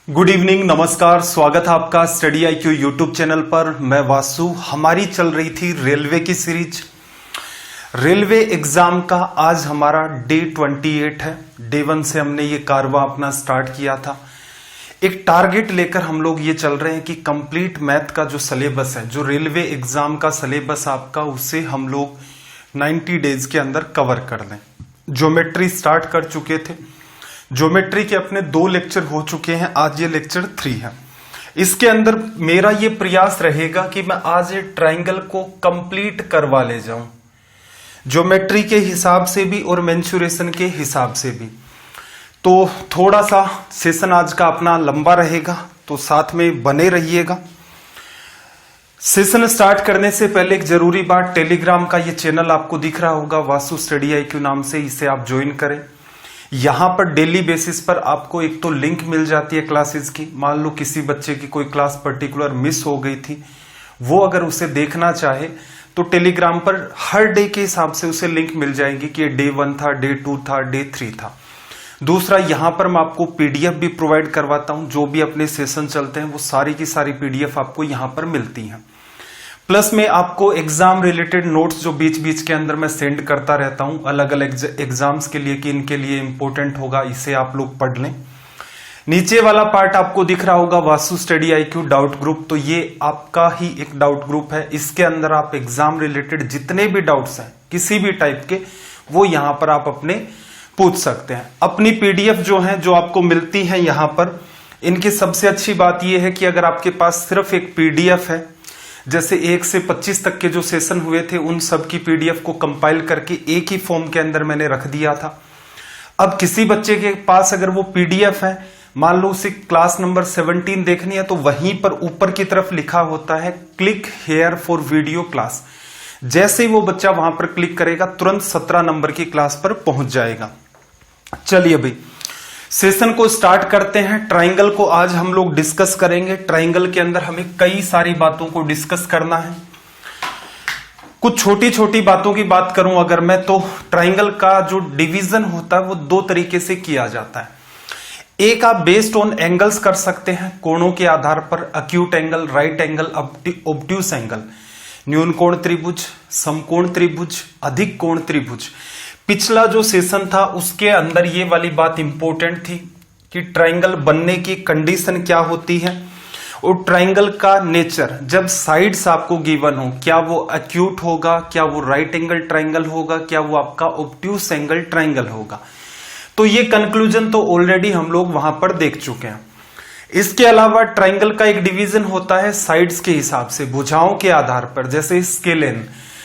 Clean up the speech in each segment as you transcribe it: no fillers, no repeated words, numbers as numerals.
Good evening, नमस्कार, स्वागत है आपका स्टडी IQ यूट्यूब चैनल पर। मैं वासु। हमारी चल रही थी रेलवे की सीरीज। रेलवे एग्जाम का आज हमारा डे 28 है। डे 1 से हमने ये कारवां अपना स्टार्ट किया था। एक टारगेट लेकर हम लोग ये चल रहे हैं कि कंप्लीट मैथ का जो सिलेबस है, जो रेलवे एग्जाम का सिलेबस आपका, उसे हम लोग 90 डेज के अंदर कवर कर लें। ज्योमेट्री स्टार्ट कर चुके थे। ज्योमेट्री के अपने 2 लेक्चर हो चुके हैं, आज ये लेक्चर 3 है। इसके अंदर मेरा ये प्रयास रहेगा कि मैं आज ये ट्राइंगल को कंप्लीट करवा ले जाऊं, ज्योमेट्री के हिसाब से भी और मेंसुरेशन के हिसाब से भी। तो थोड़ा सा सेशन आज का अपना लंबा रहेगा, तो साथ में बने रहिएगा। सेशन स्टार्ट करने से पहले एक जरूरी बात, टेलीग्राम का ये चैनल आपको दिख रहा होगा वासु स्टडी IQ नाम से, इसे आप ज्वाइन करें। यहां पर डेली बेसिस पर आपको एक तो लिंक मिल जाती है क्लासेस की। मान लो किसी बच्चे की कोई क्लास पर्टिकुलर मिस हो गई थी, वो अगर उसे देखना चाहे तो टेलीग्राम पर हर डे के हिसाब से उसे लिंक मिल जाएगी कि डे 1 था, डे 2 था, डे 3 था। दूसरा, यहां पर मैं आपको PDF भी प्रोवाइड करवाता हूं। जो भी अपने सेशन चलते हैं वो सारी की सारी PDF आपको यहां पर मिलती हैं। प्लस में आपको एग्जाम रिलेटेड नोट्स जो बीच बीच के अंदर मैं सेंड करता रहता हूं अलग अलग एग्जाम्स के लिए कि इनके लिए इंपॉर्टेंट होगा, इसे आप लोग पढ़ लें। नीचे वाला पार्ट आपको दिख रहा होगा Vasu study IQ doubt group, तो ये आपका ही एक डाउट ग्रुप है। इसके अंदर आप एग्जाम रिलेटेड जितने भी डाउट्स हैं किसी भी टाइप के, वो यहां पर आप अपने पूछ सकते हैं। अपनी PDF जो है, जो आपको मिलती है यहां पर, इनकी सबसे अच्छी बात यह है कि अगर आपके पास सिर्फ एक PDF है, जैसे 1 से 25 तक के जो सेशन हुए थे उन सब की PDF को कंपाइल करके एक ही फॉर्म के अंदर मैंने रख दिया था। अब किसी बच्चे के पास अगर वो PDF है, मान लो उसे क्लास नंबर 17 देखनी है, तो वहीं पर ऊपर की तरफ लिखा होता है click here for video class. जैसे ही वो बच्चा वहां पर क्लिक करेगा, तुरंत 17 नंबर की क्लास पर पहुंच जाएगा। चलिए भाई, सेशन को स्टार्ट करते हैं। ट्राइंगल को आज हम लोग डिस्कस करेंगे। ट्राइंगल के अंदर हमें कई सारी बातों को डिस्कस करना है। कुछ छोटी छोटी बातों की बात करूं अगर मैं, तो ट्राइंगल का जो डिवीजन होता है वो 2 तरीके से किया जाता है। एक, आप बेस्ड ऑन एंगल्स कर सकते हैं, कोणों के आधार पर। Acute angle, right angle, obtuse angle, न्यून कोण त्रिभुज, समकोण त्रिभुज, अधिक कोण त्रिभुज। पिछला जो सेशन था उसके अंदर ये वाली बात इंपॉर्टेंट थी कि ट्राइंगल बनने की कंडीशन क्या होती है और ट्राइंगल का नेचर। जब साइड्स आपको गिवन हो, क्या वो अक्यूट होगा, क्या वो राइट एंगल ट्राइंगल होगा, क्या वो आपका ऑब्ट्यूस एंगल ट्राइंगल होगा। तो ये कंक्लूजन तो ऑलरेडी हम लोग वहां पर देख चुके हैं। इसके अलावा ट्राइंगल का एक डिवीजन होता है साइड्स के हिसाब से, भुजाओं के आधार पर। जैसे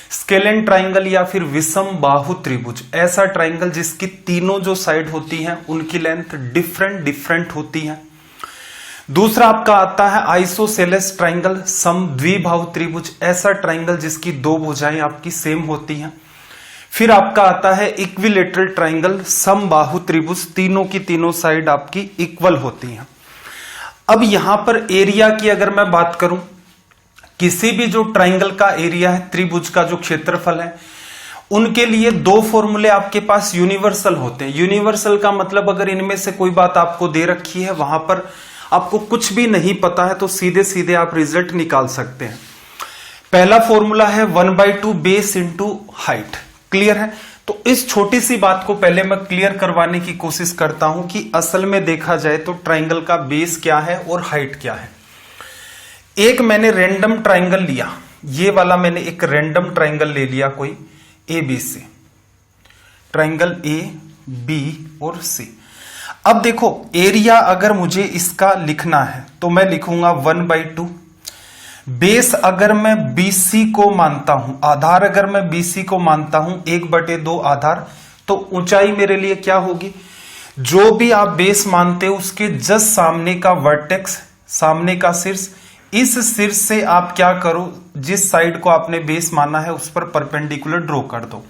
स्केलेन ट्राइंगल या फिर विषम बाहु त्रिभुज, ऐसा ट्राइंगल जिसकी तीनों जो साइड होती हैं उनकी लेंथ डिफरेंट होती है। दूसरा आपका आता है आइसोसेलेस ट्राइंगल, सम द्विबाहु त्रिभुज, ऐसा ट्राइंगल जिसकी 2 भुजाएं आपकी सेम होती हैं। फिर आपका आता है इक्विलेटरल ट्राइंगल, सम बाहु त्रिभुज, तीनों की तीनों साइड आपकी इक्वल होती हैं। अब यहां पर एरिया की अगर मैं बात करूं, किसी भी जो ट्राइंगल का एरिया है, त्रिभुज का जो क्षेत्रफल है, उनके लिए 2 फॉर्मूले आपके पास यूनिवर्सल होते हैं। यूनिवर्सल का मतलब अगर इनमें से कोई बात आपको दे रखी है, वहां पर आपको कुछ भी नहीं पता है, तो सीधे सीधे आप रिजल्ट निकाल सकते हैं। पहला फॉर्मूला है 1/2 बेस इंटू हाइट। क्लियर है? तो इस छोटी सी बात को पहले मैं क्लियर करवाने की कोशिश करता हूं कि असल में देखा जाए तो ट्राइंगल का बेस क्या है और हाइट क्या है। एक मैंने रैंडम ट्राइंगल लिया, ये वाला मैंने एक रैंडम ट्राइंगल ले लिया, कोई ABC ट्राइंगल A, B और C। अब देखो, एरिया अगर मुझे इसका लिखना है तो मैं लिखूंगा 1/2। बेस अगर मैं BC को मानता हूं, आधार अगर मैं BC को मानता हूं, 1/2 आधार, तो ऊंचाई मेरे लिए क्या होगी? जो भी आप बेस मानते हो उसके जस्ट सामने का वर्टेक्स, सामने का शीर्ष। इस शीर्ष से आप क्या करो, जिस साइड को आपने बेस माना है उस पर परपेंडिकुलर ड्रॉ कर दो।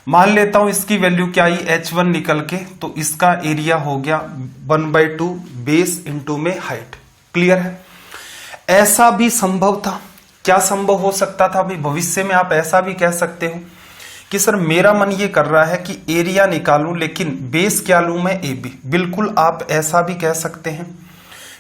मान लेता हूं इसकी वैल्यू क्या आई, H1 निकल के, तो इसका एरिया हो गया 1/2 बेस इंटू में हाइट। क्लियर है? ऐसा भी संभव था। क्या संभव हो सकता था भाई? भविष्य में आप ऐसा भी कह सकते हो कि सर मेरा मन ये कर रहा है कि एरिया निकालूं लेकिन बेस क्या लूं मैं, AB। बिल्कुल आप ऐसा भी कह सकते हैं।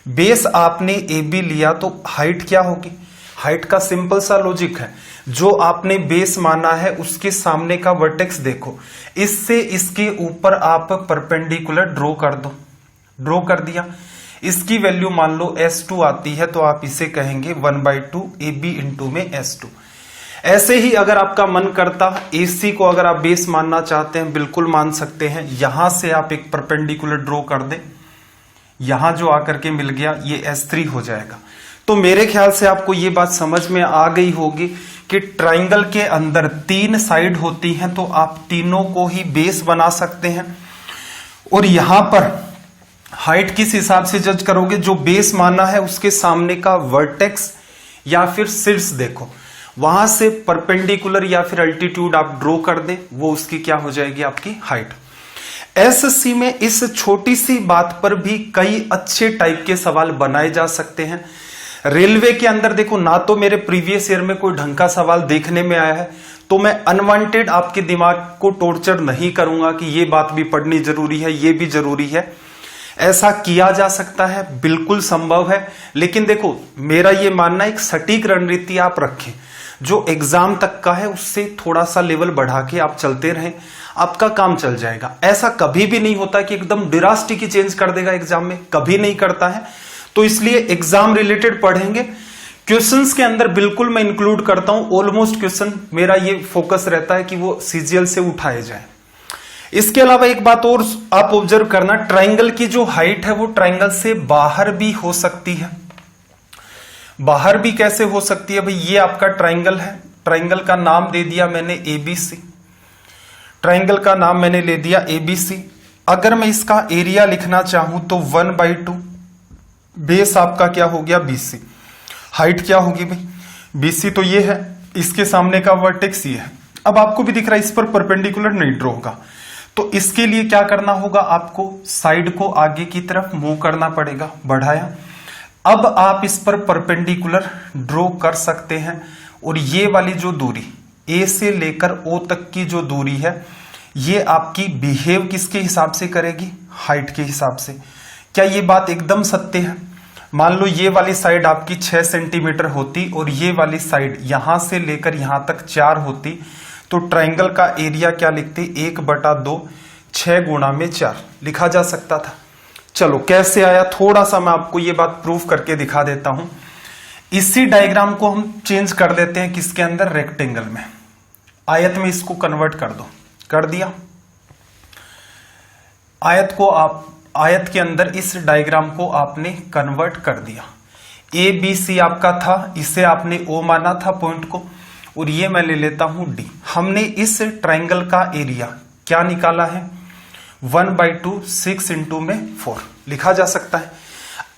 बेस आपने ए बी लिया तो हाइट क्या होगी? हाइट का सिंपल सा लॉजिक है, जो आपने बेस माना है उसके सामने का वर्टेक्स देखो, इससे इसके ऊपर आप परपेंडिकुलर ड्रॉ कर दो। ड्रॉ कर दिया, इसकी वैल्यू मान लो S2 आती है तो आप इसे कहेंगे 1/2 AB इंटू में S2। ऐसे ही अगर आपका मन करता AC को अगर आप बेस मानना चाहते हैं बिल्कुल मान सकते हैं। यहां से आप एक परपेंडिकुलर ड्रॉ कर दें, यहां जो आकर के मिल गया ये S3 हो जाएगा। तो मेरे ख्याल से आपको ये बात समझ में आ गई होगी कि ट्राइंगल के अंदर 3 साइड होती हैं तो आप तीनों को ही बेस बना सकते हैं। और यहां पर हाइट किस हिसाब से जज करोगे? जो बेस माना है उसके सामने का वर्टेक्स या फिर शीर्ष देखो, वहां से परपेंडिकुलर या फिर अल्टीट्यूड आप ड्रॉ कर दें, वो उसकी क्या हो जाएगी? आपकी हाइट। एसएससी में इस छोटी सी बात पर भी कई अच्छे टाइप के सवाल बनाए जा सकते हैं। रेलवे के अंदर देखो, ना तो मेरे प्रीवियस ईयर में कोई ढंग का सवाल देखने में आया है, तो मैं अनवांटेड आपके दिमाग को टॉर्चर नहीं करूंगा कि ये बात भी पढ़नी जरूरी है, ये भी जरूरी है। ऐसा किया जा सकता है, बिल्कुल संभव है, लेकिन देखो मेरा ये मानना एक सटीक रणनीति आप रखें, जो एग्जाम तक का है उससे थोड़ा सा लेवल बढ़ा के आप चलते रहें, आपका काम चल जाएगा। ऐसा कभी भी नहीं होता कि एकदम ड्रास्टिक ही चेंज कर देगा एग्जाम में, कभी नहीं करता है। तो इसलिए एग्जाम रिलेटेड पढ़ेंगे। क्वेश्चंस के अंदर बिल्कुल मैं इंक्लूड करता हूं, ऑलमोस्ट क्वेश्चन मेरा ये फोकस रहता है कि वो सीजीएल से उठाए जाए। इसके अलावा एक बात और आप ऑब्जर्व करना, ट्राइंगल की जो हाइट है वो ट्राइंगल से बाहर भी हो सकती है। बाहर भी कैसे हो सकती है भाई? ये आपका ट्राइंगल है, ट्राइंगल का नाम दे दिया मैंने ABC। ट्राइंगल का नाम मैंने ले दिया ABC। अगर मैं इसका एरिया लिखना चाहूं तो 1/2, बेस आपका क्या हो गया? BC। हाइट क्या होगी भाई? BC तो ये है, इसके सामने का वर्टेक्स ये है। अब आपको भी दिख रहा है इस पर परपेंडिकुलर नहीं ड्रॉ होगा, तो इसके लिए क्या करना होगा? आपको साइड को आगे की तरफ मूव करना पड़ेगा। बढ़ाया, अब आप इस पर परपेंडिकुलर ड्रॉ कर सकते हैं। और ये वाली जो दूरी A से लेकर O तक की जो दूरी है, ये आपकी बिहेव किसके हिसाब से करेगी? हाइट के हिसाब से। क्या ये बात एकदम सत्य है? मान लो ये वाली साइड आपकी 6 सेंटीमीटर होती और ये वाली साइड यहां से लेकर यहां तक 4 होती, तो ट्राइंगल का एरिया क्या लिखते? 1/2, 6 गुणा में 4 लिखा जा सकता था। चलो कैसे आया, थोड़ा सा मैं आपको ये बात प्रूफ करके दिखा देता हूं। इसी डायग्राम को हम चेंज कर देते हैं किसके अंदर? रेक्टेंगल में। आयत में इसको कन्वर्ट कर दो। कर दिया। आयत के अंदर इस डायग्राम को आपने कन्वर्ट कर दिया। ABC आपका था, इसे आपने O माना था पॉइंट को, और ये मैं ले लेता हूं D। हमने इस ट्राइंगल का एरिया क्या निकाला है? 1/2, 6 इंटू में 4 लिखा जा सकता है।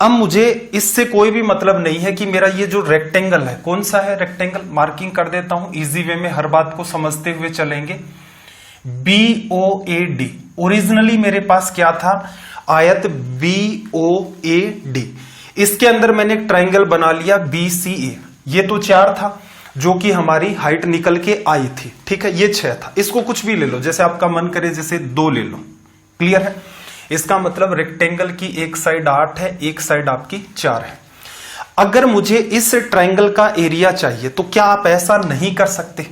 अब मुझे इससे कोई भी मतलब नहीं है कि मेरा ये जो रेक्टेंगल है, कौन सा है रेक्टेंगल? मार्किंग कर देता हूं, इजी वे में हर बात को समझते हुए चलेंगे। BOAD। ओरिजिनली मेरे पास क्या था? आयत BOAD। इसके अंदर मैंने एक ट्राइंगल बना लिया BCA। ये तो 4 था जो कि हमारी हाइट निकल के आई थी, ठीक है। ये 6 था, इसको कुछ भी ले लो, जैसे आपका मन करे, जैसे 2 ले लो। क्लियर है? इसका मतलब रेक्टेंगल की एक साइड 8 है, एक साइड आपकी 4 है। अगर मुझे इस ट्राइंगल का एरिया चाहिए तो क्या आप ऐसा नहीं कर सकते?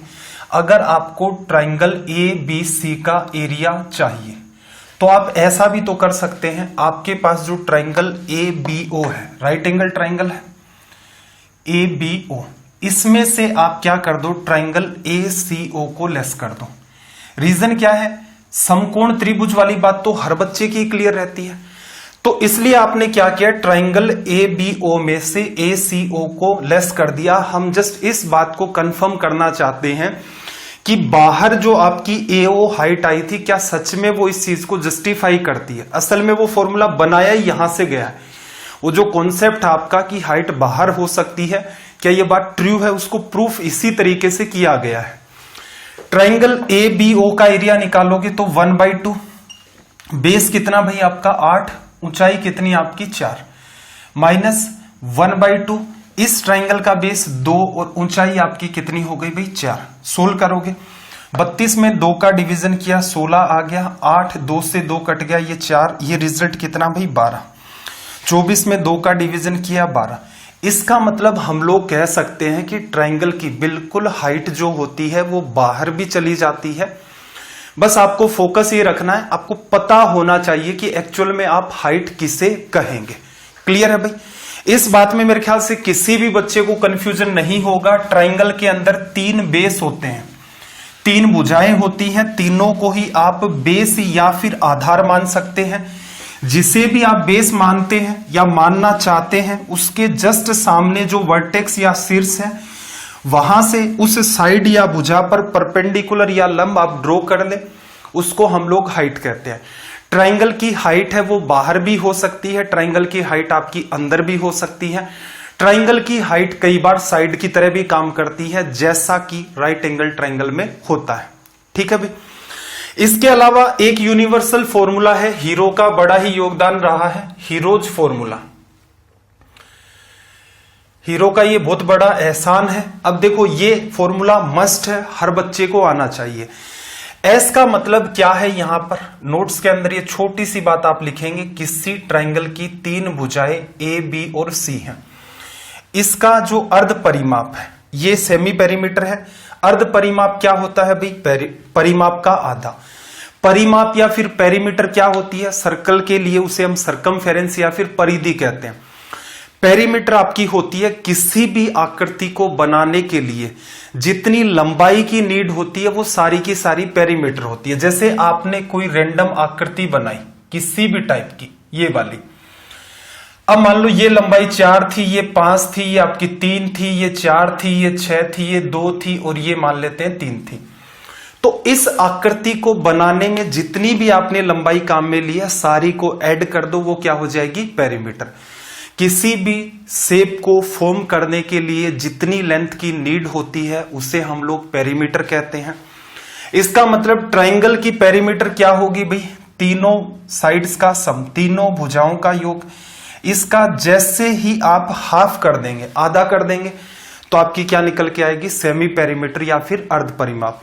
अगर आपको ट्राइंगल ABC का एरिया चाहिए तो आप ऐसा भी तो कर सकते हैं। आपके पास जो ट्राइंगल ABO है, राइट एंगल ट्राइंगल है ABO, इसमें से आप क्या कर दो? ट्राइंगल ACO को लेस कर दो। रीजन क्या है? समकोण त्रिभुज वाली बात तो हर बच्चे की क्लियर रहती है, तो इसलिए आपने क्या किया? ट्राइंगल ABO में से ACO को लेस कर दिया। हम जस्ट इस बात को कंफर्म करना चाहते हैं कि बाहर जो आपकी AO हाइट आई थी, क्या सच में वो इस चीज को जस्टिफाई करती है? असल में वो फॉर्मूला बनाया ही यहां से गया है। वो जो कॉन्सेप्ट आपका कि हाइट बाहर हो सकती है, क्या ये बात ट्रू है? उसको प्रूफ इसी तरीके से किया गया है। ट्राइंगल ABO का एरिया निकालोगे तो 1/2, बेस कितना भाई आपका? 8, ऊंचाई कितनी आपकी? 4, माइनस 1/2, इस ट्राइंगल का बेस 2 और ऊंचाई आपकी कितनी हो गई भाई? 4। सोल्व करोगे, 32 में 2 का डिवीजन किया, 16 आ गया, 8, 2 से 2 कट गया, ये 4, ये रिजल्ट कितना भाई? 12। 24 में 2 का डिवीजन किया 12। इसका मतलब हम लोग कह सकते हैं कि ट्रायंगल की बिल्कुल हाइट जो होती है वो बाहर भी चली जाती है। बस आपको फोकस ये रखना है, आपको पता होना चाहिए कि एक्चुअल में आप हाइट किसे कहेंगे। क्लियर है भाई? इस बात में मेरे ख्याल से किसी भी बच्चे को कंफ्यूजन नहीं होगा। ट्रायंगल के अंदर 3 बेस होते हैं, 3 भुजाएं होती हैं, तीनों को ही आप बेस या फिर आधार मान सकते हैं। जिसे भी आप बेस मानते हैं या मानना चाहते हैं उसके जस्ट सामने जो वर्टेक्स या शीर्ष है वहां से उस साइड या भुजा पर परपेंडिकुलर या लंब आप ड्रॉ कर ले, उसको हम लोग हाइट कहते हैं। ट्रायंगल की हाइट है वो बाहर भी हो सकती है, ट्रायंगल की हाइट आपकी अंदर भी हो सकती है। ट्रायंगल की हाइट कई बार साइड की तरह भी काम करती है, जैसा कि राइट एंगल ट्रायंगल में होता है। ठीक है भाई? इसके अलावा एक यूनिवर्सल फॉर्मूला है, हीरो का बड़ा ही योगदान रहा है, हीरोज फॉर्मूला। हीरो का ये बहुत बड़ा एहसान है। अब देखो ये फॉर्मूला मस्ट है, हर बच्चे को आना चाहिए। एस का मतलब क्या है? यहां पर नोट्स के अंदर ये छोटी सी बात आप लिखेंगे, किसी ट्रायंगल की 3 भुजाएं ए बी और सी हैं। इसका जो अर्ध परिमाप है ये सेमी पेरीमीटर है। अर्ध परिमाप क्या होता है भाई? परिमाप का आधा। परिमाप या फिर पेरीमीटर क्या होती है? सर्कल के लिए उसे हम सर्कमफेरेंस या फिर परिधि कहते हैं। पेरीमीटर आपकी होती है किसी भी आकृति को बनाने के लिए जितनी लंबाई की नीड होती है वो सारी की सारी पेरीमीटर होती है। जैसे आपने कोई रैंडम आकृति बनाई किसी भी टाइप की, ये वाली, अब मान लो ये लंबाई 4 थी, ये 5 थी, ये आपकी 3 थी, ये 4 थी, ये 6 थी, ये 2 थी और ये मान लेते हैं 3 थी। तो इस आकृति को बनाने में जितनी भी आपने लंबाई काम में ली है सारी को ऐड कर दो, वो क्या हो जाएगी? पेरीमीटर। किसी भी शेप को फॉर्म करने के लिए जितनी लेंथ की नीड होती है उसे हम लोग पेरीमीटर कहते हैं। इसका मतलब ट्रायंगल की पेरीमीटर क्या होगी भाई? तीनों साइड्स का सम, तीनों भुजाओं का योग। इसका जैसे ही आप हाफ कर देंगे, आधा कर देंगे, तो आपकी क्या निकल के आएगी? सेमी पेरीमीटर या फिर अर्ध परिमाप।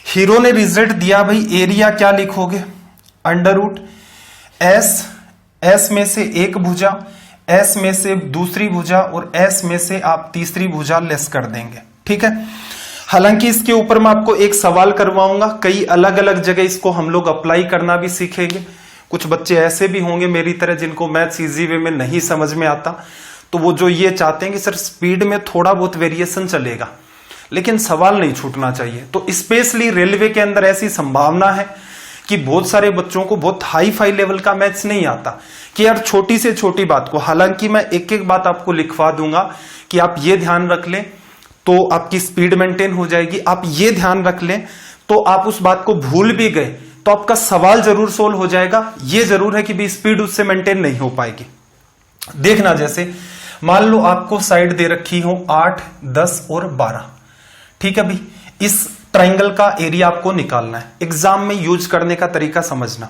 हीरो ने रिजल्ट दिया भाई, एरिया क्या लिखोगे? अंडर रूट एस में से एक भुजा, एस में से दूसरी भुजा और एस में से आप तीसरी भुजा लेस कर देंगे। ठीक है? हालांकि इसके ऊपर मैं आपको एक सवाल करवाऊंगा, कई अलग अलग जगह इसको हम लोग अप्लाई करना भी सीखेंगे। कुछ बच्चे ऐसे भी होंगे मेरी तरह जिनको मैथ्स इजी वे में नहीं समझ में आता, तो वो जो ये चाहते हैं कि सर स्पीड में थोड़ा बहुत वेरिएशन चलेगा लेकिन सवाल नहीं छूटना चाहिए। तो स्पेशली रेलवे के अंदर ऐसी संभावना है कि बहुत सारे बच्चों को बहुत हाई फाई लेवल का मैथ्स नहीं आता कि यार छोटी से छोटी बात को, हालांकि मैं एक एक बात आपको लिखवा दूंगा कि आप ये ध्यान रख लें तो आपकी स्पीड मेंटेन हो जाएगी, आप ये ध्यान रख लें तो आप उस बात को भूल भी गए तो आपका सवाल जरूर सोल्व हो जाएगा। ये जरूर है कि भी स्पीड उससे मेंटेन नहीं हो पाएगी। देखना, जैसे मान लो आपको साइड दे रखी हो 8, 10 और 12। ठीक है भाई? इस ट्रायंगल का एरिया आपको निकालना है। एग्जाम में यूज करने का तरीका समझना।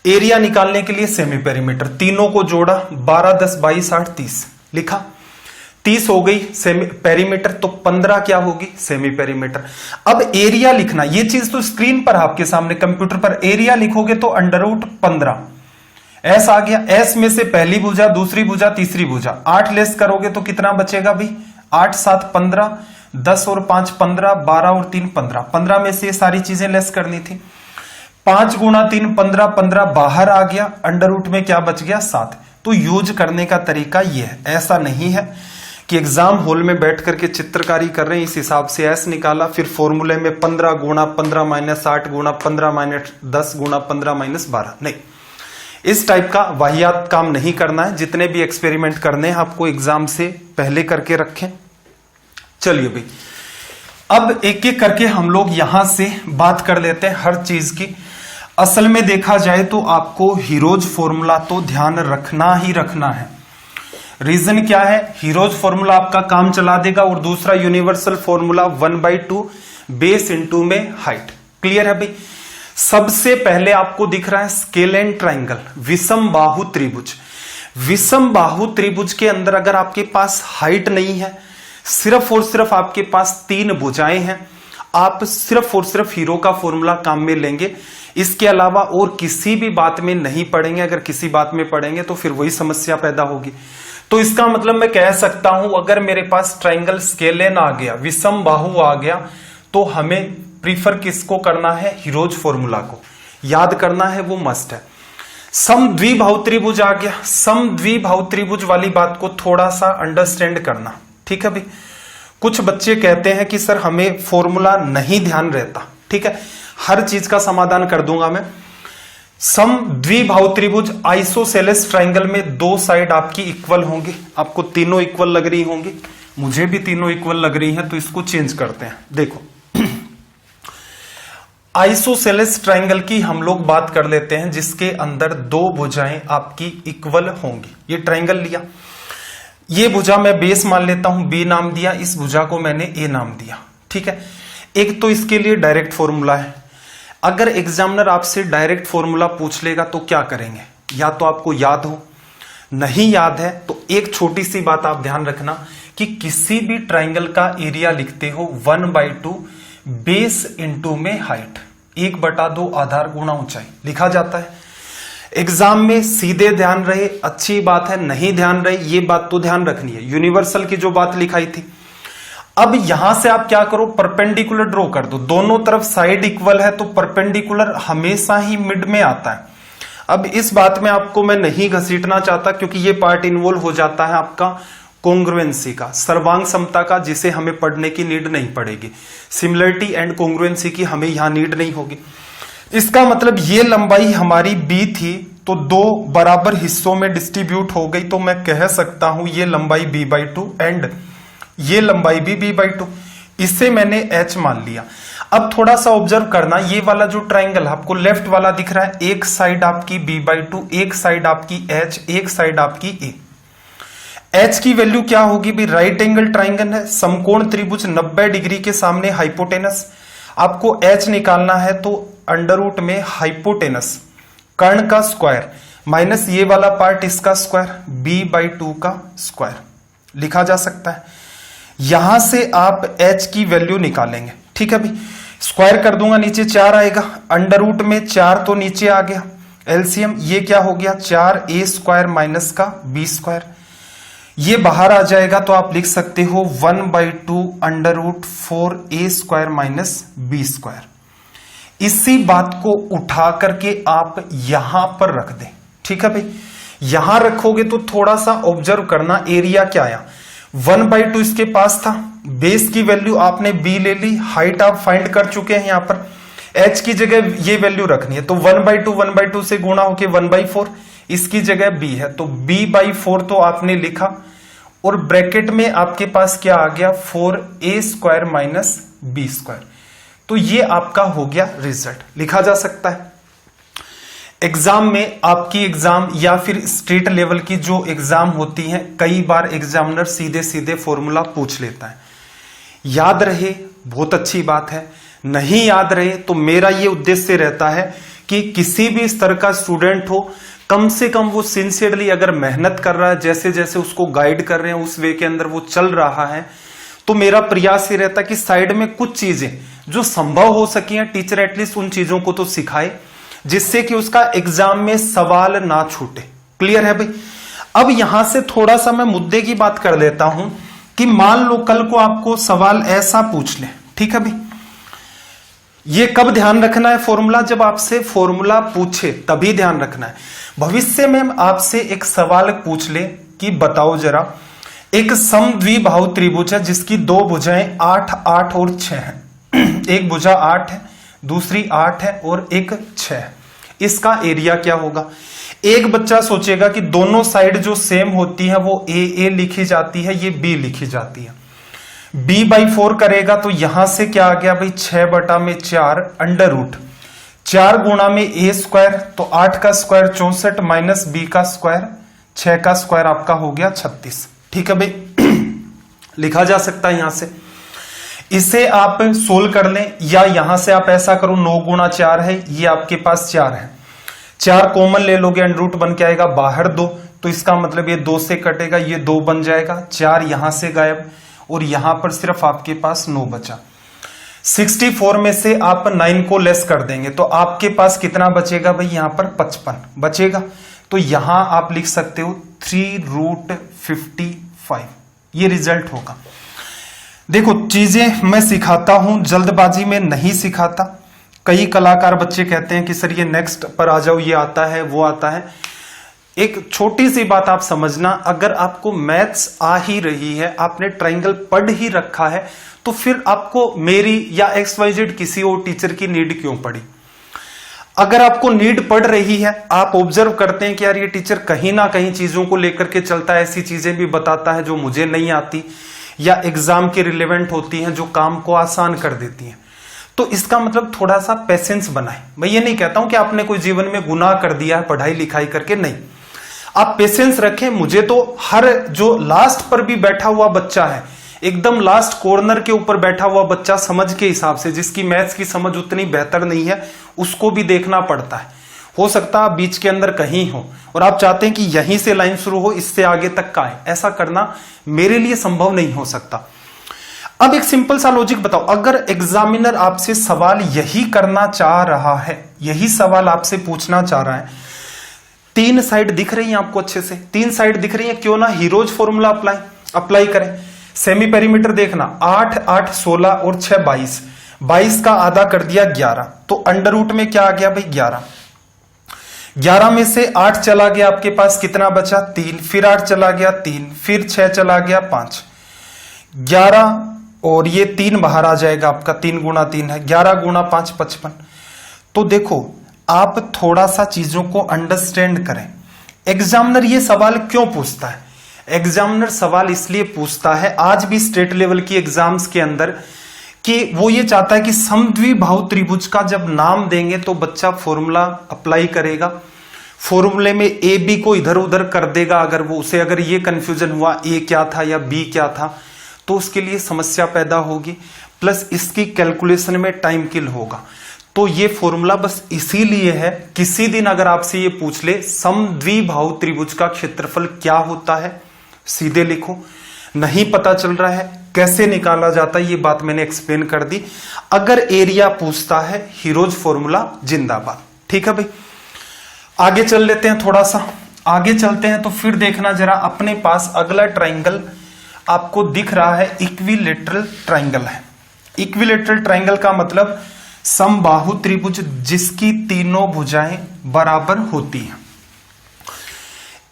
एरिया निकालने के लिए सेमी पेरीमीटर, तीनों को जोड़ा, 12, 10, 22, 8, 30 लिखा, 30 हो गई सेमी पेरीमीटर, तो 15 क्या होगी? Semi perimeter. अब एरिया लिखना, ये चीज तो स्क्रीन पर आपके सामने कंप्यूटर पर, एरिया लिखोगे तो अंडर रूट 15 एस आ गया। एस में से पहली भुजा, दूसरी भुजा, तीसरी भुजा, 8 लेस करोगे तो कितना बचेगा भाई? 8, 7, 15, 10 और 5 15, 12 और 3 15। 15 में से ये सारी चीजें लेस करनी थी। 5 गुणा 3 15, 15 बाहर आ गया, अंडर रूट में क्या बच गया? 7। तो यूज करने का तरीका ये है, ऐसा नहीं है कि एग्जाम हॉल में बैठ करके चित्रकारी कर रहे हैं इस हिसाब से एस निकाला, फिर फॉर्मूले में 15 गुणा 15 माइनस 8 गुणा 15 माइनस 10 गुणा 15 माइनस 12, नहीं, इस टाइप का वाहियात काम नहीं करना है। जितने भी एक्सपेरिमेंट करने हैं आपको एग्जाम से पहले करके रखें। चलिए भाई, अब एक एक करके हम लोग यहां से बात कर लेते हैं हर चीज की। असल में देखा जाए तो आपको हीरोज फॉर्मूला तो ध्यान रखना ही रखना है। रीजन क्या है? हीरोज फॉर्मूला आपका काम चला देगा और दूसरा यूनिवर्सल फॉर्मूला 1/2 बेस इनटू में हाइट। क्लियर है भाई? सबसे पहले आपको दिख रहा है स्केल एंड ट्राइंगल, विषम बाहु त्रिभुज। विषम बाहु त्रिभुज के अंदर अगर आपके पास हाइट नहीं है, सिर्फ और सिर्फ आपके पास 3 भुजाएं हैं, आप सिर्फ और सिर्फ हीरो का फॉर्मूला काम में लेंगे, इसके अलावा और किसी भी बात में नहीं पढ़ेंगे। अगर किसी बात में पढ़ेंगे तो फिर वही समस्या पैदा होगी। तो इसका मतलब मैं कह सकता हूं, अगर मेरे पास ट्राइंगल स्केलेन आ गया, विषम बाहु आ गया, तो हमें प्रीफर किसको करना है? हीरोज फॉर्मूला को याद करना है, वो मस्ट है। सम द्विबाहु त्रिभुज आ गया, सम द्विबाहु त्रिभुज वाली बात को थोड़ा सा अंडरस्टैंड करना, ठीक है भाई। कुछ बच्चे कहते हैं कि सर हमें फॉर्मूला नहीं ध्यान रहता, ठीक है, हर चीज का समाधान कर दूंगा मैं। सम द्विबाहु त्रिभुज आइसोसेलेस ट्राइंगल में दो साइड आपकी इक्वल होंगी, आपको तीनों इक्वल लग रही होंगी, मुझे भी तीनों इक्वल लग रही हैं, तो इसको चेंज करते हैं। देखो आइसोसेलेस ट्राइंगल की हम लोग बात कर लेते हैं, जिसके अंदर दो भुजाएं आपकी इक्वल होंगी। ये ट्राइंगल लिया, ये भुजा मैं बेस मान लेता हूं, बी नाम दिया, इस भुजा को मैंने ए नाम दिया, ठीक है। एक तो इसके लिए डायरेक्ट फॉर्मूला है। अगर एग्जामिनर आपसे डायरेक्ट फॉर्मूला पूछ लेगा तो क्या करेंगे? या तो आपको याद हो, नहीं याद है तो एक छोटी सी बात आप ध्यान रखना कि किसी भी ट्राइंगल का एरिया लिखते हो 1/2 बेस इंटू में हाइट, 1/2 आधार गुणा ऊंचाई लिखा जाता है। एग्जाम में सीधे ध्यान रहे, अच्छी बात है, नहीं ध्यान रहे ये बात तो ध्यान रखनी है। यूनिवर्सल की जो बात लिखाई थी, अब यहां से आप क्या करो, परपेंडिकुलर ड्रॉ कर दो। दोनों तरफ साइड इक्वल है तो परपेंडिकुलर हमेशा ही मिड में आता है। अब इस बात में आपको मैं नहीं घसीटना चाहता, क्योंकि ये पार्ट इन्वॉल्व हो जाता है आपका कोंग्रुएंसी का, सर्वांग समता का, जिसे हमें पढ़ने की नीड नहीं पड़ेगी। सिमिलरिटी एंड कोंग्रुएंसी की हमें यहां नीड नहीं होगी। इसका मतलब ये लंबाई हमारी बी थी, तो दो बराबर हिस्सों में डिस्ट्रीब्यूट हो गई, तो मैं कह सकता हूं ये लंबाई b/2 एंड ये लंबाई भी b/2। इसे मैंने h मान लिया। अब थोड़ा सा ऑब्जर्व करना, ये वाला जो ट्राइंगल आपको लेफ्ट वाला दिख रहा है, एक साइड आपकी b/2, एक साइड आपकी h, एक साइड आपकी a। h की वैल्यू क्या होगी भी? राइट एंगल ट्राइंगल है, समकोण त्रिभुज 90 डिग्री के सामने हाइपोटेनस। आपको h निकालना है तो अंडर रूट में हाइपोटेनस कर्ण का स्क्वायर माइनस ये वाला पार्ट इसका स्क्वायर, b/2 का स्क्वायर लिखा जा सकता है। यहां से आप h की वैल्यू निकालेंगे, ठीक है भाई। स्क्वायर कर दूंगा, नीचे 4 आएगा, अंडर रूट में 4 तो नीचे आ गया, एलसीएम ये क्या हो गया 4a² माइनस का b², ये बाहर आ जाएगा तो आप लिख सकते हो 1/2 √4a² माइनस b²। इसी बात को उठा करके आप यहां पर रख दें, ठीक है भाई। यहां रखोगे तो थोड़ा सा ऑब्जर्व करना, एरिया क्या आया 1/2 इसके पास था, बेस की वैल्यू आपने b ले ली, हाइट आप फाइंड कर चुके हैं, यहां पर h की जगह ये वैल्यू रखनी है, तो 1/2 से गुणा होके 1/4, इसकी जगह b है तो b/4 तो आपने लिखा, और ब्रैकेट में आपके पास क्या आ गया 4a² माइनस b²। तो ये आपका हो गया रिजल्ट, लिखा जा सकता है। एग्जाम में आपकी एग्जाम या फिर स्टेट लेवल की जो एग्जाम होती है, कई बार एग्जामिनर सीधे सीधे फॉर्मूला पूछ लेता है। याद रहे बहुत अच्छी बात है, नहीं याद रहे तो मेरा ये उद्देश्य रहता है कि किसी भी स्तर का स्टूडेंट हो, कम से कम वो सिंसियरली अगर मेहनत कर रहा है, जैसे जैसे उसको गाइड कर रहे हैं उस वे के अंदर वो चल रहा है, तो मेरा प्रयास ये रहता है कि साइड में कुछ चीजें जो संभव हो सके टीचर एटलीस्ट उन चीजों को तो सिखाए, जिससे कि उसका एग्जाम में सवाल ना छूटे। क्लियर है भाई। अब यहां से थोड़ा सा मैं मुद्दे की बात कर देता हूं कि मान लो कल को आपको सवाल ऐसा पूछ ले, ठीक है भाई। ये कब ध्यान रखना है फॉर्मूला? जब आपसे फॉर्मूला पूछे तभी ध्यान रखना है। भविष्य में आपसे एक सवाल पूछ ले कि बताओ जरा, एक समद्विबाहु त्रिभुज है जिसकी दो भुजाएं 8, 8 और 6 हैं। एक भुजा 8 है, दूसरी 8 है और एक 6 है। इसका एरिया क्या होगा? एक बच्चा सोचेगा कि दोनों साइड जो सेम होती है वो a लिखी जाती है, ये b लिखी जाती है। b/4 करेगा तो यहां से क्या आ गया भाई 6/4 अंडर रूट 4 गुणा में a², तो 8 का स्क्वायर 64 माइनस b का स्क्वायर 6 का स्क्वायर आपका हो गया 36। ठीक है भाई, लिखा जा सकता है यहां से। इसे आप सोल्व कर लें, या यहां से आप ऐसा करो 9 गुणा 4 है, ये आपके पास 4 है, 4 कॉमन ले लोगे, अंडर रूट बन के आएगा बाहर 2, तो इसका मतलब ये 2 से कटेगा, ये 2 बन जाएगा, 4 यहां से गायब और यहां पर सिर्फ आपके पास 9 बचा। 64 में से आप 9 को लेस कर देंगे तो आपके पास कितना बचेगा भाई, यहां पर 55 बचेगा। तो यहां आप लिख सकते हो 3√55, ये रिजल्ट होगा। देखो चीजें मैं सिखाता हूं, जल्दबाजी में नहीं सिखाता। कई कलाकार बच्चे कहते हैं कि सर ये नेक्स्ट पर आ जाओ, ये आता है वो आता है। एक छोटी सी बात आप समझना, अगर आपको मैथ्स आ ही रही है, आपने ट्रायंगल पढ़ ही रखा है, तो फिर आपको मेरी या XYZ किसी और टीचर की नीड क्यों पड़ी। अगर आपको नीड पड़ रही है, आप ऑब्जर्व करते हैं कि यार ये टीचर कहीं ना कहीं चीजों को लेकर के चलता है, ऐसी चीजें भी बताता है जो मुझे नहीं आती या एग्जाम के रिलेवेंट होती हैं, जो काम को आसान कर देती हैं, तो इसका मतलब थोड़ा सा पेशेंस बनाए। मैं ये नहीं कहता हूं कि आपने कोई जीवन में गुनाह कर दिया है पढ़ाई लिखाई करके, नहीं, आप पेशेंस रखें। मुझे तो हर जो लास्ट पर भी बैठा हुआ बच्चा है, एकदम लास्ट कॉर्नर के ऊपर बैठा हुआ बच्चा समझ के हिसाब से, जिसकी मैथ्स की समझ उतनी बेहतर नहीं है, उसको भी देखना पड़ता है। हो सकता है बीच के अंदर कहीं हो और आप चाहते हैं कि यहीं से लाइन शुरू हो, इससे आगे तक का है, ऐसा करना मेरे लिए संभव नहीं हो सकता। अब एक सिंपल सा लॉजिक बताओ, अगर एग्जामिनर आपसे सवाल यही करना चाह रहा है, यही सवाल आपसे पूछना चाह रहा है, 3 साइड दिख रही है आपको अच्छे से, 3 साइड दिख रही है, क्यों ना हीरोज फॉर्मूला अप्लाई करें। सेमी पेरीमीटर देखना, 8 8 16 और 6 22, 22 का आधा कर दिया 11, तो अंडर रूट में क्या आ गया भाई 11। 11 में से 8 चला गया, आपके पास कितना बचा 3, फिर 8 चला गया 3, फिर 6 चला गया 5, 11 और ये 3 बाहर आ जाएगा आपका, 3 गुणा 3 है, 11 गुणा 5 55। तो देखो आप थोड़ा सा चीजों को अंडरस्टैंड करें। एग्जामिनर ये सवाल क्यों पूछता है? एग्जामिनर सवाल इसलिए पूछता है आज भी स्टेट लेवल की एग्जाम्स के अंदर, कि वो ये चाहता है कि समद्विबाहु त्रिभुज का जब नाम देंगे तो बच्चा फॉर्मूला अप्लाई करेगा, फॉर्मूले में ए बी को इधर उधर कर देगा। अगर वो उसे अगर ये कंफ्यूजन हुआ ए क्या था या बी क्या था, तो उसके लिए समस्या पैदा होगी, प्लस इसकी कैलकुलेशन में टाइम किल होगा। तो ये फॉर्मूला बस इसीलिए है, किसी दिन अगर आपसे ये पूछ ले समद्विबाहु त्रिभुज का क्षेत्रफल क्या होता है, सीधे लिखो। नहीं पता चल रहा है कैसे निकाला जाता है, ये बात मैंने एक्सप्लेन कर दी। अगर एरिया पूछता है, हीरोज फॉर्मूला जिंदाबाद। ठीक है भाई, आगे चल लेते हैं, थोड़ा सा आगे चलते हैं। तो फिर देखना जरा, अपने पास अगला ट्राइंगल आपको दिख रहा है, इक्विलेटरल ट्राइंगल है। इक्विलेटरल ट्राइंगल का मतलब समबाहु त्रिभुज जिसकी तीनों भुजाएं बराबर होती हैं।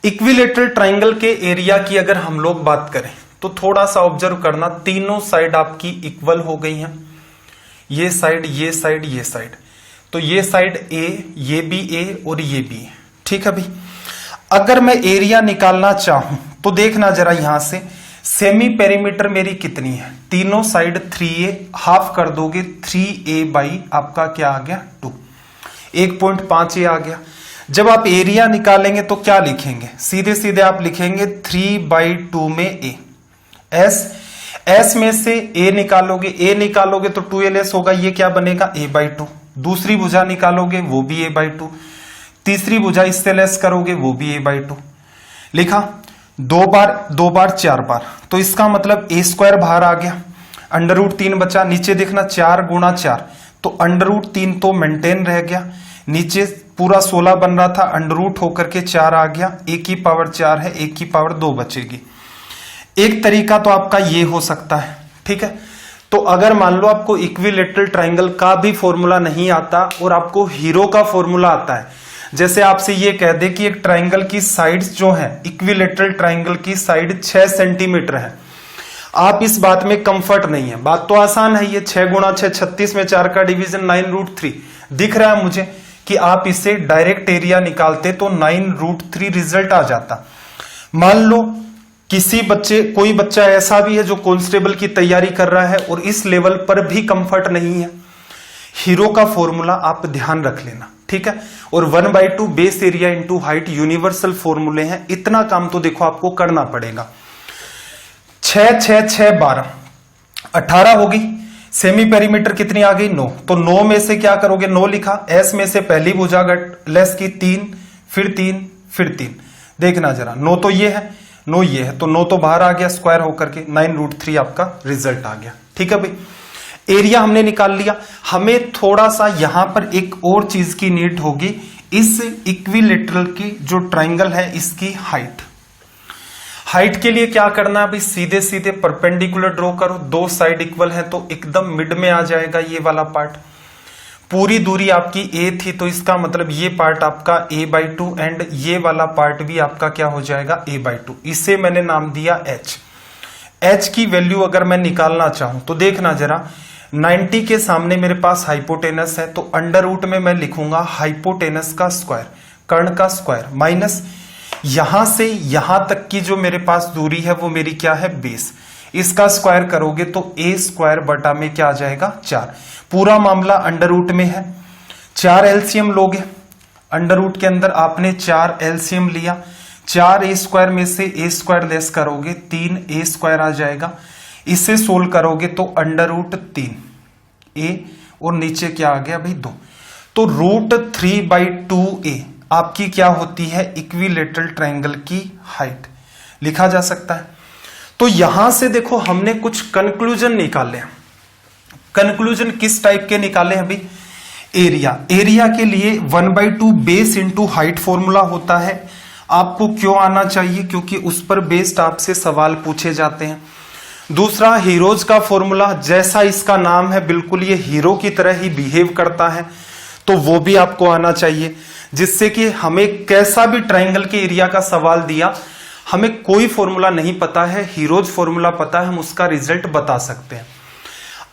इक्विलेटरल ट्राइंगल के एरिया की अगर हम लोग बात करें तो थोड़ा सा ऑब्जर्व करना, तीनों साइड आपकी इक्वल हो गई हैं, ये साइड ये साइड ये साइड, तो ये साइड ए, ये भी ए और ये भी ए। ठीक है भाई, अगर मैं एरिया निकालना चाहूं तो देखना जरा, यहां से सेमी पेरीमीटर मेरी कितनी है, तीनों साइड 3a, हाफ कर दोगे 3a बाई आपका क्या आ गया 2, 1.5a आ गया। जब आप एरिया निकालेंगे तो क्या लिखेंगे, सीधे सीधे आप लिखेंगे 3/2 में a। s में से a निकालोगे तो 2a लेस होगा, ये क्या बनेगा a/2। दूसरी भुजा निकालोगे वो भी a/2, तीसरी भुजा इससे लेस करोगे वो भी a/2। लिखा, 2 बार 4 बार, तो इसका मतलब a² बाहर आ गया, अंडर रूट 3 बचा। नीचे देखना 4 गुणा 4, तो अंडर रूट 3 तो मेंटेन रह गया, नीचे पूरा 16 बन रहा था, अंडर रूट होकर के 4 आ गया, a की पावर 4 है, a की पावर 2 बचेगी। एक तरीका तो आपका ये हो सकता है। ठीक है, तो अगर मान लो आपको इक्विलेटरल ट्राइंगल का भी फॉर्मूला नहीं आता और आपको हीरो का फॉर्मूला आता है, जैसे आपसे ये कह दे कि एक ट्राइंगल की साइड्स जो है, इक्विलेटरल ट्राइंगल की साइड 6 सेंटीमीटर है, आप इस बात में कंफर्ट नहीं है, बात तो आसान है, ये 6 गुणा 6 36 में 4 का डिवीजन 9√3 दिख रहा है मुझे, कि आप इसे डायरेक्ट एरिया निकालते तो 9√3 रिजल्ट आ जाता। मान लो कोई बच्चा ऐसा भी है जो कांस्टेबल की तैयारी कर रहा है और इस लेवल पर भी कंफर्ट नहीं है, हीरो का फॉर्मूला आप ध्यान रख लेना। ठीक है, और 1/2 base area into height universal फॉर्मूले हैं, इतना काम तो देखो आपको करना पड़ेगा। 6 6 6 12 18 होगी। सेमी पेरीमीटर कितनी आ गई 9, तो 9 में से क्या करोगे, 9 लिखा, एस में से पहली भुजा लेस की 3, फिर 3 फिर 3, देखना जरा, 9 तो ये है, 9 ये है, तो 9 तो बाहर आ गया स्क्वायर होकर के, 9√3 आपका रिजल्ट आ गया। ठीक है भाई, एरिया हमने निकाल लिया। हमें थोड़ा सा यहां पर एक और चीज की नीड होगी, इस इक्विलेटरल की जो ट्राइंगल है इसकी हाइट। हाइट के लिए क्या करना है, अभी सीधे सीधे परपेंडिकुलर ड्रॉ करो, दो साइड इक्वल है तो एकदम मिड में आ जाएगा ये वाला पार्ट। पूरी दूरी आपकी a थी तो इसका मतलब ये पार्ट आपका a/2 एंड ये वाला पार्ट भी आपका क्या हो जाएगा a/2। इसे मैंने नाम दिया h। h की वैल्यू अगर मैं निकालना चाहूं तो देखना जरा, 90 के सामने मेरे पास हाइपोटेनस है तो अंडर रूट में मैं लिखूंगा हाइपोटेनस का स्क्वायर, कर्ण का स्क्वायर, माइनस यहां से यहां तक की जो मेरे पास दूरी है वो मेरी क्या है बेस। इसका स्क्वायर करोगे तो a² बटा में क्या आ जाएगा 4। पूरा मामला अंडर रूट में है, 4 एलसीएम लोगे, अंडर रूट के अंदर आपने 4 एलसीएम लिया, 4a² में से a² लेस करोगे 3a² आ जाएगा। इसे सोल्व करोगे तो अंडर रूट 3a और नीचे क्या आ गया भाई 2, तो √3/2a आपकी क्या होती है इक्विलेटरल ट्रायंगल की हाइट, लिखा जा सकता है। तो यहां से देखो हमने कुछ कंक्लूजन निकाले। कंक्लूजन किस टाइप के निकाले अभी, एरिया के लिए 1/2 बेस इंटू हाइट फॉर्मूला होता है। आपको क्यों आना चाहिए, क्योंकि उस पर बेस्ड आपसे सवाल पूछे जाते हैं। दूसरा हीरोज का फॉर्मूला, जैसा इसका नाम है बिल्कुल ये हीरो की तरह ही बिहेव करता है, तो वो भी आपको आना चाहिए, जिससे कि हमें कैसा भी ट्रायंगल के एरिया का सवाल दिया, हमें कोई फॉर्मूला नहीं पता है, हीरोज फॉर्मूला पता है, हम उसका रिजल्ट बता सकते हैं।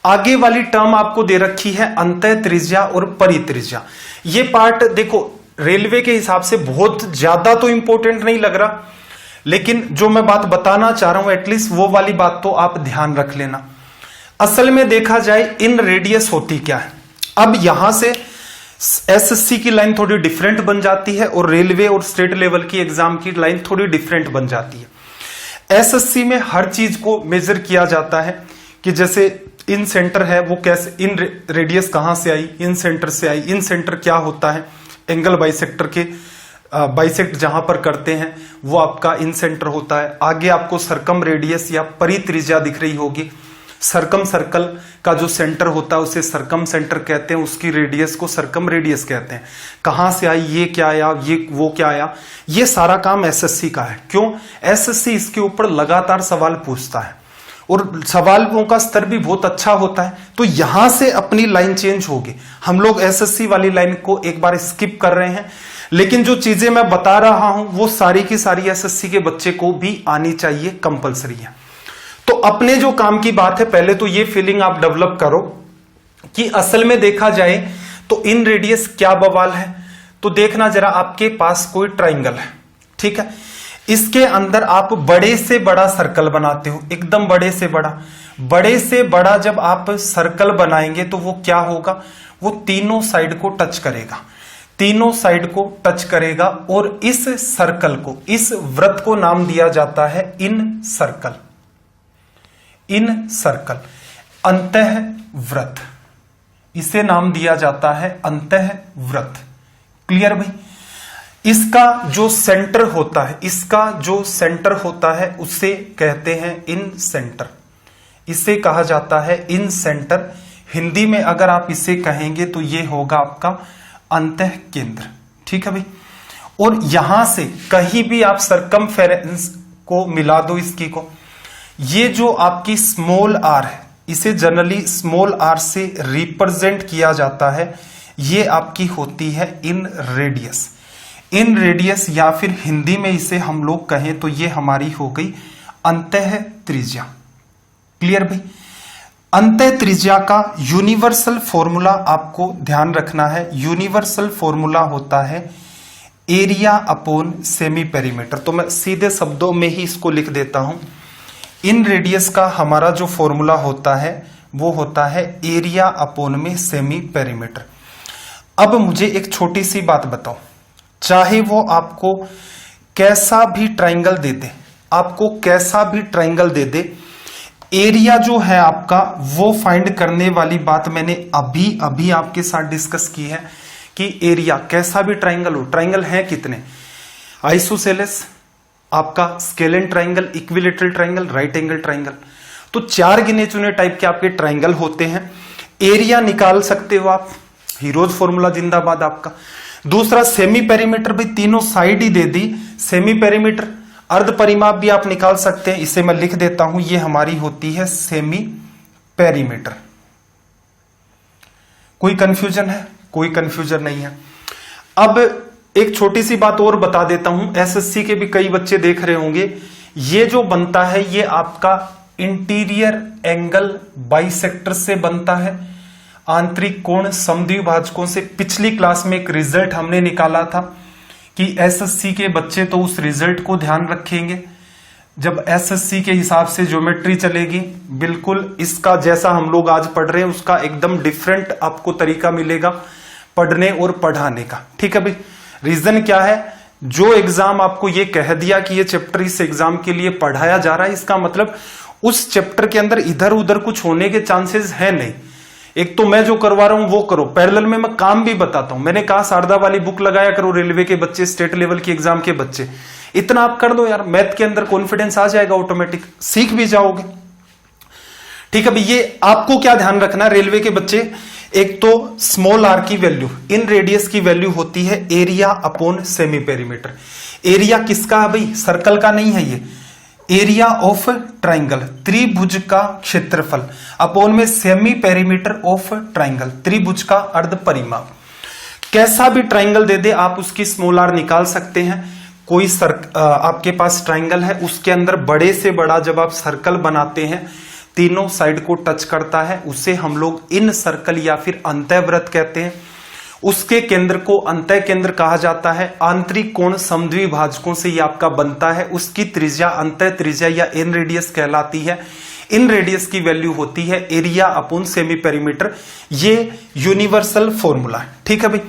आगे वाली टर्म आपको दे रखी है अंतः त्रिज्या और परित्रिज्या। ये पार्ट देखो रेलवे के हिसाब से बहुत ज्यादा तो इंपॉर्टेंट नहीं लग रहा, लेकिन जो मैं बात बताना चाह रहा हूं एटलीस्ट वो वाली बात तो आप ध्यान रख लेना। असल में देखा जाए इन रेडियस होती क्या है, अब यहां से एसएससी की लाइन थोड़ी डिफरेंट बन जाती है और रेलवे और स्टेट लेवल की एग्जाम की लाइन थोड़ी डिफरेंट बन जाती है। एसएससी में हर चीज को मेजर किया जाता है कि जैसे इन सेंटर है वो कैसे, इन रेडियस कहां से आई, इन सेंटर से आई। इन सेंटर क्या होता है, एंगल बाइसेक्टर के बाइसेक्ट जहां पर करते हैं वो आपका इन सेंटर होता है। आगे आपको सरकम रेडियस या परित्रिज्या दिख रही होगी, सरकम सर्कल का जो सेंटर होता है उसे सरकम सेंटर कहते हैं, उसकी रेडियस को सरकम रेडियस कहते हैं। कहां से आई, ये क्या आया, ये वो क्या आया, ये सारा काम एसएससी का है। क्यों, एसएससी इसके ऊपर लगातार सवाल पूछता है और सवालों का स्तर भी बहुत अच्छा होता है। तो यहां से अपनी लाइन चेंज होगी, हम लोग एसएससी वाली लाइन को एक बार स्किप कर रहे हैं, लेकिन जो चीजें मैं बता रहा हूं वो सारी की सारी एसएससी के बच्चे को भी आनी चाहिए, कंपलसरी है। तो अपने जो काम की बात है, पहले तो ये फीलिंग आप डेवलप करो कि असल में देखा जाए तो इन रेडियस क्या बवाल है। तो देखना जरा, आपके पास कोई ट्राइंगल है, ठीक है, इसके अंदर आप बड़े से बड़ा सर्कल बनाते हो, एकदम बड़े से बड़ा। बड़े से बड़ा जब आप सर्कल बनाएंगे तो वो क्या होगा, वो तीनों साइड को टच करेगा, तीनों साइड को टच करेगा और इस सर्कल को, इस वृत्त को नाम दिया जाता है इन सर्कल, इन सर्कल, अंतः वृत्त, इसे नाम दिया जाता है अंतः वृत्त। क्लियर भाई। इसका जो सेंटर होता है, इसका जो सेंटर होता है उसे कहते हैं इन सेंटर, इसे कहा जाता है इन सेंटर। हिंदी में अगर आप इसे कहेंगे तो ये होगा आपका अंतः केंद्र, ठीक है भाई। और यहां से कहीं भी आप सरकमफेरेंस को मिला दो इसकी को, ये जो आपकी स्मॉल आर है इसे जनरली स्मॉल आर से रिप्रेजेंट किया जाता है, ये आपकी होती है इन रेडियस। इन रेडियस या फिर हिंदी में इसे हम लोग कहें तो ये हमारी हो गई अंतः त्रिज्या। क्लियर भाई। अंतः त्रिज्या का यूनिवर्सल फॉर्मूला आपको ध्यान रखना है, यूनिवर्सल फॉर्मूला होता है एरिया अपॉन सेमी पेरीमीटर। तो मैं सीधे शब्दों में ही इसको लिख देता हूं, इन रेडियस का हमारा जो फॉर्मूला होता है वो होता है एरिया अपॉन में सेमी पेरीमीटर। अब मुझे एक छोटी सी बात बताओ, चाहे वो आपको कैसा भी ट्राइंगल दे दे, आपको कैसा भी ट्राइंगल दे दे, एरिया जो है आपका वो फाइंड करने वाली बात मैंने अभी अभी आपके साथ डिस्कस की है कि एरिया कैसा भी ट्राइंगल हो, ट्राइंगल है कितने, आइसोसेलेस, आपका scalene triangle, equilateral triangle, right angle triangle. तो 4 गिने चुने टाइप के आपके ट्राइंगल होते हैं। एरिया निकाल सकते हो आप, हीरोज फॉर्मूला जिंदाबाद आपका। दूसरा सेमी पेरीमीटर, भाई तीनों साइड ही दे दी, सेमी पेरीमीटर। अर्ध परिमाप भी आप निकाल सकते हैं, इसे मैं लिख देता हूं, ये हमारी होती है सेमी पेरीमीटर। कोई कंफ्यूजन है? कोई कंफ्यूजन नहीं है। अब एक छोटी सी बात और बता देता हूं, एसएससी के भी कई बच्चे देख रहे होंगे, ये जो बनता है ये आपका इंटीरियर एंगल बाइसेक्टर से बनता है, आंतरिक कोण समद्विभाजकों से। पिछली क्लास में एक रिजल्ट हमने निकाला था कि एसएससी के बच्चे तो उस रिजल्ट को ध्यान रखेंगे जब एसएससी के हिसाब से ज्योमेट्री चलेगी, बिल्कुल इसका जैसा हम लोग आज पढ़ रहे हैं उसका एकदम डिफरेंट आपको तरीका मिलेगा पढ़ने और पढ़ाने का। ठीक है भाई, रीजन क्या है? जो एग्जाम आपको ये कह दिया कि ये चैप्टर इस एग्जाम के लिए पढ़ाया जा रहा है, इसका मतलब उस चैप्टर के अंदर इधर उधर कुछ होने के चांसेस है नहीं। एक तो मैं जो करवा रहा हूं वो करो, पैरेलल में मैं काम भी बताता हूं। मैंने कहा शारदा वाली बुक लगाया करो, रेलवे के बच्चे, स्टेट लेवल के एग्जाम के बच्चे, इतना आप कर दो यार, मैथ के अंदर कॉन्फिडेंस आ जाएगा, ऑटोमेटिक सीख भी जाओगे। ठीक है भाई, ये आपको क्या ध्यान रखना रेलवे के बच्चे, एक तो स्मॉल आर की वैल्यू इन रेडियस की वैल्यू होती है area upon semi perimeter. Area किसका है भाई? सर्कल का नहीं है ये, एरिया ऑफ ट्राइंगल, त्रिभुज का क्षेत्रफल, अपॉन में सेमी पेरीमीटर ऑफ ट्राइंगल, त्रिभुज का अर्ध परिमाप। कैसा भी ट्राइंगल दे दे आप उसकी स्मॉल आर निकाल सकते हैं। कोई आपके पास ट्राइंगल है, उसके अंदर बड़े से बड़ा जब आप सर्कल बनाते हैं, तीनों साइड को टच करता है, उसे हम लोग इन सर्कल या फिर अंतःवृत्त कहते हैं। उसके केंद्र को अंतः केंद्र कहा जाता है। आंतरिक कोण समद्विभाजकों से ये आपका बनता है, उसकी त्रिज्या अंतः त्रिज्या या इन रेडियस कहलाती है। इन रेडियस की वैल्यू होती है एरिया अपॉन सेमी पेरीमीटर। ये यूनिवर्सल फॉर्मूला है। ठीक है भाई,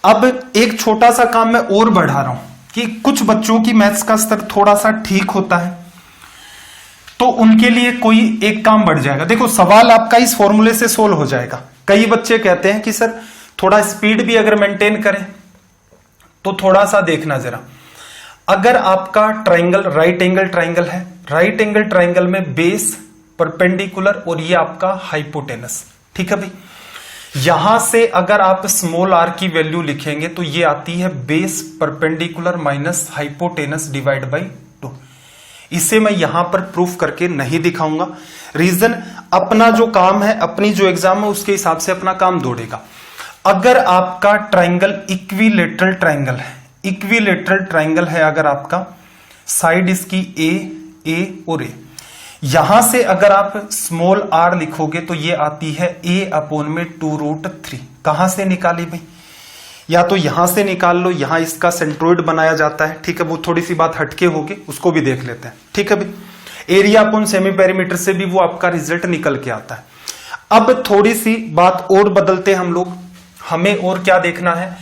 अब एक छोटा सा काम मैं और बढ़ा रहा हूं कि कुछ बच्चों की मैथ्स का स्तर थोड़ा सा ठीक होता है, तो उनके लिए कोई एक काम बढ़ जाएगा। देखो, सवाल आपका इस फॉर्मूले से सोल्व हो जाएगा। कई बच्चे कहते हैं कि सर थोड़ा स्पीड भी अगर मेंटेन करें तो थोड़ा सा देखना जरा, अगर आपका ट्राइंगल राइट एंगल ट्राइंगल है, राइट एंगल ट्राइंगल में बेस परपेंडिकुलर और ये आपका हाइपोटेनस। ठीक है भाई, यहां से अगर आप स्मॉल आर की वैल्यू लिखेंगे तो ये आती है base perpendicular minus hypotenuse divide by 2। इसे मैं यहां पर प्रूफ करके नहीं दिखाऊंगा। रीजन, अपना जो काम है, अपनी जो एग्जाम है उसके हिसाब से अपना काम दौड़ेगा। अगर आपका ट्राइंगल इक्विलेटरल ट्राइंगल है, इक्विलेटरल ट्राइंगल है अगर आपका, साइड इसकी ए और ए, यहां से अगर आप स्मॉल आर लिखोगे तो ये आती है a अपॉन में 2√3। कहां से निकाली भाई? या तो यहां से निकाल लो, यहां इसका सेंट्रोइड बनाया जाता है। ठीक है, वो थोड़ी सी बात हटके होगी, उसको भी देख लेते हैं। ठीक है भाई, एरिया अपॉन सेमी पेरीमीटर से भी वो आपका रिजल्ट निकल के आता है। अब थोड़ी सी बात और बदलते हैं हम लोग, हमें और क्या देखना है।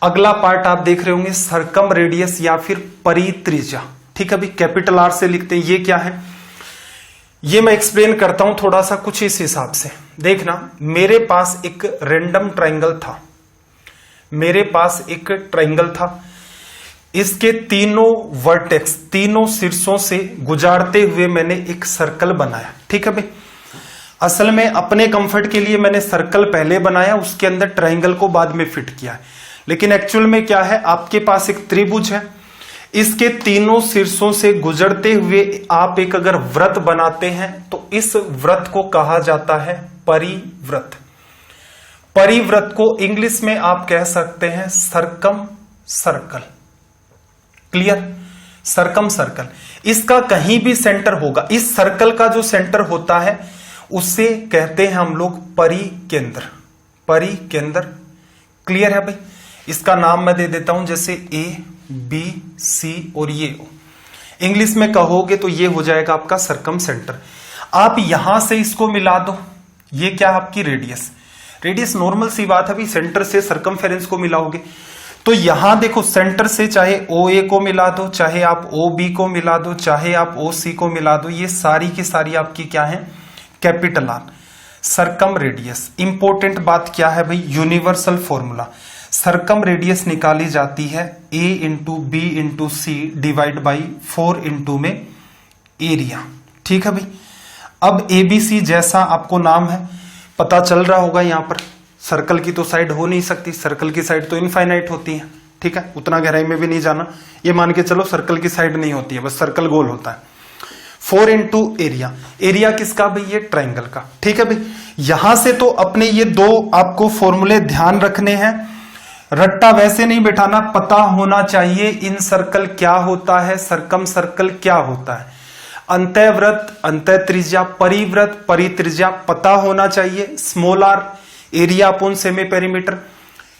अगला पार्ट आप देख रहे होंगे सरकम रेडियस या फिर परित्रिज्या। ठीक है भाई, कैपिटल आर से लिखते हैं। ये क्या है ये मैं एक्सप्लेन करता हूं थोड़ा सा कुछ इस हिसाब से। देखना, मेरे पास एक रैंडम ट्राइंगल था, मेरे पास एक ट्राइंगल था, इसके तीनों वर्टेक्स, तीनों शीर्षों से गुजारते हुए मैंने एक सर्कल बनाया। ठीक है भाई, असल में अपने कंफर्ट के लिए मैंने सर्कल पहले बनाया, उसके अंदर ट्राइंगल को बाद में फिट किया है। लेकिन एक्चुअल में क्या है, आपके पास एक त्रिभुज है, इसके तीनों शीर्षों से गुजरते हुए आप एक अगर वृत्त बनाते हैं तो इस वृत्त को कहा जाता है परिवृत्त। परिवृत्त को इंग्लिश में आप कह सकते हैं सरकम सर्कल। क्लियर? सरकम सर्कल। इसका कहीं भी सेंटर होगा, इस सर्कल का जो सेंटर होता है उसे कहते हैं हम लोग परिकेंद्र। परिकेंद्र। क्लियर है भाई? इसका नाम मैं दे देता हूं, जैसे ए बी सी और ये ओ। इंग्लिश में कहोगे तो ये हो जाएगा आपका सरकम सेंटर। आप यहां से इसको मिला दो, ये क्या आपकी रेडियस। रेडियस नॉर्मल सी बात है भाई, सेंटर से सरकमफेरेंस को मिलाओगे तो यहां देखो सेंटर से चाहे ओ ए को मिला दो, चाहे आप ओ बी को मिला दो, चाहे आप ओ सी को मिला दो, ये सारी की सारी आपकी क्या है, कैपिटल आर। सरकम रेडियस। इंपॉर्टेंट बात क्या है भाई, यूनिवर्सल फॉर्मूला। सरकम रेडियस निकाली जाती है a into B into C divide by 4 into में एरिया। ठीक है भाई, अब एबीसी जैसा आपको नाम है पता चल रहा होगा, यहां पर सर्कल की तो साइड हो नहीं सकती, सर्कल की साइड तो इनफाइनाइट होती है, ठीक है, उतना गहराई में भी नहीं जाना, ये मान के चलो सर्कल की साइड नहीं होती है, बस सर्कल गोल होता है। 4 इंटू एरिया, एरिया किसका भाई, ये ट्राइंगल का, ठीक है भाई। यहां से तो अपने ये दो आपको फॉर्मूले ध्यान रखने हैं, रट्टा वैसे नहीं बैठाना, पता होना चाहिए इन सर्कल क्या होता है, सरकम सर्कल क्या होता है, अंतःवृत्त अंतःत्रिज्या, परिवृत्त परित्रिज्या पता होना चाहिए, small R area upon semi perimeter,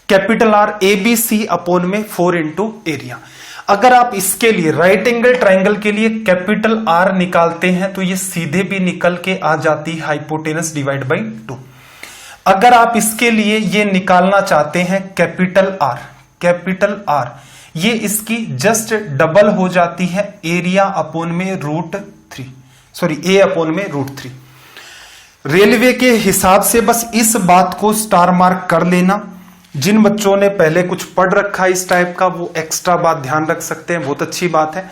capital R ABC upon में 4 इंटू एरिया। अगर आप इसके लिए राइट एंगल ट्राइंगल के लिए कैपिटल आर निकालते हैं तो ये सीधे भी निकल के आ जाती है हाइपोटेनस डिवाइड बाई 2। अगर आप इसके लिए ये निकालना चाहते हैं कैपिटल आर, ये इसकी जस्ट डबल हो जाती है एरिया अपोन में √3, सॉरी ए अपोन में √3। रेलवे के हिसाब से बस इस बात को स्टार मार्क कर लेना। जिन बच्चों ने पहले कुछ पढ़ रखा है इस टाइप का वो एक्स्ट्रा बात ध्यान रख सकते हैं, बहुत अच्छी बात है।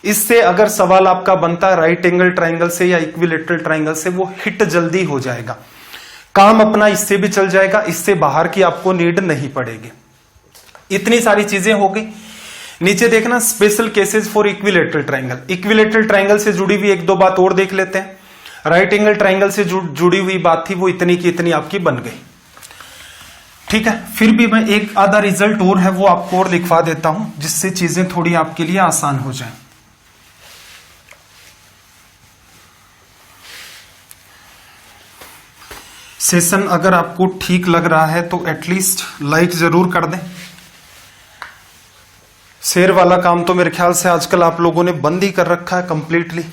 इससे अगर सवाल आपका बनता है राइट एंगल ट्राइंगल से या इक्विलेटरल ट्राइंगल से, वो हिट जल्दी हो जाएगा, काम अपना इससे भी चल जाएगा, इससे बाहर की आपको नीड नहीं पड़ेगी। इतनी सारी चीजें हो गई। नीचे देखना special cases for equilateral triangle, equilateral triangle से जुड़ी हुई एक दो बात और देख लेते हैं। राइट एंगल ट्राइंगल से जुड़ी हुई बात थी वो इतनी की इतनी आपकी बन गई, ठीक है। फिर भी मैं एक आधा रिजल्ट और है वो आपको और लिखवा देता हूं जिससे चीजें थोड़ी आपके लिए आसान हो जाए। सेशन अगर आपको ठीक लग रहा है तो एटलीस्ट लाइक जरूर कर दें। शेयर वाला काम तो मेरे ख्याल से आजकल आप लोगों ने बंद ही कर रखा है कंप्लीटली।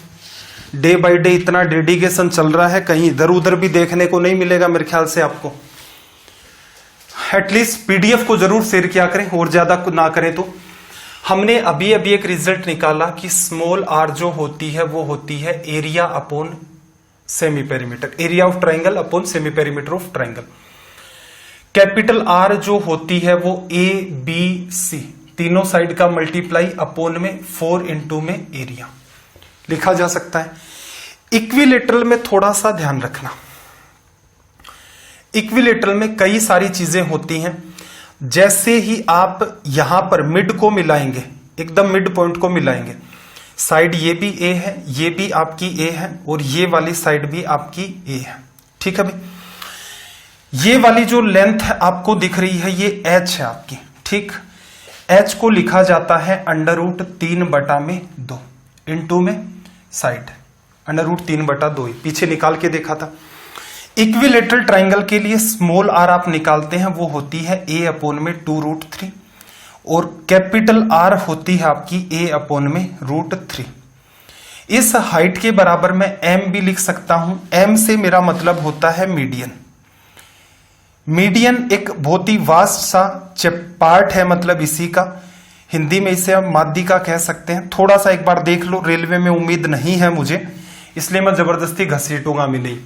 डे बाय डे इतना डेडिकेशन चल रहा है, कहीं इधर उधर भी देखने को नहीं मिलेगा मेरे ख्याल से आपको। एटलीस्ट पीडीएफ को जरूर शेयर किया करें, और ज्यादा ना करें तो। हमने अभी अभी एक रिजल्ट निकाला कि स्मॉल आर जो होती है वो होती है area upon semi perimeter, area of triangle upon semi perimeter of triangle. Capital R जो होती है वो ए बी सी तीनों साइड का मल्टीप्लाई अपॉन में 4 इंटू में एरिया लिखा जा सकता है। इक्विलेटरल में थोड़ा सा ध्यान रखना, इक्विलेटरल में कई सारी चीजें होती हैं। जैसे ही आप यहां पर मिड को मिलाएंगे, एकदम मिड पॉइंट को मिलाएंगे, साइड ये भी ए है, ये भी आपकी ए है, और ये वाली साइड भी आपकी ए है, ठीक है भाई। ये वाली जो लेंथ आपको दिख रही है ये एच है आपकी, ठीक। एच को लिखा जाता है √3/2 इंटू में साइड, √3/2 ही पीछे निकाल के देखा था। इक्विलेटरल ट्राइंगल के लिए स्मॉल आर आप निकालते हैं वो होती है ए अपोन में 2√3, और कैपिटल आर होती है आपकी ए अपोन में √3। इस हाइट के बराबर मैं एम भी लिख सकता हूं। एम से मेरा मतलब होता है मीडियन। मीडियन एक बहुत ही वास्ट सा पार्ट है, मतलब इसी का हिंदी में इसे हम माध्यिका कह सकते हैं। थोड़ा सा एक बार देख लो, रेलवे में उम्मीद नहीं है मुझे, इसलिए मैं जबरदस्ती घसीटूंगा मिली।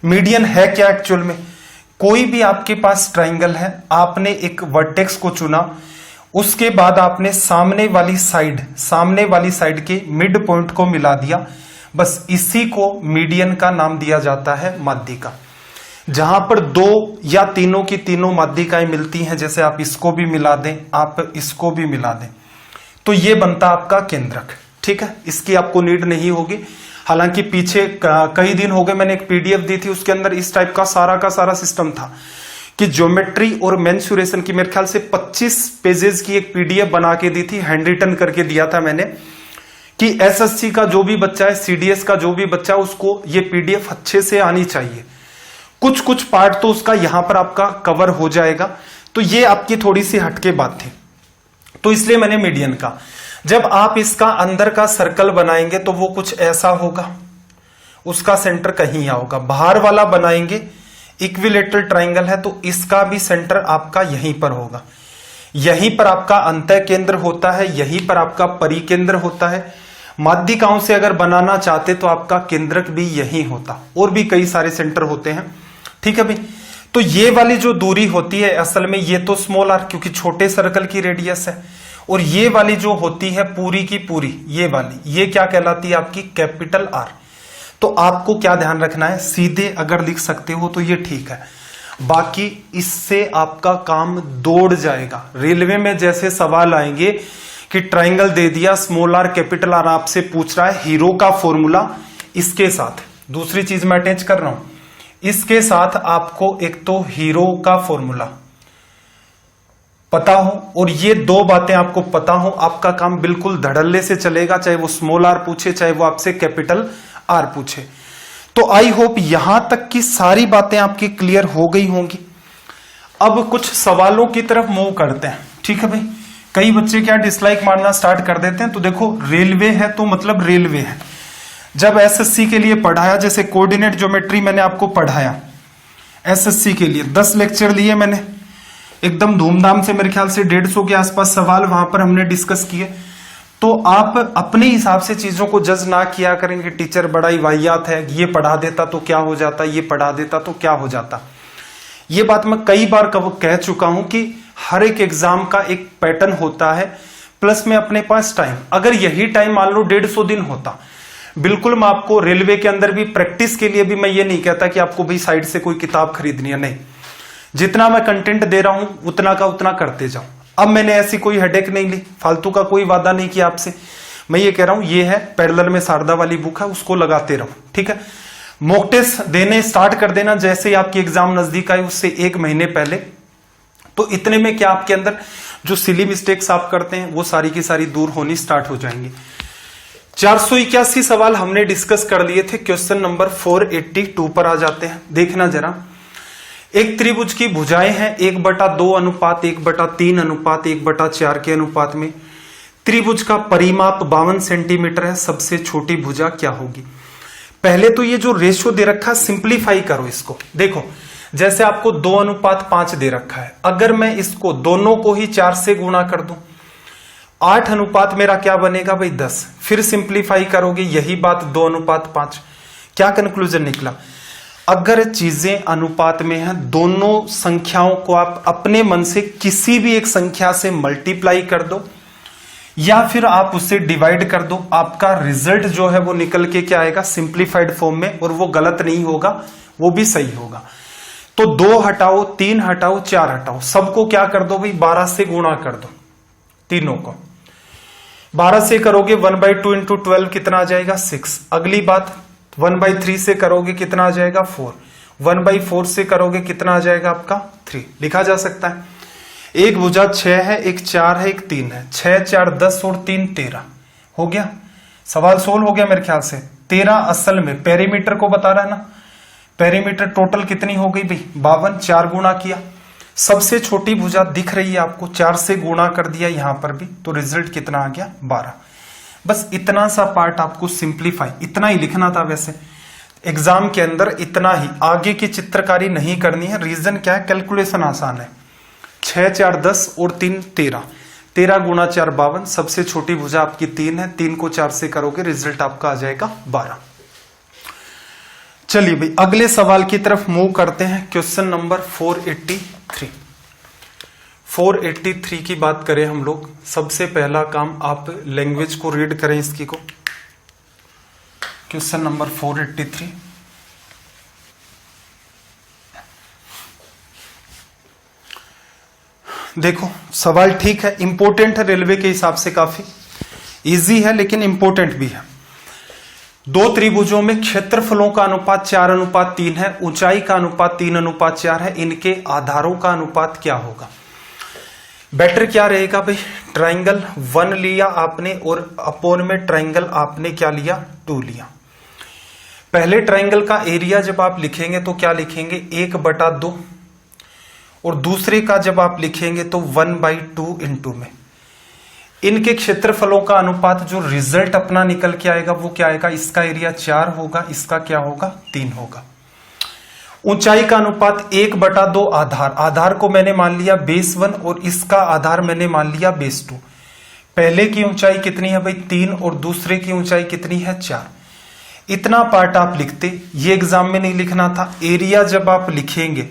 मीडियन है क्या एक्चुअल में? कोई भी आपके पास ट्राइंगल है, आपने एक वर्टेक्स को चुना, उसके बाद आपने सामने वाली साइड के मिड पॉइंट को मिला दिया, बस इसी को मीडियन का नाम दिया जाता है माध्यिका। जहां पर दो या तीनों की तीनों माध्यिकाएं मिलती हैं, जैसे आप इसको भी मिला दें, आप इसको भी मिला दें, तो ये बनता आपका केंद्रक, ठीक है। इसकी आपको नीड नहीं होगी। हालांकि पीछे कई दिन हो गए मैंने एक पीडीएफ दी थी, उसके अंदर इस टाइप का सारा सिस्टम था कि ज्योमेट्री और मेंसुरेशन की मेरे ख्याल से 25 पेजेस की एक पीडीएफ बना के दी थी, हैंड रिटन करके दिया था मैंने, कि एसएससी का जो भी बच्चा है, सीडीएस का जो भी बच्चा है, उसको ये पीडीएफ अच्छे से आनी चाहिए। कुछ पार्ट तो उसका यहां पर आपका कवर हो जाएगा, तो ये आपकी थोड़ी सी हटके बात थी, तो इसलिए मैंने मीडियन का। जब आप इसका अंदर का सर्कल बनाएंगे तो वो कुछ ऐसा होगा, उसका सेंटर कहीं यहाँ होगा। बाहर वाला बनाएंगे, इक्विलेटरल ट्राइंगल है तो इसका भी सेंटर आपका यहीं पर होगा। यहीं पर आपका अंतः केंद्र होता है, यहीं पर आपका परिकेंद्र होता है। माध्यिकाओं से अगर बनाना चाहते तो आपका केंद्रक भी यहीं होता, और भी कई सारे सेंटर होते हैं, ठीक है भाई। तो ये वाली जो दूरी होती है असल में ये तो स्मॉल आर, क्योंकि छोटे सर्कल की रेडियस है, और ये वाली जो होती है पूरी की पूरी ये वाली, ये क्या कहलाती है आपकी कैपिटल आर। तो आपको क्या ध्यान रखना है, सीधे अगर लिख सकते हो तो ये ठीक है, बाकी इससे आपका काम दौड़ जाएगा। रेलवे में जैसे सवाल आएंगे कि ट्राइंगल दे दिया, स्मॉल आर कैपिटल आर आपसे पूछ रहा है हीरो का फॉर्मूला, इसके साथ दूसरी चीज मैं अटैच कर रहा हूं, इसके साथ आपको एक तो हीरो का फॉर्मूला पता हो और ये दो बातें आपको पता हो, आपका काम बिल्कुल धड़ल्ले से चलेगा, चाहे वो स्मॉल आर पूछे चाहे वो आपसे कैपिटल आर पूछे। तो आई होप यहां तक की सारी बातें आपकी क्लियर हो गई होंगी। अब कुछ सवालों की तरफ मूव करते हैं, ठीक है भाई। कई बच्चे क्या डिसलाइक मारना स्टार्ट कर देते हैं, तो देखो रेलवे है तो मतलब रेलवे है। जब एसएससी के लिए पढ़ाया, जैसे कोऑर्डिनेट ज्योमेट्री मैंने आपको पढ़ाया एसएससी के लिए, 10 लेक्चर लिए मैंने एकदम धूमधाम से, मेरे ख्याल से 150 के आसपास सवाल वहां पर हमने डिस्कस किए। तो आप अपने हिसाब से चीजों को जज ना किया करेंगे, टीचर बड़ा ही वाहियात है, ये पढ़ा देता तो क्या हो जाता, ये पढ़ा देता तो क्या हो जाता। ये बात मैं कई बार कह चुका हूं कि हर एक एग्जाम का एक पैटर्न होता है, प्लस में अपने पास टाइम, अगर यही टाइम मान लो 150 दिन होता, बिल्कुल मैं आपको रेलवे के अंदर भी प्रैक्टिस के लिए भी मैं ये नहीं कहता कि आपको भी साइड से कोई किताब खरीदनी है, नहीं, जितना मैं कंटेंट दे रहा हूं उतना का उतना करते जाओ। अब मैंने ऐसी कोई हेडेक नहीं ली, फालतू का कोई वादा नहीं किया आपसे, मैं ये कह रहा हूं ये है पैरेलल में शारदा वाली बुक है, उसको लगाते रहो, ठीक है। मॉक टेस्ट देने स्टार्ट कर देना जैसे ही आपकी एग्जाम नजदीक आए, उससे 1 महीने पहले। तो इतने में क्या आपके अंदर जो सिली मिस्टेक्स आप करते हैं वो सारी की सारी दूर होनी स्टार्ट हो जाएंगी। 481 सवाल हमने डिस्कस कर लिए थे, क्वेश्चन नंबर 482 पर आ जाते हैं। देखना जरा, एक त्रिभुज की भुजाएं हैं 1/2 अनुपात 1/3 अनुपात 1/4 के अनुपात में। त्रिभुज का परिमाप 52 सेंटीमीटर है, सबसे छोटी भुजा क्या होगी। पहले तो ये जो रेशियो दे रखा है सिंप्लीफाई करो इसको। देखो जैसे आपको 2:5 दे रखा है, अगर मैं इसको दोनों को ही 4 से गुणा कर दूं, 8 अनुपात मेरा क्या बनेगा भाई 10। फिर सिंप्लीफाई करोगे यही बात 2:5, क्या कंक्लूजन निकला। अगर चीजें अनुपात में हैं, दोनों संख्याओं को आप अपने मन से किसी भी एक संख्या से मल्टीप्लाई कर दो या फिर आप उससे डिवाइड कर दो, आपका रिजल्ट जो है वो निकल के क्या आएगा सिंप्लीफाइड फॉर्म में, और वो गलत नहीं होगा, वो भी सही होगा। तो 2 हटाओ 3 हटाओ 4 हटाओ, सबको क्या कर दो भाई 12 से गुणा कर दो, तीनों को 12 से करोगे 1/2 इंटू 12 कितना आ जाएगा 6। अगली बात 1/3 से करोगे कितना आ जाएगा 4, 1/4 से करोगे कितना आ जाएगा आपका 3। लिखा जा सकता है एक भुजा 6 है, एक 4 है, एक 3 है, 6 4 10 और 3 13 हो गया। सवाल सोल्व हो गया मेरे ख्याल से। 13 असल में पेरीमीटर को बता रहा है ना, पेरीमीटर टोटल कितनी हो गई भाई 52, 4 गुणा किया, सबसे छोटी भुजा दिख रही है आपको, 4 से गुणा कर दिया यहां पर भी, तो रिजल्ट कितना आ गया 12। बस इतना सा पार्ट आपको सिंप्लीफाई, इतना ही लिखना था। वैसे एग्जाम के अंदर इतना ही, आगे की चित्रकारी नहीं करनी है। रीजन क्या है, कैलकुलेशन आसान है। 6 4 10 और 3 13, 13 गुणा 4 52, सबसे छोटी भुजा आपकी 3 है, 3 को 4 से करोगे रिजल्ट आपका आ जाएगा 12। चलिए भाई अगले सवाल की तरफ मूव करते हैं। Question number 483। 483 की बात करें हम लोग, सबसे पहला काम आप लैंग्वेज को रीड करें इसकी को। क्वेश्चन नंबर 483, देखो सवाल ठीक है, इंपॉर्टेंट है, रेलवे के हिसाब से काफी इजी है लेकिन इंपॉर्टेंट भी है। 2 त्रिभुजों में क्षेत्रफलों का अनुपात 4:3 है, ऊंचाई का अनुपात 3:4 है, इनके आधारों का अनुपात क्या होगा। बेटर क्या रहेगा भाई, ट्राइंगल 1 लिया आपने और अपोन में ट्राइंगल आपने क्या लिया 2 लिया। पहले ट्राइंगल का एरिया जब आप लिखेंगे तो क्या लिखेंगे 1/2, और दूसरे का जब आप लिखेंगे तो 1/2 इंटू में। इनके क्षेत्रफलों का अनुपात जो रिजल्ट अपना निकल के आएगा वो क्या आएगा, इसका एरिया 4 होगा, इसका क्या होगा 3 होगा। ऊंचाई का अनुपात 1/2 आधार, आधार को मैंने मान लिया बेस 1 और इसका आधार मैंने मान लिया बेस 2। पहले की ऊंचाई कितनी है भाई 3 और दूसरे की ऊंचाई कितनी है 4। इतना पार्ट आप लिखते, ये एग्जाम में नहीं लिखना था। एरिया जब आप लिखेंगे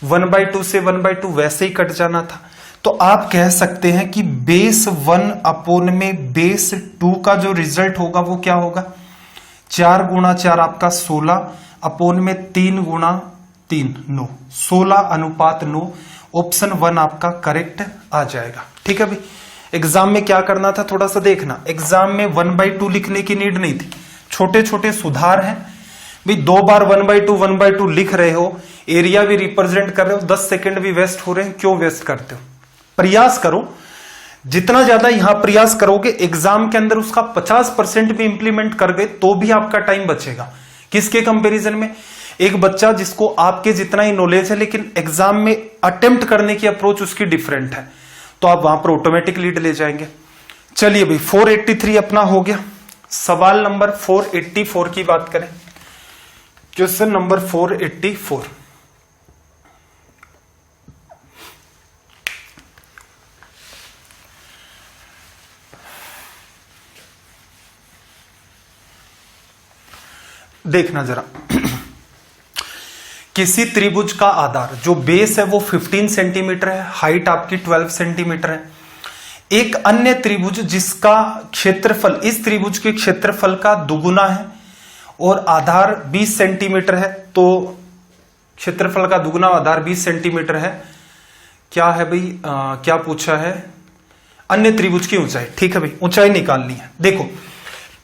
1/2 से 1/2 वैसे ही कट जाना था, तो आप कह सकते हैं कि बेस 1 अपोन में बेस 2 का जो रिजल्ट होगा वो क्या होगा 4 गुणा 4 आपका 16 अपोन में 3 गुणा 3 9, 16:9। ऑप्शन 1 आपका करेक्ट आ जाएगा। ठीक है भाई, एग्जाम में क्या करना था थोड़ा सा देखना। एग्जाम में 1/2 लिखने की नीड नहीं थी, छोटे छोटे सुधार हैं भाई। 2 बार 1/2 लिख रहे हो, एरिया भी रिप्रेजेंट कर रहे हो, 10 सेकंड भी वेस्ट हो रहे हैं, क्यों वेस्ट करते हो? प्रयास करो, जितना ज्यादा यहां प्रयास करोगे एग्जाम के अंदर उसका 50% भी इंप्लीमेंट कर गए तो भी आपका टाइम बचेगा। किसके कंपैरिजन में? एक बच्चा जिसको आपके जितना ही नॉलेज है लेकिन एग्जाम में अटेम्प्ट करने की अप्रोच उसकी डिफरेंट है, तो आप वहां पर ऑटोमेटिक लीड ले जाएंगे। चलिए भाई, 483 अपना हो गया। सवाल नंबर 484 की बात करें, क्वेश्चन नंबर 484। देखना जरा, किसी त्रिभुज का आधार जो बेस है वो 15 सेंटीमीटर है, हाइट आपकी 12 सेंटीमीटर है। एक अन्य त्रिभुज जिसका क्षेत्रफल इस त्रिभुज के क्षेत्रफल का दुगुना है और आधार 20 सेंटीमीटर है, तो क्षेत्रफल का दुगुना आधार 20 सेंटीमीटर है। क्या है भाई, क्या पूछा है? अन्य त्रिभुज की ऊंचाई। ठीक है भाई, ऊंचाई निकालनी है। देखो,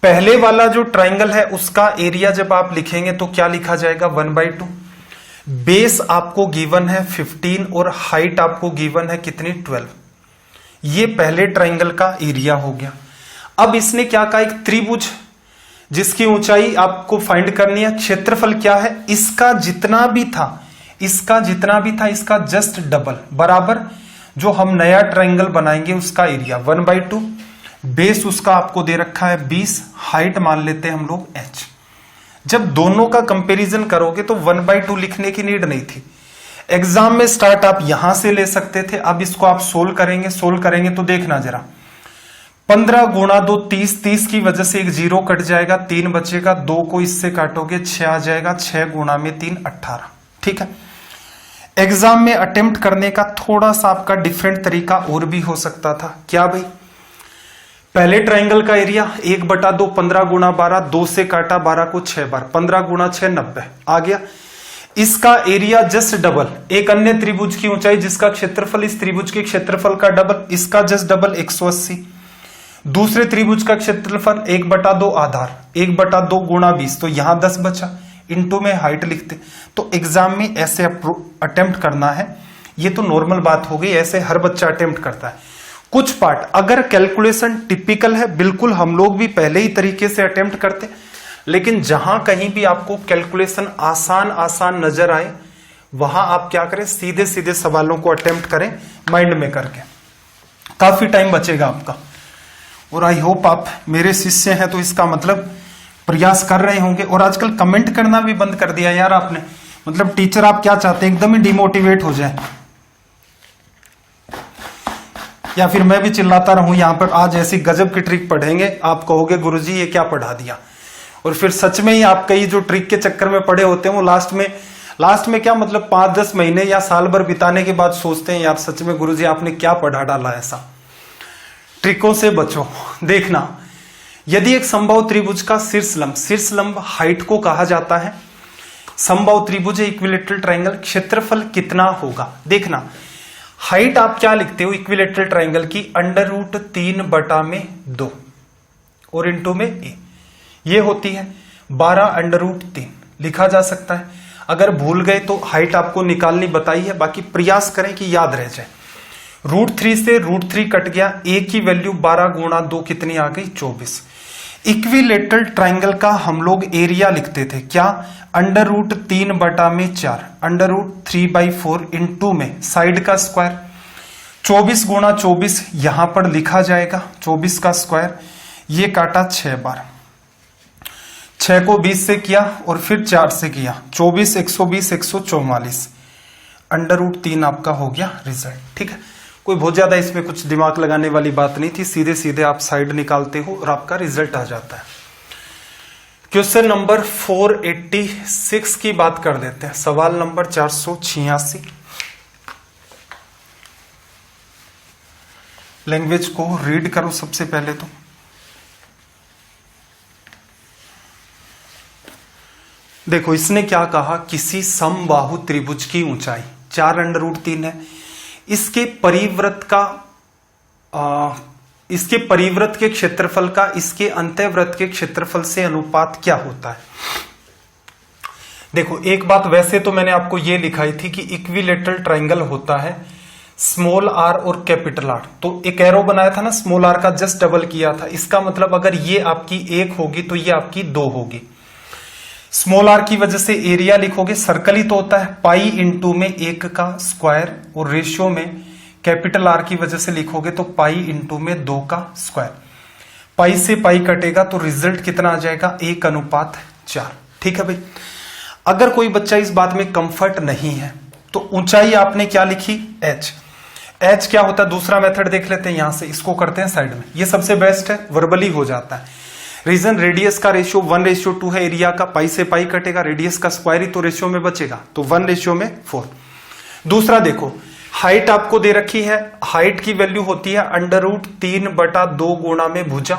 पहले वाला जो ट्राइंगल है उसका एरिया जब आप लिखेंगे तो क्या लिखा जाएगा? 1/2। बेस आपको गिवन है 15 और हाइट आपको गिवन है कितनी? 12। ये पहले ट्राइंगल का एरिया हो गया। अब इसने क्या कहा? एक त्रिभुज जिसकी ऊंचाई आपको फाइंड करनी है, क्षेत्रफल क्या है? इसका जितना भी था इसका जस्ट डबल, बराबर जो हम नया ट्राइंगल बनाएंगे उसका एरिया 1/2। बेस उसका आपको दे रखा है 20, हाइट मान लेते हैं हम लोग h। जब दोनों का कंपैरिजन करोगे तो 1/2 लिखने की नीड नहीं थी। एग्जाम में स्टार्ट आप यहां से ले सकते थे। अब इसको आप सोल्व करेंगे तो देखना जरा, 15 गुणा 2 30, 30 की वजह से एक 0 कट जाएगा, 3 बचेगा, 2 को इससे काटोगे 6 आ जाएगा, 6 गुणा में 3 18। ठीक है, एग्जाम में अटेम्प्ट करने का थोड़ा सा आपका डिफरेंट तरीका और भी हो सकता था। क्या भाई? पहले ट्राइंगल का एरिया 1/2, 15 गुणा 12, 2 से काटा 12 को 6 बार, 15 गुणा 6 90 आ गया। इसका एरिया जस्ट डबल, एक अन्य त्रिभुज की ऊंचाई जिसका क्षेत्रफल इस त्रिभुज के क्षेत्रफल का डबल, इसका जस्ट डबल 180। दूसरे त्रिभुज का क्षेत्रफल 1/2 आधार, 1/2 गुणा 20, तो यहां 10 बचा, इनटू में हाइट लिखते। तो एग्जाम में ऐसे अटेम्प्ट करना है, ये तो नॉर्मल बात हो गई, ऐसे हर बच्चा अटेम्प्ट करता है। कुछ पार्ट अगर कैलकुलेशन टिपिकल है, बिल्कुल हम लोग भी पहले ही तरीके से अटेम्प्ट करते, लेकिन जहां कहीं भी आपको कैलकुलेशन आसान नजर आए वहां आप क्या करें? सीधे सीधे सवालों को अटेम्प्ट करें माइंड में करके, काफी टाइम बचेगा आपका। और आई होप आप मेरे शिष्य हैं तो इसका मतलब प्रयास कर रहे होंगे। और आजकल कमेंट करना भी बंद कर दिया यार आपने, मतलब टीचर आप क्या चाहते हैं? एकदम ही डिमोटिवेट हो जाए, या फिर मैं भी चिल्लाता रहूं यहां पर, आज ऐसी गजब की ट्रिक पढ़ेंगे आप कहोगे गुरुजी ये क्या पढ़ा दिया। और फिर सच में ही आप कई जो ट्रिक के चक्कर में पड़े होते हैं वो लास्ट में क्या मतलब 5-10 महीने या साल भर बिताने के बाद सोचते हैं यार सच में गुरुजी आपने क्या पढ़ा डाला ऐसा। ट्रिकों से बचो। देखना, यदि एक समबाहु त्रिभुज का शीर्षलंब हाइट को कहा जाता है, समबाहु त्रिभुज इक्विलेटरल ट्राइंगल, क्षेत्रफल कितना होगा? देखना, हाइट आप क्या लिखते हो इक्विलेटरल ट्राइंगल की? √3/2 और इंटू में ए, ये होती है 12√3 लिखा जा सकता है। अगर भूल गए तो हाइट आपको निकालनी बताई है, बाकी प्रयास करें कि याद रह जाए। √3 से √3 कट गया, ए की वैल्यू 12 गुणा 2 कितनी आ गई? 24। इक्विलेटरल ट्राइंगल का हम लोग एरिया लिखते थे क्या? √3/4, √3/4 इंटू में साइड का स्क्वायर, 24 गुणा 24 यहां पर लिखा जाएगा, 24 का स्क्वायर, ये काटा 6 बार, 6 को 20 से किया और फिर 4 से किया, 24 120 144, √3 आपका हो गया रिजल्ट। ठीक है, कोई बहुत ज्यादा इसमें कुछ दिमाग लगाने वाली बात नहीं थी, सीधे सीधे आप साइड निकालते हो और आपका रिजल्ट आ जाता है। क्वेश्चन नंबर 486 की बात कर देते हैं, सवाल नंबर 486। लैंग्वेज को रीड करो सबसे पहले तो। देखो इसने क्या कहा, किसी समबाहु त्रिभुज की ऊंचाई 4√3 है, इसके परिवृत्त के क्षेत्रफल का इसके अंतःवृत्त के क्षेत्रफल से अनुपात क्या होता है। देखो एक बात, वैसे तो मैंने आपको ये लिखाई थी कि इक्विलेटरल ट्रायंगल होता है स्मॉल आर और कैपिटल आर, तो एक एरो बनाया था ना स्मॉल आर का, जस्ट डबल किया था। इसका मतलब अगर ये आपकी 1 होगी तो ये आपकी 2 होगी। स्मॉल आर की वजह से एरिया लिखोगे, सर्कल ही तो होता है, पाई इंटू में 1 का स्क्वायर, और रेशियो में कैपिटल आर की वजह से लिखोगे तो पाई इंटू में 2 का स्क्वायर। पाई से पाई कटेगा तो रिजल्ट कितना आ जाएगा, 1:4। ठीक है भाई। अगर कोई बच्चा इस बात में कंफर्ट नहीं है तो ऊंचाई आपने क्या लिखी, h। h क्या होता है, दूसरा मेथड देख लेते हैं, यहां से इसको करते हैं साइड में, ये सबसे बेस्ट है, वर्बली हो जाता है। रीजन, रेडियस का रेशियो 1:2 है एरिया का, पाई से पाई कटेगा, रेडियस का स्क्वायर ही तो रेशियो में बचेगा, तो 1:4। दूसरा देखो, हाइट आपको दे रखी है, हाइट की वैल्यू होती है √3/2 गुणा में भुजा,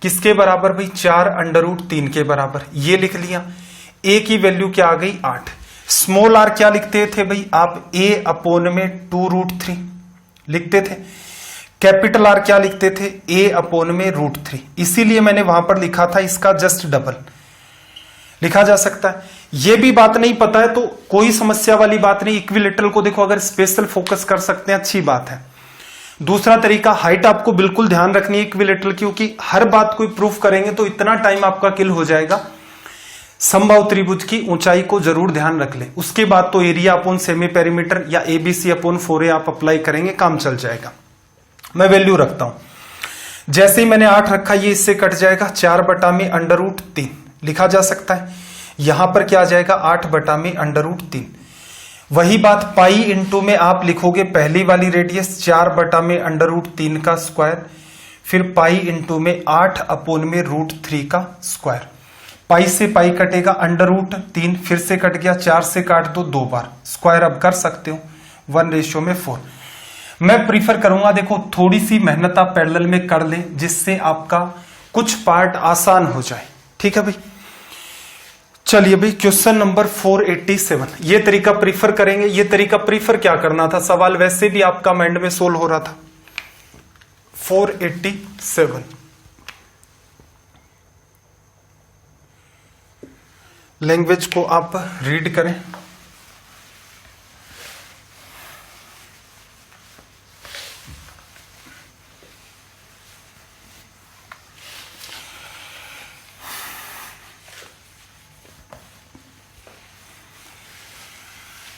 किसके बराबर भाई, 4√3 के बराबर, ये लिख लिया। a की वैल्यू क्या आ गई, 8। स्मॉल r क्या लिखते थे भाई आप, a/2√3 लिखते थे। कैपिटल आर क्या लिखते थे, a/√3। इसीलिए मैंने वहां पर लिखा था इसका जस्ट डबल लिखा जा सकता है। यह भी बात नहीं पता है तो कोई समस्या वाली बात नहीं, इक्विलेटरल को देखो अगर स्पेशल फोकस कर सकते हैं अच्छी बात है। दूसरा तरीका, हाइट आपको बिल्कुल ध्यान रखनी है इक्विलेटरल, क्योंकि हर बात कोई प्रूफ करेंगे तो इतना टाइम आपका किल हो जाएगा। समबाहु त्रिभुज की ऊंचाई को जरूर ध्यान रख ले, उसके बाद तो एरिया अपॉन सेमी पेरीमीटर या ABC/4A आप अप्लाई करेंगे, काम चल जाएगा। मैं वैल्यू रखता हूं, जैसे ही मैंने 8 रखा ये इससे कट जाएगा, 4/√3 लिखा जा सकता है। यहां पर क्या आ जाएगा, 8/√3। वही बात पाई इंटू में आप लिखोगे पहली वाली रेडियस 4/√3 का स्क्वायर, फिर पाई इंटू में 8/√3 का स्क्वायर। पाई से पाई कटेगा, √3 फिर से कट गया, 4 से काट दो 2 बार, स्क्वायर अब कर सकते हो, 1:4। मैं प्रीफर करूंगा देखो थोड़ी सी मेहनत आप पैरेलल में कर लें, जिससे आपका कुछ पार्ट आसान हो जाए। ठीक है भाई। चलिए भाई, क्वेश्चन नंबर 487, ये तरीका प्रीफर करेंगे। ये तरीका प्रीफर क्या करना था, सवाल वैसे भी आपका माइंड में सोल्व हो रहा था। 487 लैंग्वेज को आप रीड करें।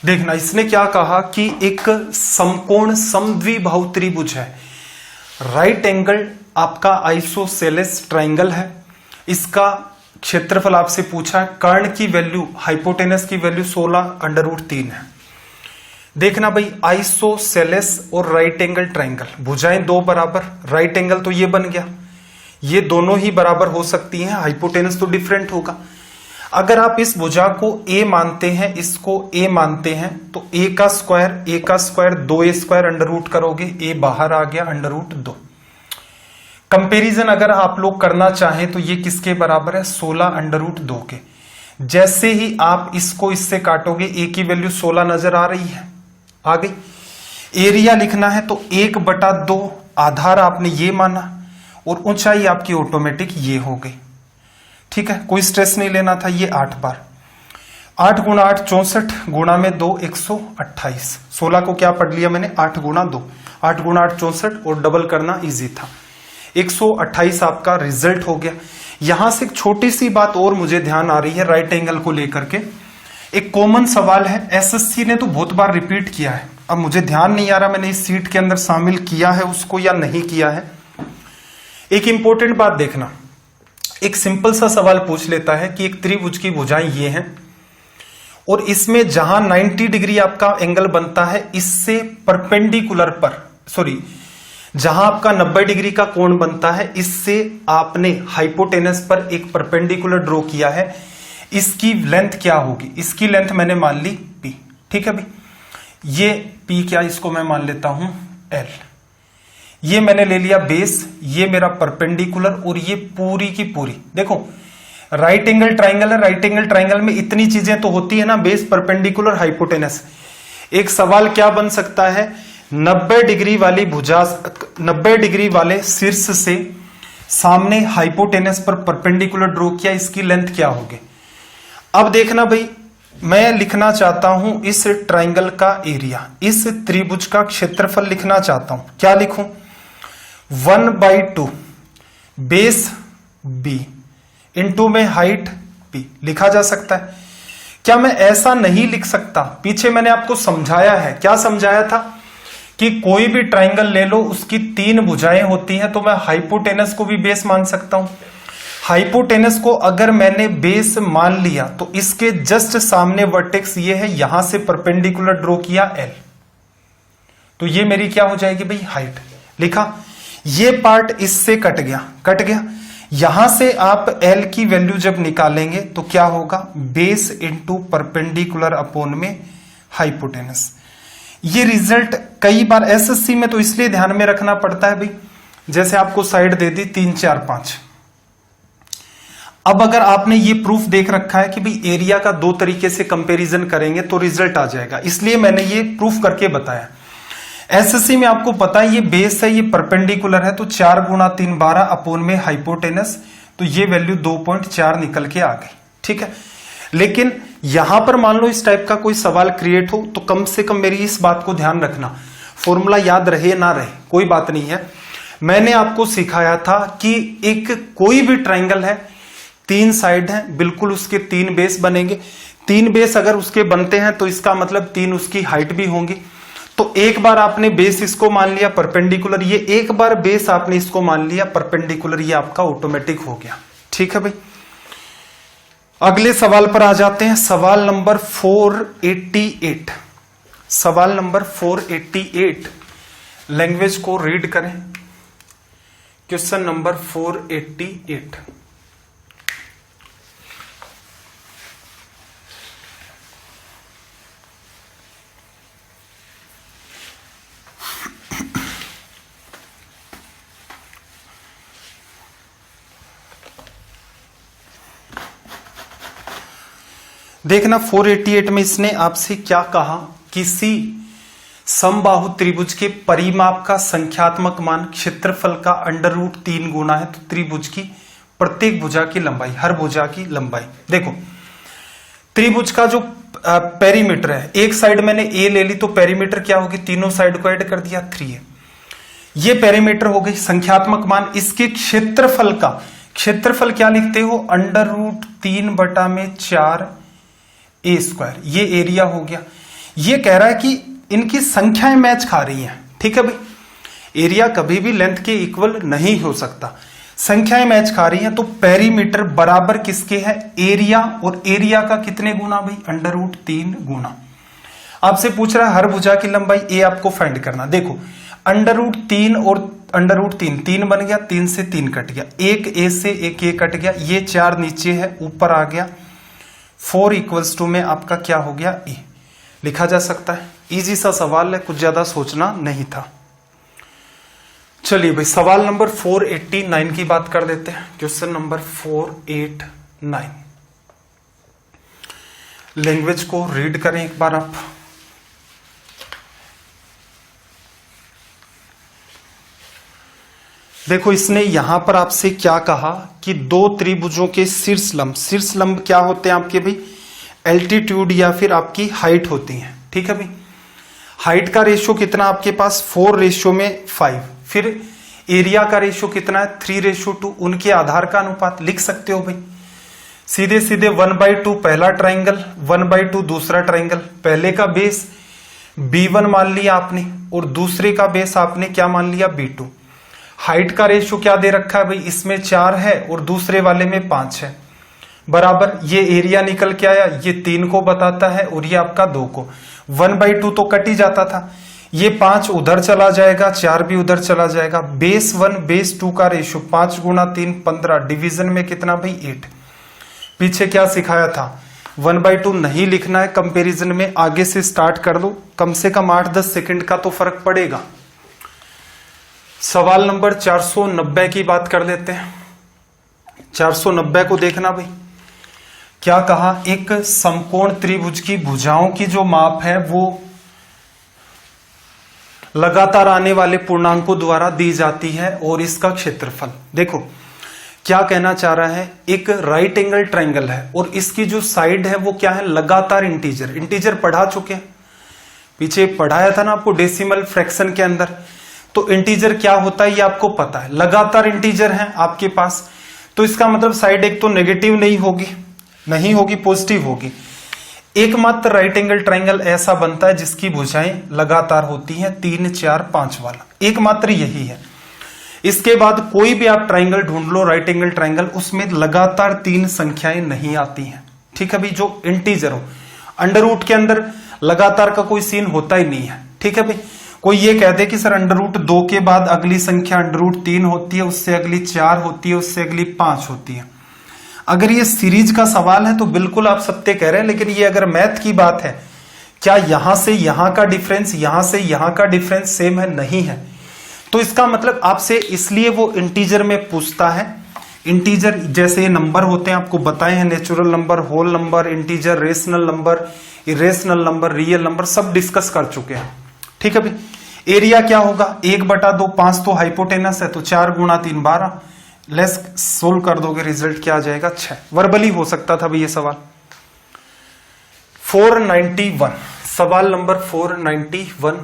देखना, इसने क्या कहा कि एक समकोण समद्विबाहु त्रिभुज है, राइट एंगल आपका आइसोसेलेस ट्रायंगल है, इसका क्षेत्रफल आपसे पूछा है, कर्ण की वैल्यू, हाइपोटेनस की वैल्यू 16√3 है। देखना भाई, आइसोसेलेस और राइट एंगल ट्रायंगल, भुजाएं दो बराबर, राइट एंगल तो ये बन गया, ये दोनों ही बराबर हो सकती हैं, हाइपोटेनस तो डिफरेंट होगा। अगर आप इस भुजा को a मानते हैं, इसको a मानते हैं, तो a का स्क्वायर 2a² अंडर रूट करोगे, a बाहर आ गया √2। कंपैरिजन अगर आप लोग करना चाहें तो ये किसके बराबर है, 16√2 के। जैसे ही आप इसको इससे काटोगे, a की वैल्यू 16 नजर आ रही है, आ गई। एरिया लिखना है तो 1/2, आधार आपने ये माना और ऊंचाई आपकी ऑटोमेटिक ये हो गई। ठीक है, कोई स्ट्रेस नहीं लेना था। ये 8 बार, 8 × 8 64, गुणा में 2 128। 16 को क्या पढ़ लिया मैंने, 8 × 2, 8 × 8 64, और डबल करना इजी था, 128 आपका रिजल्ट हो गया। यहां से एक छोटी सी बात और मुझे ध्यान आ रही है राइट एंगल को लेकर के, एक कॉमन सवाल है, एसएससी ने तो बहुत बार रिपीट किया है, अब मुझे ध्यान नहीं आ रहा मैंने इस सीट के अंदर शामिल किया है उसको या नहीं किया है। एक इंपॉर्टेंट बात देखना, एक सिंपल सा सवाल पूछ लेता है कि एक त्रिभुज की भुजाएं ये हैं और इसमें जहां 90 डिग्री आपका एंगल बनता है, इससे परपेंडिकुलर पर, सॉरी, जहां आपका 90 डिग्री का कोण बनता है, इससे आपने हाइपोटेनस पर एक परपेंडिकुलर ड्रॉ किया है, इसकी लेंथ क्या होगी, इसकी लेंथ मैंने मान ली p। ठीक है भाई, ये p क्या, इसको मैं मान लेता हूं l। ये मैंने ले लिया बेस, ये मेरा परपेंडिकुलर, और ये पूरी की पूरी, देखो राइट एंगल ट्राइंगल है, राइट एंगल ट्राइंगल में इतनी चीजें तो होती है ना, बेस, परपेंडिकुलर, हाइपोटेनस। एक सवाल क्या बन सकता है, 90 डिग्री वाली भुजा, 90 डिग्री वाले शीर्ष से सामने हाइपोटेनस पर परपेंडिकुलर ड्रॉ किया, इसकी लेंथ क्या होगी। अब देखना भाई, मैं लिखना चाहता हूं इस ट्राइंगल का एरिया, इस त्रिभुज का क्षेत्रफल लिखना चाहता हूं। क्या लिखूं, 1/2 बेस बी इंटू में हाइट पी लिखा जा सकता है। क्या मैं ऐसा नहीं लिख सकता, पीछे मैंने आपको समझाया है, क्या समझाया था कि कोई भी ट्राइंगल ले लो, उसकी 3 भुजाएं होती हैं, तो मैं हाइपोटेनस को भी बेस मान सकता हूं। हाइपोटेनस को अगर मैंने बेस मान लिया तो इसके जस्ट सामने वर्टेक्स ये है, यहां से परपेंडिकुलर ड्रॉ किया एल, तो ये मेरी क्या हो जाएगी भाई, हाइट। लिखा, ये पार्ट इससे कट गया। यहां से आप एल की वैल्यू जब निकालेंगे तो क्या होगा, बेस इंटू परपेंडिकुलर अपॉन में हाइपोटेनस। ये रिजल्ट कई बार एसएससी में तो इसलिए ध्यान में रखना पड़ता है भाई, जैसे आपको साइड दे दी 3, 4, 5। अब अगर आपने ये प्रूफ देख रखा है कि भाई एरिया का 2 तरीके से कंपैरिजन करेंगे तो रिजल्ट आ जाएगा, इसलिए मैंने ये प्रूफ करके बताया। एसएससी में आपको पता है ये बेस है, ये परपेंडिकुलर है, तो 4 गुणा 3 12 अपॉन में हाइपोटेनस, तो ये वैल्यू 2.4 निकल के आ गई। ठीक है, लेकिन यहां पर मान लो इस टाइप का कोई सवाल क्रिएट हो तो कम से कम मेरी इस बात को ध्यान रखना, फॉर्मूला याद रहे ना रहे कोई बात नहीं है। मैंने आपको सिखाया था कि एक कोई भी ट्राइंगल है, 3 साइड है, बिल्कुल उसके 3 बेस बनेंगे। 3 बेस अगर उसके बनते हैं तो इसका मतलब 3 उसकी हाइट भी होंगी। तो एक बार आपने बेस इसको मान लिया परपेंडिकुलर, ये एक बार बेस आपने इसको मान लिया परपेंडिकुलर, ये आपका ऑटोमेटिक हो गया। ठीक है भाई, अगले सवाल पर आ जाते हैं। सवाल नंबर 488, सवाल नंबर 488, लैंग्वेज को रीड करें। क्वेश्चन नंबर 488, देखना 488 में इसने आपसे क्या कहा, किसी समबाहु त्रिभुज के परिमाप का संख्यात्मक मान क्षेत्रफल का √3 गुना है, तो त्रिभुज की प्रत्येक भुजा की लंबाई, हर भुजा की लंबाई। देखो त्रिभुज का जो पेरीमीटर है, एक साइड मैंने ए ले ली तो पेरीमीटर क्या होगी, तीनों साइड को ऐड कर दिया 3a, ये पेरीमीटर हो गई। संख्यात्मक मान, इसके क्षेत्रफल का, क्षेत्रफल क्या लिखते हो, √3/4 a², ये एरिया हो गया। ये कह रहा है कि इनकी संख्याएं मैच खा रही हैं। ठीक है भाई, एरिया कभी भी लेंथ के इक्वल नहीं हो सकता, संख्याएं मैच खा रही हैं, तो पेरीमीटर बराबर किसके है, एरिया, और एरिया का कितने गुना भाई, √3 गुना। आपसे पूछ रहा है हर भुजा की लंबाई, ए आपको फाइंड करना। देखो √3 और √3, 3 बन गया, 3 से 3 कट गया, एक ए से एक ए कट गया, ये 4 नीचे है, ऊपर आ गया, 4 = में आपका क्या हो गया, ए लिखा जा सकता है। इजी सा सवाल है, कुछ ज्यादा सोचना नहीं था। चलिए भाई, सवाल नंबर 489 की बात कर देते हैं। क्वेश्चन नंबर 489, लैंग्वेज को रीड करें एक बार आप। देखो इसने यहां पर आपसे क्या कहा कि 2 त्रिभुजों के शीर्ष लंब क्या होते हैं आपके भाई, एल्टीट्यूड या फिर आपकी हाइट होती है। ठीक है भाई, हाइट का रेशियो कितना आपके पास, 4:5। फिर एरिया का रेशियो कितना है, 3:2। उनके आधार का अनुपात लिख सकते हो भाई, सीधे सीधे 1/2 पहला ट्राइंगल, 1/2 दूसरा ट्राइंगल। पहले का बेस B1 मान लिया आपने, और दूसरे का बेस आपने क्या मान लिया, B2। हाइट का रेशियो क्या दे रखा है भाई, इसमें 4 है और दूसरे वाले में 5 है, बराबर। ये एरिया निकल के आया, ये 3 को बताता है और ये आपका 2 को। 1/2 तो कट ही जाता था, ये 5 उधर चला जाएगा, 4 भी उधर चला जाएगा। बेस 1 बेस 2 का रेशियो 5 × 3 15, डिवीजन में कितना भाई, 8। पीछे क्या सिखाया था, 1/2 नहीं लिखना है कंपैरिजन में, आगे से स्टार्ट कर दो, कम से कम 8-10 सेकंड का तो फर्क पड़ेगा। सवाल नंबर 490 की बात कर लेते हैं। 490 को देखना भाई, क्या कहा, एक समकोण त्रिभुज की भुजाओं की जो माप है वो लगातार आने वाले पूर्णांकों द्वारा दी जाती है और इसका क्षेत्रफल। देखो क्या कहना चाह रहा है, एक राइट एंगल ट्रायंगल है और इसकी जो साइड है वो क्या है, लगातार इंटीजर। इंटीजर पढ़ा चुके हैं, पीछे पढ़ाया था ना आपको डेसिमल फ्रैक्शन के अंदर। तो इंटीजर क्या होता है ये आपको पता है, लगातार इंटीजर है आपके पास, तो इसका मतलब साइड एक तो नेगेटिव नहीं होगी पॉजिटिव होगी। एकमात्र राइट एंगल ट्रायंगल ऐसा बनता है जिसकी भुजाएं लगातार होती हैं 3, 4, 5 वाला, एकमात्र यही है। इसके बाद कोई भी आप ट्रायंगल ढूंढ लो राइट एंगल ट्रायंगल, उसमें लगातार 3 संख्याएं नहीं आती हैं। ठीक है भाई, जो इंटीजर हो, अंडर रूट के अंदर लगातार का कोई सीन होता ही नहीं है। ठीक है भाई, कोई ये कह दे कि सर अंडर रूट 2 के बाद अगली संख्या अंडर रूट 3 होती है, उससे अगली 4 होती है, उससे अगली 5 होती है। अगर ये सीरीज का सवाल है तो बिल्कुल आप सत्य कह रहे हैं, लेकिन ये अगर मैथ की बात है, क्या यहां से यहां का डिफरेंस, यहां से यहां का डिफरेंस सेम है? नहीं है। तो इसका मतलब आपसे इसलिए वो इंटीजर में पूछता है। इंटीजर जैसे ये नंबर होते हैं, आपको बताए हैं, natural number, whole number, integer, rational number, irrational number, real number, सब डिस्कस कर चुके हैं। ठीक है भाई, एरिया क्या होगा, 1/2, 5 तो हाइपोटेनस है, तो 4 × 3 12, लेस सोल्व कर दोगे रिजल्ट क्या आ जाएगा, 6। वर्बली हो सकता था भाई ये सवाल। 491, सवाल नंबर 491,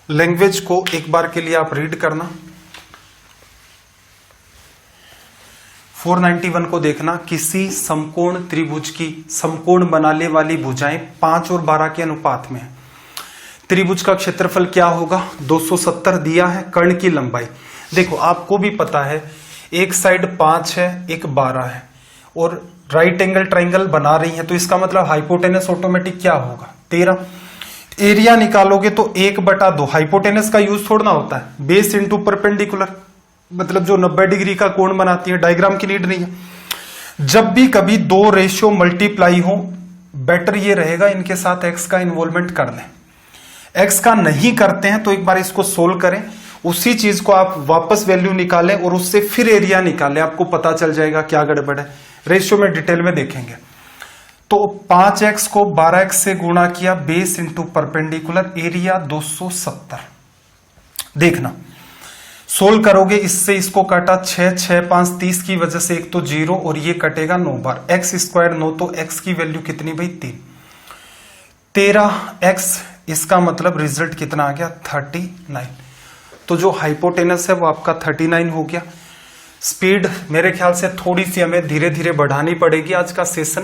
लैंग्वेज को एक बार के लिए आप रीड करना। 491 को देखना, किसी समकोण त्रिभुज की समकोण बनाने वाली भुजाएं 5 और 12 के अनुपात में है। त्रिभुज का क्षेत्रफल क्या होगा, 270 दिया है। कर्ण की लंबाई देखो, आपको भी पता है, एक साइड 5 है, एक 12 है, और राइट एंगल ट्रायंगल बना रही है, तो इसका मतलब हाइपोटेनस ऑटोमेटिक क्या होगा, 13। एरिया निकालोगे तो 1/2, हाइपोटेनस का यूज थोड़ा ना होता है, बेस इंटू परपेंडिकुलर, मतलब जो 90 डिग्री का कोण बनाती है, डायग्राम की नीड नहीं है। जब भी कभी 2 रेशियो मल्टीप्लाई हो, बेटर ये रहेगा इनके साथ एक्स का इन्वॉल्वमेंट कर लें। एक्स का नहीं करते हैं तो एक बार इसको सोल्व करें, उसी चीज को आप वापस वैल्यू निकालें और उससे फिर एरिया निकालें, आपको पता चल जाएगा क्या गड़बड़ है। रेशियो में डिटेल में देखेंगे। तो 5x को 12x से गुणा किया, बेस इंटू परपेंडिकुलर, एरिया 270। देखना सोल्व करोगे, इससे इसको काटा, 6, 6, 5, 30 की वजह से एक तो 0 और ये कटेगा 9 बार, x² 9, तो x की वैल्यू कितनी भाई, 3। 13x, इसका मतलब रिजल्ट कितना आ गया, 39। तो जो हाइपोटेनस है वो आपका 39 हो गया। स्पीड मेरे ख्याल से थोड़ी सी हमें धीरे धीरे बढ़ानी पड़ेगी, आज का सेशन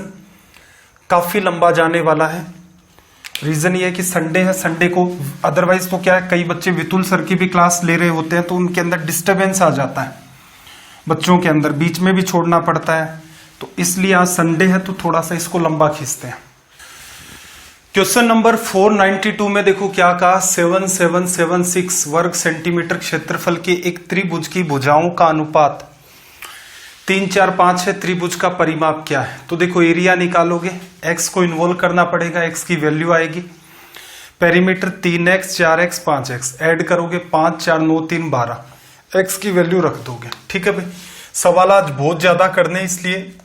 काफी लंबा जाने वाला है। रीजन ये है कि संडे है, संडे को अदरवाइज तो क्या है, कई बच्चे वितुल सर की भी क्लास ले रहे होते हैं तो उनके अंदर डिस्टरबेंस आ जाता है, बच्चों के अंदर बीच में भी छोड़ना पड़ता है, तो इसलिए आज संडे है तो थोड़ा सा इसको लंबा खींचते हैं। क्वेश्चन नंबर 492 में देखो क्या कहा, 7776 वर्ग सेंटीमीटर क्षेत्रफल के एक त्रिभुज की भुजाओं का अनुपात 3, 4, 5 है। त्रिभुज का परिमाप क्या है, तो देखो एरिया निकालोगे, x को इन्वॉल्व करना पड़ेगा, x की वैल्यू आएगी, perimeter 3x, 4x, 5x, add करोगे 5, 4, 9, 3, 12, x की वैल्यू रख दोगे। ठीक है भाई, सवाल आज बहुत ज्यादा करने, इसलिए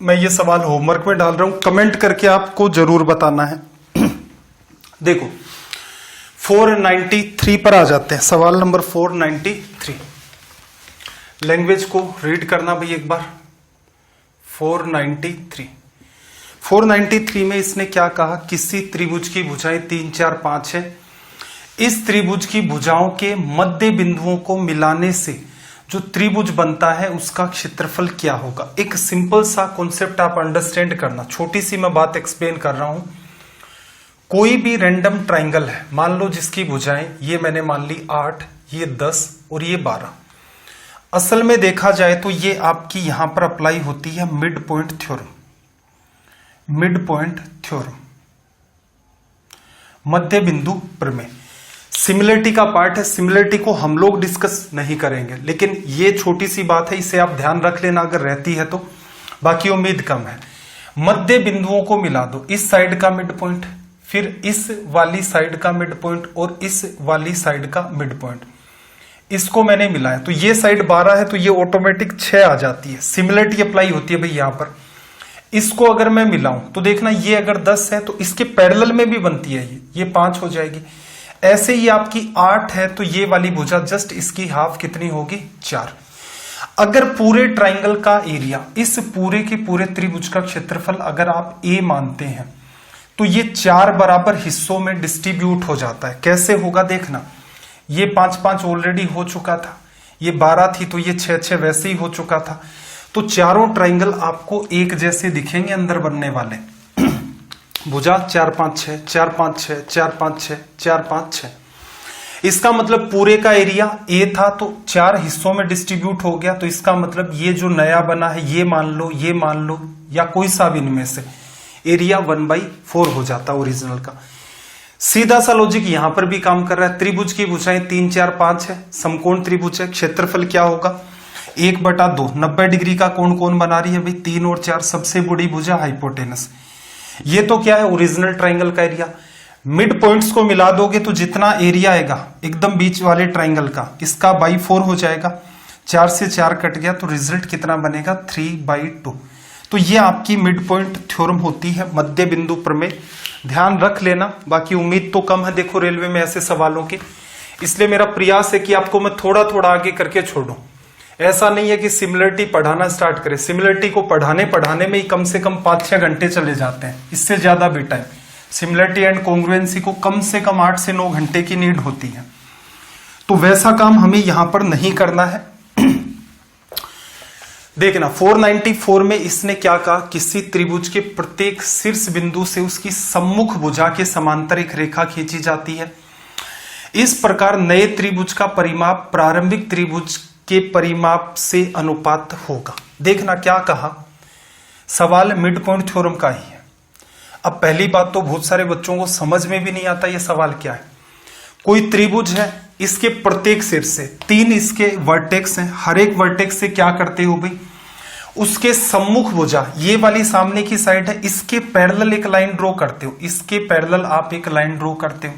मैं ये सवाल होमवर्क में डाल रहा हूं, कमेंट करके आपको जरूर बताना है। देखो 493 पर आ जाते हैं, सवाल नंबर 493, लैंग्वेज को रीड करना भाई एक बार। 493 में इसने क्या कहा, किसी त्रिभुज की भुजाएं 3, 4, 5 है। इस त्रिभुज की भुजाओं के मध्य बिंदुओं को मिलाने से जो त्रिभुज बनता है उसका क्षेत्रफल क्या होगा। एक सिंपल सा कॉन्सेप्ट आप अंडरस्टैंड करना, छोटी सी मैं बात एक्सप्लेन कर रहा हूं। कोई भी रैंडम ट्राइंगल है, मान लो जिसकी भुजाएं ये मैंने मान ली 8, ये 10 और ये 12। असल में देखा जाए तो ये आपकी यहां पर अप्लाई होती है मिड पॉइंट थ्योरम, मध्य बिंदु प्रमेय। सिमिलरिटी का पार्ट है, सिमिलरिटी को हम लोग डिस्कस नहीं करेंगे, लेकिन ये छोटी सी बात है, इसे आप ध्यान रख लेना अगर रहती है तो, बाकी उम्मीद कम है। मध्य बिंदुओं को मिला दो, इस साइड का मिड पॉइंट, फिर इस वाली साइड का मिड पॉइंट और इस वाली साइड का मिड पॉइंट। इसको मैंने मिलाया तो ये साइड 12 है तो ये ऑटोमेटिक 6 आ जाती है, सिमिलरिटी अप्लाई होती है भाई यहां पर। इसको अगर मैं मिलाऊं तो देखना ये अगर 10 है तो इसके पैरेलल में भी बनती है ये 5 हो जाएगी। ऐसे ही आपकी 8 है तो ये वाली भुजा जस्ट इसकी हाफ कितनी होगी 4। अगर पूरे ट्राइंगल का एरिया, इस पूरे के पूरे त्रिभुज का क्षेत्रफल अगर आप a मानते हैं तो ये 4 बराबर हिस्सों में डिस्ट्रीब्यूट हो जाता है। कैसे होगा देखना, ये 5-5 ऑलरेडी हो चुका था, ये 12 थी तो ये 6-6 वैसे ही हो चुका था। तो चारों ट्राइंगल आपको एक जैसे दिखेंगे अंदर बनने वाले। भुजा 4-5-6 4-5-6 4-5-6 4-5-6। इसका मतलब पूरे का एरिया ए था तो 4 हिस्सों में डिस्ट्रीब्यूट हो गया। तो इसका मतलब ये जो नया बना है ये मान लो या कोई सा भी इनमें से, एरिया 1/4 हो जाता ओरिजिनल का। सीधा सा लॉजिक यहां पर भी काम कर रहा है। त्रिभुज की भुजाएं 3 4 5 है, समकोण त्रिभुज है, क्षेत्रफल क्या होगा 1/2। 90 डिग्री का कोण कौन बना रही है भाई 3 और 4, सबसे बड़ी भुजा हाइपोटेनस। ये तो क्या है ओरिजिनल ट्राइंगल का एरिया। मिड पॉइंट्स को मिला दोगे तो जितना एरिया आएगा एकदम बीच वाले ट्राइंगल का, इसका बाई 4 हो जाएगा। 4 से 4 कट गया तो रिजल्ट कितना बनेगा 3/2। तो ये आपकी मिड पॉइंट थ्योरम होती है, मध्य बिंदु प्रमेय। ध्यान रख लेना, बाकी उम्मीद तो कम है देखो रेलवे में ऐसे सवालों की, इसलिए मेरा प्रयास है कि आपको मैं थोड़ा थोड़ा आगे करके छोड़ूं। ऐसा नहीं है कि सिमिलरिटी पढ़ाना स्टार्ट करें, सिमिलरिटी को पढ़ाने में ही कम से कम 5-6 घंटे चले जाते हैं, इससे ज्यादा भी टाइम। सिमिलरिटी एंड कॉन्ग्रुएंसी को कम से कम 8 से 9 घंटे की नीड होती है, तो वैसा काम हमें यहां पर नहीं करना है। देखना 494 में इसने क्या कहा, किसी त्रिभुज के प्रत्येक शीर्ष बिंदु से उसकी सम्मुख भुजा के समांतर एक रेखा खींची जाती है। इस प्रकार नए त्रिभुज का परिमाप प्रारंभिक त्रिभुज के परिमाप से अनुपात होगा। देखना क्या कहा, सवाल मिड पॉइंट थ्योरम का ही है। अब पहली बात तो बहुत सारे बच्चों को समझ में भी नहीं आता ये सवाल क्या है। कोई त्रिभुज है, इसके प्रत्येक शीर्ष से 3 इसके वर्टेक्स हैं, हर एक वर्टेक्स से क्या करते हो भाई, उसके सम्मुख भुजा ये वाली सामने की साइड है, इसके पैरेलल एक लाइन ड्रॉ करते हो, इसके पैरेलल आप एक लाइन ड्रॉ करते हो।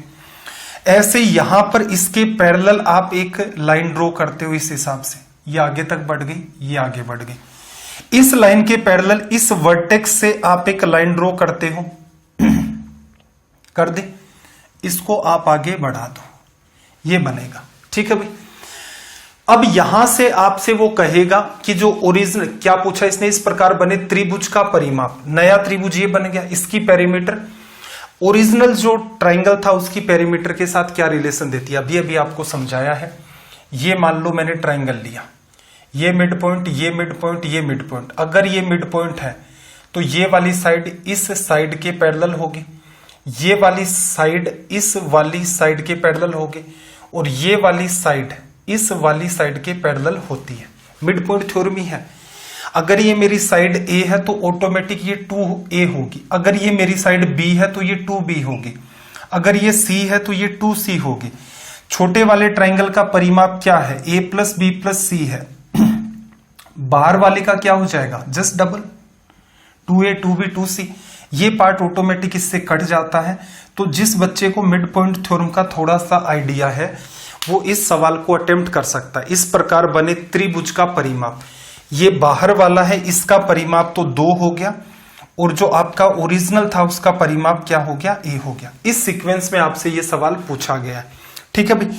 ऐसे यहां पर इसके पैरेलल आप एक लाइन ड्रॉ करते हो। इस हिसाब से ये आगे तक बढ़ गई, ये आगे बढ़ गई। इस लाइन के पैरेलल इस वर्टेक्स से आप एक लाइन ड्रॉ करते हो, कर दे, इसको आप आगे बढ़ा दो, ये बनेगा। ठीक है भाई। अब यहां से आपसे वो कहेगा कि जो ओरिजिनल क्या पूछा इसने, इस प्रकार बने त्रिभुज का परिमाप, नया त्रिभुज ये बन गया, इसकी पेरीमीटर ओरिजिनल जो ट्राइंगल था उसकी पेरीमीटर के साथ क्या रिलेशन देती है, अभी अभी आपको समझाया है। ये मान लो मैंने ट्राइंगल लिया, ये मिड पॉइंट, ये मिड पॉइंट, ये मिड पॉइंट। अगर ये मिड पॉइंट है तो ये वाली साइड इस साइड के पैरेलल होगी, ये वाली साइड इस वाली साइड के पैरेलल होगी, और ये वाली साइड इस वाली साइड के पैरेलल होती है। मिड पॉइंट थ्योरम ही है। अगर ये मेरी साइड ए है तो ऑटोमेटिक ये 2a होगी, अगर ये मेरी साइड बी है तो ये 2b होगी, अगर ये सी है तो ये 2c होगी। छोटे वाले ट्राइंगल का परिमाप क्या है, a + b + c है। बाहर वाले का क्या हो जाएगा, just double, 2a 2b 2c। ये पार्ट ऑटोमेटिक इससे कट जाता है। तो जिस बच्चे को मिड पॉइंट थ्योरम का थोड़ा सा आइडिया है वो इस सवाल को अटेम्प्ट कर सकता है। इस प्रकार बने त्रिभुज का परिमाप, ये बाहर वाला है, इसका परिमाप तो 2 हो गया, और जो आपका ओरिजिनल था उसका परिमाप क्या हो गया, a हो गया। इस सीक्वेंस में आपसे ये सवाल पूछा गया है। ठीक है भाई।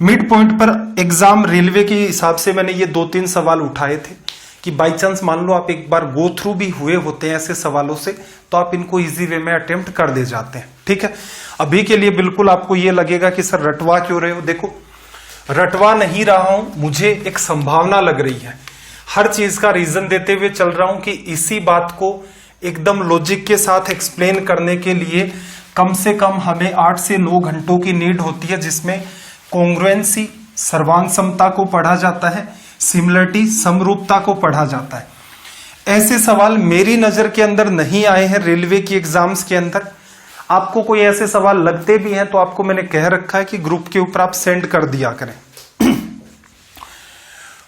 मिड पॉइंट पर एग्जाम रेलवे के हिसाब से मैंने ये 2-3 सवाल उठाए थे कि बाई चांस मान लो आप एक बार गो थ्रू भी हुए होते हैं ऐसे सवालों से, तो आप इनको इजी वे में अटेम्प्ट कर दे जाते हैं। ठीक है। अभी के लिए बिल्कुल आपको ये लगेगा कि सर रटवा क्यों रहे हो, देखो रटवा नहीं रहा हूं, मुझे एक संभावना लग रही है, हर चीज का रीजन देते हुए चल रहा हूं कि इसी बात को एकदम लॉजिक के साथ एक्सप्लेन करने के लिए कम से कम हमें 8 से 9 घंटों की नीड होती है, जिसमें कॉन्ग्रुएंसी सर्वांग समता को पढ़ा जाता है, सिमिलरिटी समरूपता को पढ़ा जाता है। ऐसे सवाल मेरी नजर के अंदर नहीं आए हैं रेलवे की एग्जाम्स के अंदर। आपको कोई ऐसे सवाल लगते भी हैं तो आपको मैंने कह रखा है कि ग्रुप के ऊपर आप सेंड कर दिया करें।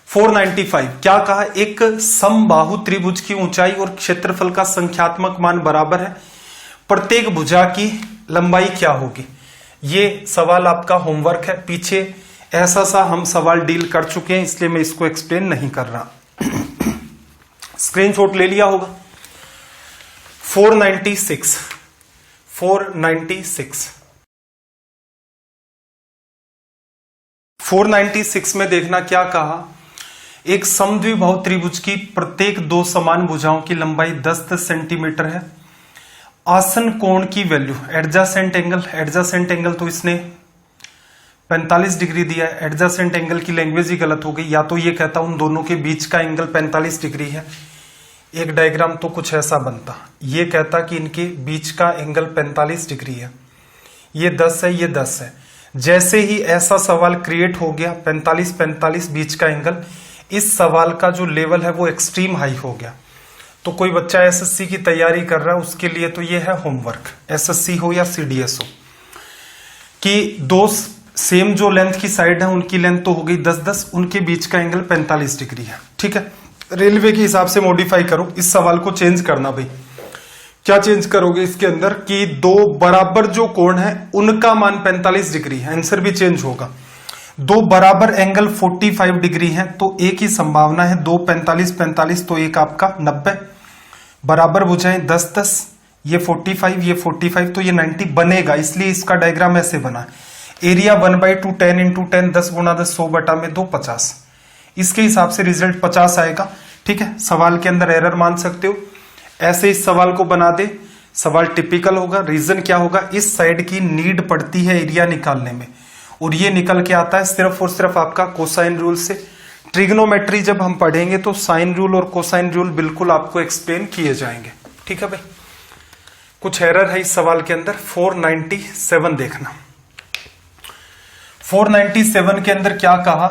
495 क्या कहा, एक समबाहु त्रिभुज की ऊंचाई और क्षेत्रफल का संख्यात्मक मान बराबर है, प्रत्येक भुजा की लंबाई क्या होगी। ये सवाल आपका होमवर्क है, पीछे ऐसा सा हम सवाल डील कर चुके हैं, इसलिए मैं इसको एक्सप्लेन नहीं कर रहा। स्क्रीनशॉट ले लिया होगा। 496 496 में देखना क्या कहा, एक समद्विबाहु त्रिभुज की प्रत्येक दो समान भुजाओं की लंबाई 10-10 सेंटीमीटर है। आसन कोण की वैल्यू, एडजासेंट एंगल तो इसने 45 डिग्री दिया है। एडजासेंट एंगल की लैंग्वेज ही गलत हो गई, या तो ये कहता उन दोनों के बीच का एंगल 45 डिग्री है। एक डायग्राम तो कुछ ऐसा बनता, ये कहता कि इनके बीच का एंगल 45 डिग्री है, ये 10 है, ये 10 है। जैसे ही ऐसा सवाल क्रिएट हो गया 45-45 बीच का एंगल, इस सवाल का जो लेवल है वो एक्सट्रीम हाई हो गया। तो कोई बच्चा एसएससी की तैयारी कर रहा है उसके लिए तो ये है होमवर्क, एसएससी हो या सीडीएस हो, कि दो सेम जो लेंथ की साइड है उनकी लेंथ तो हो गई 10-10, उनके बीच का एंगल 45 डिग्री है। ठीक है, रेलवे के हिसाब से मॉडिफाई करो, इस सवाल को चेंज करना भाई। क्या चेंज करोगे इसके अंदर कि दो बराबर जो कोण है उनका मान 45 डिग्री है, आंसर भी चेंज होगा। दो बराबर एंगल 45 डिग्री है तो एक ही संभावना है, दो 45-45 तो एक आपका 90, बराबर भुजाएं 10-10, ये 45 ये 45 तो ये 90 बनेगा, इसलिए इसका डायग्राम ऐसे बना। एरिया 1/2 10 × 10 10 × 10 100 बटा में 2 50, इसके हिसाब से रिजल्ट 50 आएगा। ठीक है, सवाल के अंदर एरर मान सकते हो, ऐसे इस सवाल को बना दे, सवाल टिपिकल होगा। रीजन क्या होगा, इस साइड की नीड पड़ती है एरिया निकालने में, और ये निकल के आता है सिर्फ और सिर्फ आपका कोसाइन रूल से। ट्रिग्नोमेट्री जब हम पढ़ेंगे तो साइन रूल और कोसाइन रूल बिल्कुल आपको एक्सप्लेन किए जाएंगे। ठीक है भाई, कुछ एरर है इस सवाल के अंदर। 497 देखना, 497 के अंदर क्या कहा,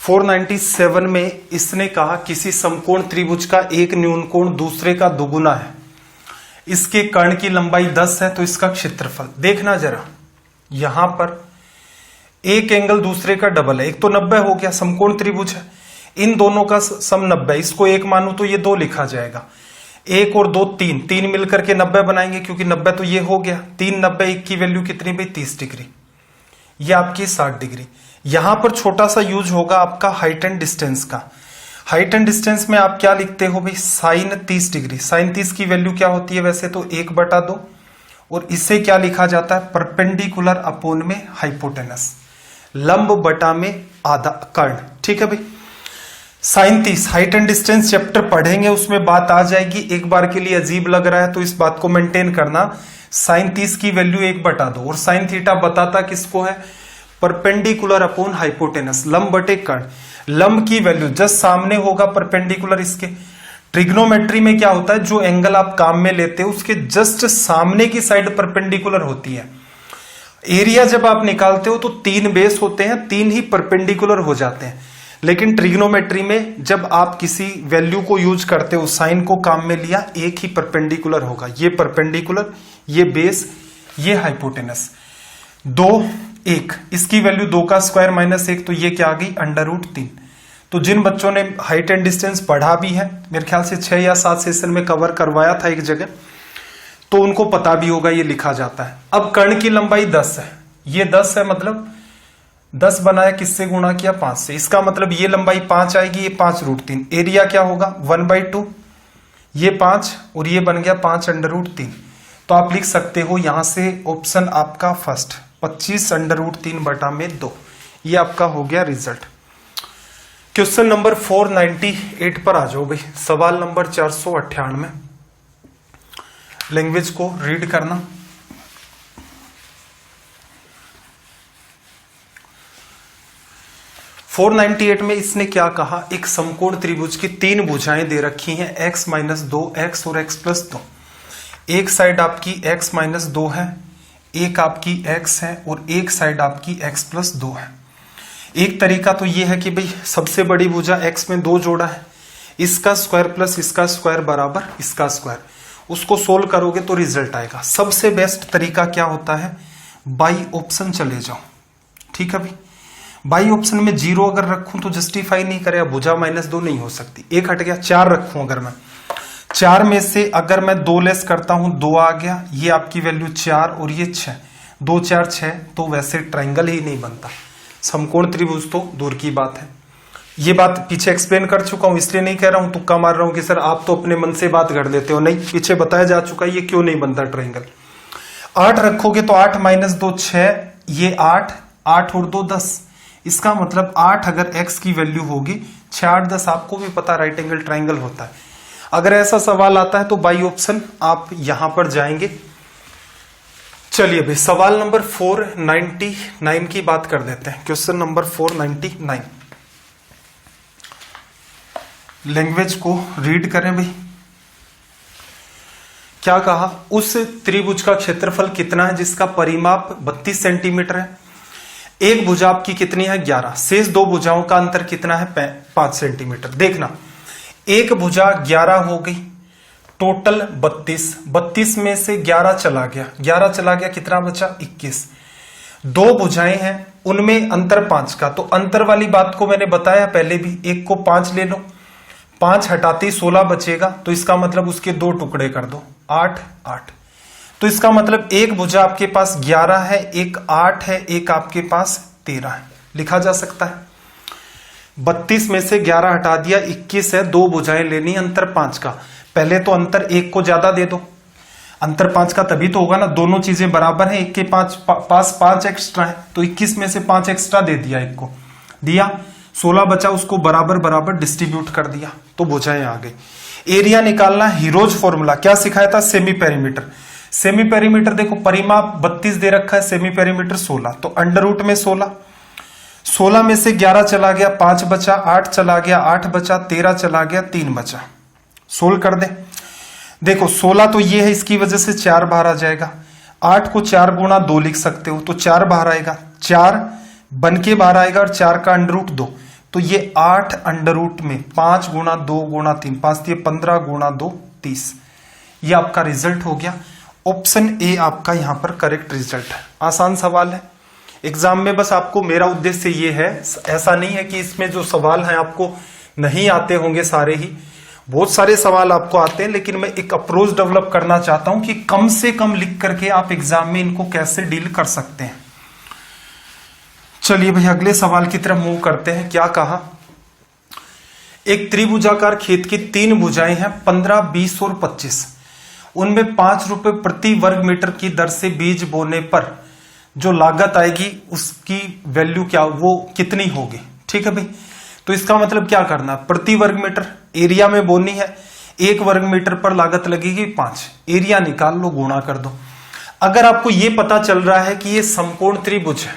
(497) में इसने कहा किसी समकोण त्रिभुज का एक न्यून कोण दूसरे का दुगुना है, इसके कर्ण की लंबाई 10 है तो इसका क्षेत्रफल। देखना जरा, यहां पर एक एंगल दूसरे का डबल है, एक तो 90 हो गया, समकोण त्रिभुज है, इन दोनों का सम 90, इसको एक मानू तो ये 2 लिखा जाएगा, 1 और 2 3 मिलकर के 90 बनाएंगे, क्योंकि 90 तो ये हो गया, 3 90 1 की वैल्यू कितनी भाई 30 डिग्री, ये आपकी 60 डिग्री। यहां पर छोटा सा यूज होगा आपका हाइट एंड डिस्टेंस का। हाइट एंड डिस्टेंस में आप क्या लिखते हो भाई, साइन 30 डिग्री। साइन 30 की वैल्यू क्या होती है वैसे तो 1/2, और इसे क्या लिखा जाता है, परपेंडिकुलर अपोन में हाइपोटेनस, लंब बटा में आधा कर्ण। ठीक है भाई, sine 30 height and distance chapter पढ़ेंगे उसमें बात आ जाएगी, एक बार के लिए अजीब लग रहा है तो इस बात को मेंटेन करना। साइन 30 की वैल्यू 1/2, और साइन थीटा बताता किसको है, परपेंडिकुलर अपॉन हाइपोटेनस, लंब बटे कर्ण। लंब की वैल्यू जस्ट सामने होगा परपेंडिकुलर इसके। ट्रिग्नोमेट्री में क्या होता है, जो एंगल आप काम में लेते हो उसके जस्ट सामने की साइड परपेंडिकुलर होती है। एरिया जब आप निकालते हो तो 3 बेस होते हैं, 3 ही परपेंडिकुलर हो जाते हैं, लेकिन ट्रिग्नोमेट्री में जब आप किसी वैल्यू को यूज करते हो, साइन को काम में लिया, एक ही परपेंडिकुलर होगा, ये परपेंडिकुलर, ये बेस, ये हाइपोटेनस। 2 1, इसकी वैल्यू 2 का स्क्वायर माइनस 1, तो ये क्या आ गई √3। तो जिन बच्चों ने हाइट एंड डिस्टेंस पढ़ा भी है, मेरे ख्याल से 6 या 7 सेशन में कवर करवाया था एक जगह, तो उनको पता भी होगा ये लिखा जाता है। अब कर्ण की लंबाई 10 है, ये 10 है, मतलब 10 बनाया किससे गुणा किया 5 से, इसका मतलब ये लंबाई 5 आएगी, ये 5 √3। एरिया क्या होगा 1/2, ये 5 और ये बन गया 5 √3। तो आप लिख सकते हो यहां से ऑप्शन आपका फर्स्ट 25 √3 बटा में 2, ये आपका हो गया रिजल्ट। क्वेश्चन नंबर 498 पर आ जाओ भाई, सवाल नंबर 498। लैंग्वेज को रीड करना। (498) में इसने क्या कहा, एक समकोण त्रिभुज की 3 भुजाएं दे रखी हैं, x - 2 x और x + 2। एक साइड आपकी x - 2 है, एक आपकी x है, और एक साइड आपकी x + 2 है। एक तरीका तो ये है कि भाई सबसे बड़ी भुजा x में 2 जोड़ा है, इसका स्क्वायर प्लस इसका स्क्वायर बराबर इसका स्क्वायर, उसको सोल्व करोगे तो रिजल्ट आएगा। सबसे बेस्ट तरीका क्या होता है, बाई ऑप्शन चले जाओ। ठीक है भाई, बाई ऑप्शन में 0 अगर रखूं तो जस्टिफाई नहीं करे, भुजा -2 नहीं हो सकती, 1 हट गया, 4 रखूं अगर मैं 4 में से अगर मैं 2 लेस करता हूं 2 आ गया, ये आपकी वैल्यू 4 और ये 6, 2 4 6, तो वैसे ट्रायंगल ही नहीं बनता, समकोण त्रिभुज तो दूर की बात है। ये बात पीछे एक्सप्लेन कर चुका हूं, इसलिए नहीं कह रहा हूं तुक्का मार रहा हूं कि सर आप तो अपने मन से बात कर लेते हो, नहीं, पीछे बताया जा चुका है ये क्यों नहीं बनता ट्रायंगल। 8 रखोगे तो 8 - 2 6, ये 8 8 और 2 10, इसका मतलब 8 अगर x की वैल्यू होगी 6 8 10, आपको भी पता राइट एंगल ट्रायंगल होता है। अगर ऐसा सवाल आता है तो बाई ऑप्शन आप यहां पर जाएंगे। चलिए भाई सवाल नंबर 499 की बात कर देते हैं। क्वेश्चन नंबर 499, लैंग्वेज को रीड करें भाई। क्या कहा, उस त्रिभुज का क्षेत्रफल कितना है जिसका परिमाप 32 सेंटीमीटर है। एक भुजा आपकी कितनी है 11, शेष 2 भुजाओं का अंतर कितना है 5 सेंटीमीटर। देखना, एक भुजा 11 हो गई, टोटल 32 में से 11 चला गया, कितना बचा 21। 2 भुजाएं हैं उनमें अंतर 5 का, तो अंतर वाली बात को मैंने बताया पहले भी, एक को 5 ले लो, 5 हटाते 16 बचेगा, तो इसका मतलब उसके 2 टुकड़े कर दो, 8 8। तो इसका मतलब एक भुजा आपके पास 11 है, एक 8 है, एक आपके पास 13 है, लिखा जा सकता है। 32 में से 11 हटा दिया, 21 है, 2 भुजाएं लेनी, अंतर 5 का। पहले तो अंतर 1 को ज्यादा दे दो, अंतर 5 का तभी तो होगा ना, दोनों चीजें बराबर हैं, एक के पास 5 एक्स्ट्रा है, तो 21 में से 5 एक्स्ट्रा दे दिया, एक को दिया, 16 बचा, उसको बराबर बराबर डिस्ट्रीब्यूट कर दिया, तो भुजाएं आ गई। एरिया निकालना, हीरोज फॉर्मूला क्या सिखाया था, सेमी पेरीमीटर। सेमी पेरीमीटर देखो, परिमाप 32 दे रखा है, सेमी पेरीमीटर 16, तो अंडर रूट में 16 में से 11 चला गया, 5 बचा, 8 चला गया, 8 बचा, 13 चला गया, 3 बचा। सोल्व कर दे, देखो 16 तो ये है, इसकी वजह से 4 बाहर आ जाएगा। 8 को 4 गुणा 2 लिख सकते हो, तो 4 बाहर आएगा, 4 बन के बाहर आएगा, और 4 का अंडर रूट 2, तो ये 8 अंडर रूट में 5 गुणा 2 गुणा 3, 5 दिए 15 गुणा 2 30। ये आपका रिजल्ट हो गया। ऑप्शन ए आपका यहां पर करेक्ट रिजल्ट है। आसान सवाल है, एग्जाम में बस आपको मेरा उद्देश्य ये है, ऐसा नहीं है कि इसमें जो सवाल हैं आपको नहीं आते होंगे सारे ही, बहुत सारे सवाल आपको आते हैं, लेकिन मैं एक अप्रोच डेवलप करना चाहता हूं कि कम से कम लिख करके आप एग्जाम में इनको कैसे डील कर सकते हैं। चलिए भाई अगले सवाल की तरफ मूव करते हैं। क्या कहा, एक त्रिभुजाकार खेत की 3 भुजाएं हैं, 15 20 और 25, उनमें 5 रुपए प्रति वर्ग मीटर की दर से बीज बोने पर जो लागत आएगी उसकी वैल्यू क्या, वो कितनी होगी। ठीक है भाई, तो इसका मतलब क्या करना, प्रति वर्ग मीटर एरिया में बोनी है, 1 वर्ग मीटर पर लागत लगेगी 5, एरिया निकाल लो, गुणा कर दो। अगर आपको यह पता चल रहा है कि ये समकोण त्रिभुज है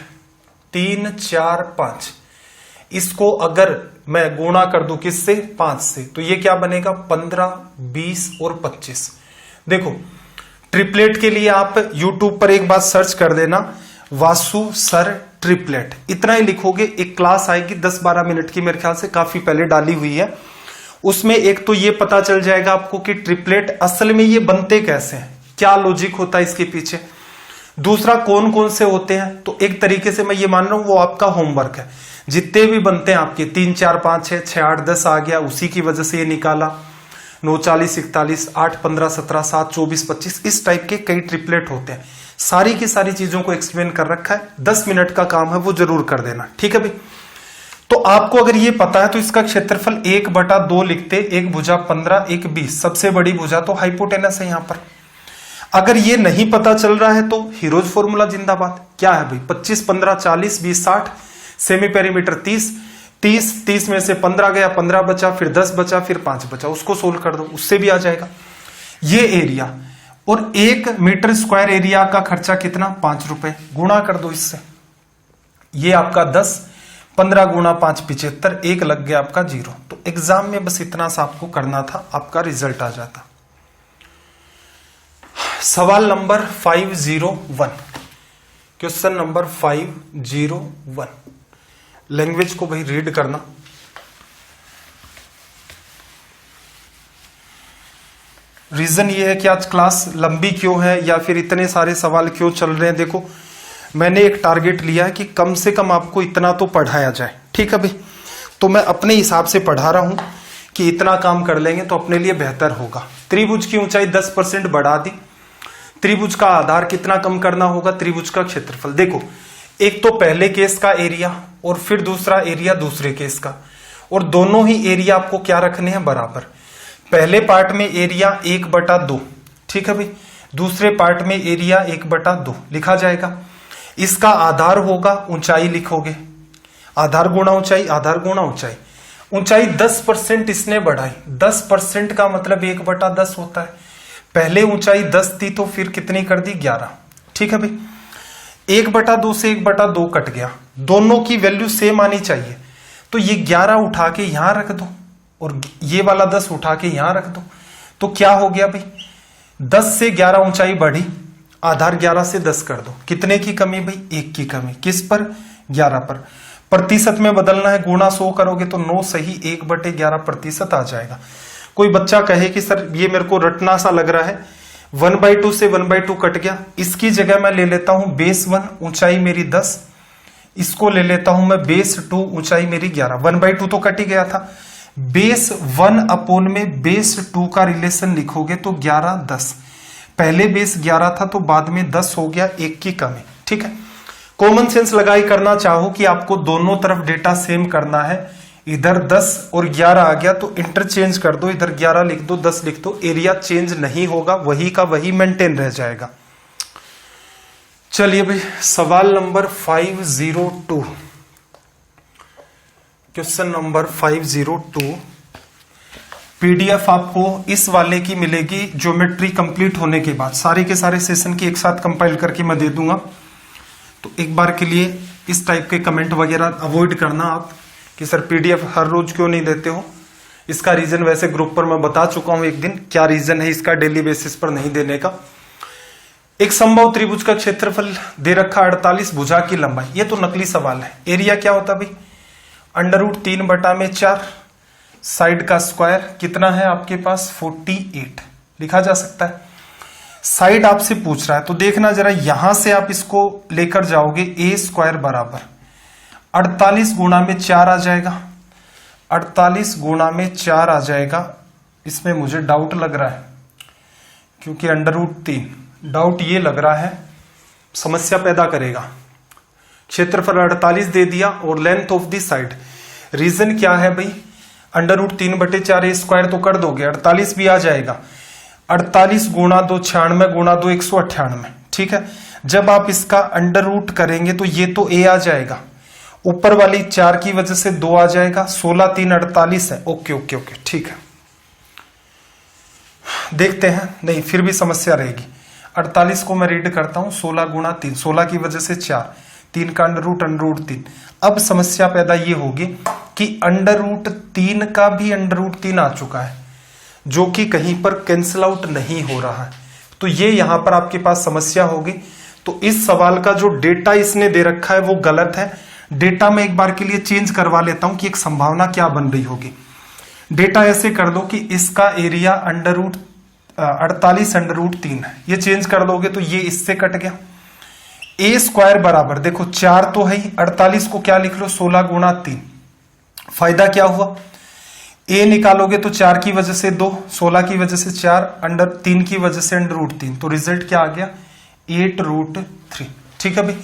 3 4 5, इसको अगर मैं गुणा कर दूं किससे, 5 से, तो ये क्या बनेगा 15 20 और 25। देखो ट्रिपलेट के लिए आप YouTube पर एक बात सर्च कर देना, वासु सर ट्रिपलेट, इतना ही लिखोगे, एक क्लास आएगी 10-12 मिनट की, मेरे ख्याल से काफी पहले डाली हुई है। उसमें एक तो ये पता चल जाएगा आपको कि ट्रिपलेट असल में ये बनते कैसे हैं, क्या लॉजिक होता है इसके पीछे, दूसरा कौन कौन से होते हैं। तो एक तरीके से मैं ये मान रहा हूं वो आपका होमवर्क है, जितने भी बनते हैं आपके 3 4 5 6 6 8 10 आ गया, उसी की वजह से ये निकाला, 9 40 41 8 15 17 7 24 25, इस टाइप के कई ट्रिपलेट होते हैं। सारी की सारी चीजों को एक्सप्लेन कर रखा है, 10 मिनट का काम है, वो जरूर कर देना। ठीक है भाई, तो आपको अगर ये पता है तो इसका क्षेत्रफल 1/2 लिखते, एक भुजा 15 एक 20, सबसे बड़ी भुजा तो हाइपोटेनस है यहां पर। अगर ये नहीं पता चल रहा है तो हीरोज फॉर्मूला जिंदाबाद। क्या है भाई, 25 15 40 20 60, सेमी पेरीमीटर 30 में से 15 गया, 15 बचा, फिर 10 बचा, फिर 5 बचा, उसको सोल्व कर दो, उससे भी आ जाएगा। ये एरिया और 1 मीटर स्क्वायर एरिया का खर्चा कितना, 5 रुपए, गुणा कर दो इससे, ये आपका 10, 15 गुणा 5 75, 1 लग गया आपका 0। तो एग्जाम में बस इतना सा आपको करना था, आपका रिजल्ट आ जाता। सवाल नंबर 501, क्वेश्चन नंबर 501, लैंग्वेज को भाई रीड करना। रीजन ये है कि आज क्लास लंबी क्यों है या फिर इतने सारे सवाल क्यों चल रहे हैं, देखो मैंने एक टारगेट लिया है कि कम से कम आपको इतना तो पढ़ाया जाए। ठीक है भाई, तो मैं अपने हिसाब से पढ़ा रहा हूं कि इतना काम कर लेंगे तो अपने लिए बेहतर होगा। त्रिभुज की ऊंचाई 10% बढ़ा दी, त्रिभुज का आधार कितना कम करना होगा, त्रिभुज का क्षेत्रफल। देखो एक तो पहले केस का एरिया और फिर दूसरा एरिया दूसरे केस का, और दोनों ही एरिया आपको क्या रखने हैं, बराबर। पहले पार्ट में एरिया 1/2, ठीक है भाई, दूसरे पार्ट में एरिया 1/2 लिखा जाएगा। इसका आधार होगा, ऊंचाई लिखोगे, आधार गुणा ऊंचाई, आधार गुणा ऊंचाई। ऊंचाई 10% इसने बढ़ाई, 10% का मतलब 1/10 होता है। पहले ऊंचाई 10 थी तो फिर कितनी कर दी, 11, ठीक है भाई। 1/2 से 1/2 कट गया, दोनों की वैल्यू सेम आनी चाहिए, तो ये 11 उठा के यहां रख दो और ये वाला 10 उठा के यहां रख दो, तो क्या हो गया भाई, 10 से 11 ऊंचाई बढ़ी, आधार 11 से 10 कर दो, कितने की कमी भाई, 1 की कमी, किस पर, 11 पर। प्रतिशत में बदलना है, गुणा 100 करोगे तो 9 सही 1/11% आ जाएगा। कोई बच्चा कहे कि सर ये मेरे को रटना सा लग रहा है, 1/2 से 1/2 कट गया, इसकी जगह मैं ले लेता हूं बेस 1, ऊंचाई मेरी 10, इसको ले लेता हूं मैं बेस 2, ऊंचाई मेरी 11। 1/2 तो कट ही गया था, बेस 1 अपॉन में बेस 2 का रिलेशन लिखोगे तो 11 10, पहले बेस 11 था तो बाद में 10 हो गया, 1 की कमी, ठीक है। कॉमन सेंस लगाई करना चाहो कि आपको दोनों तरफ डेटा सेम करना है, इधर 10 और 11 आ गया तो इंटरचेंज कर दो, इधर 11 लिख दो 10 लिख दो, एरिया चेंज नहीं होगा, वही का वही मेंटेन रह जाएगा। चलिए भाई सवाल नंबर 502, क्वेश्चन नंबर 502। पीडीएफ आपको इस वाले की मिलेगी ज्योमेट्री कंप्लीट होने के बाद, सारे के सारे सेशन की एक साथ कंपाइल करके मैं दे दूंगा। तो एक बार के लिए इस टाइप के कमेंट वगैरह अवॉइड करना आप कि सर पीडीएफ हर रोज क्यों नहीं देते हो। इसका रीजन वैसे ग्रुप पर मैं बता चुका हूं एक दिन, क्या रीजन है इसका डेली बेसिस पर नहीं देने का। एक समबाहु त्रिभुज का क्षेत्रफल दे रखा 48, भुजा की लंबाई, ये तो नकली सवाल है। एरिया क्या होता भाई, √3/4, साइड का स्क्वायर कितना है आपके पास 48 लिखा जा सकता है। साइड आपसे पूछ रहा है तो देखना जरा, यहां से आप इसको लेकर जाओगे, a² बराबर 48 गुणा में 4 आ जाएगा, 48 गुणा में 4 आ जाएगा। इसमें मुझे डाउट लग रहा है क्योंकि √3, डाउट ये लग रहा है समस्या पैदा करेगा। क्षेत्रफल 48 दे दिया और length of the side, reason क्या है भाई, √3/4 a² तो कर दोगे, 48 भी आ जाएगा, 48 गुणा 2 96 गुणा 2 198, ठीक है। जब आप इसका अंडर करेंगे तो ये तो a आ जाएगा, ऊपर वाली 4 की वजह से 2 आ जाएगा, 16 3 48 है। ओके ओके ओके ठीक है, देखते हैं, नहीं फिर भी समस्या रहेगी। 48 को मैं रीड करता हूं, 16 गुणा 3, 16 की वजह से 4, 3 का √3। अब समस्या पैदा ये होगी कि √3 का भी √3 आ चुका है, जो कि कहीं पर कैंसिल आउट नहीं हो रहा है, तो ये यहां पर आपके पास समस्या होगी। तो इस सवाल का जो डेटा इसने दे रखा है वो गलत है। डेटा में एक बार के लिए चेंज करवा लेता हूं कि एक संभावना क्या बन रही होगी। डेटा ऐसे कर दो कि इसका एरिया 48 √3 है, ये चेंज कर दोगे तो ये इससे कट गया। a² बराबर, देखो 4 तो है ही, 48 को क्या लिख लो 16 गुणा 3, फायदा क्या हुआ, a निकालोगे तो 4 की वजह से 2, 16 की वजह से 4, √3 की वजह से √3, तो रिजल्ट क्या आ गया 8√3, ठीक है भाई।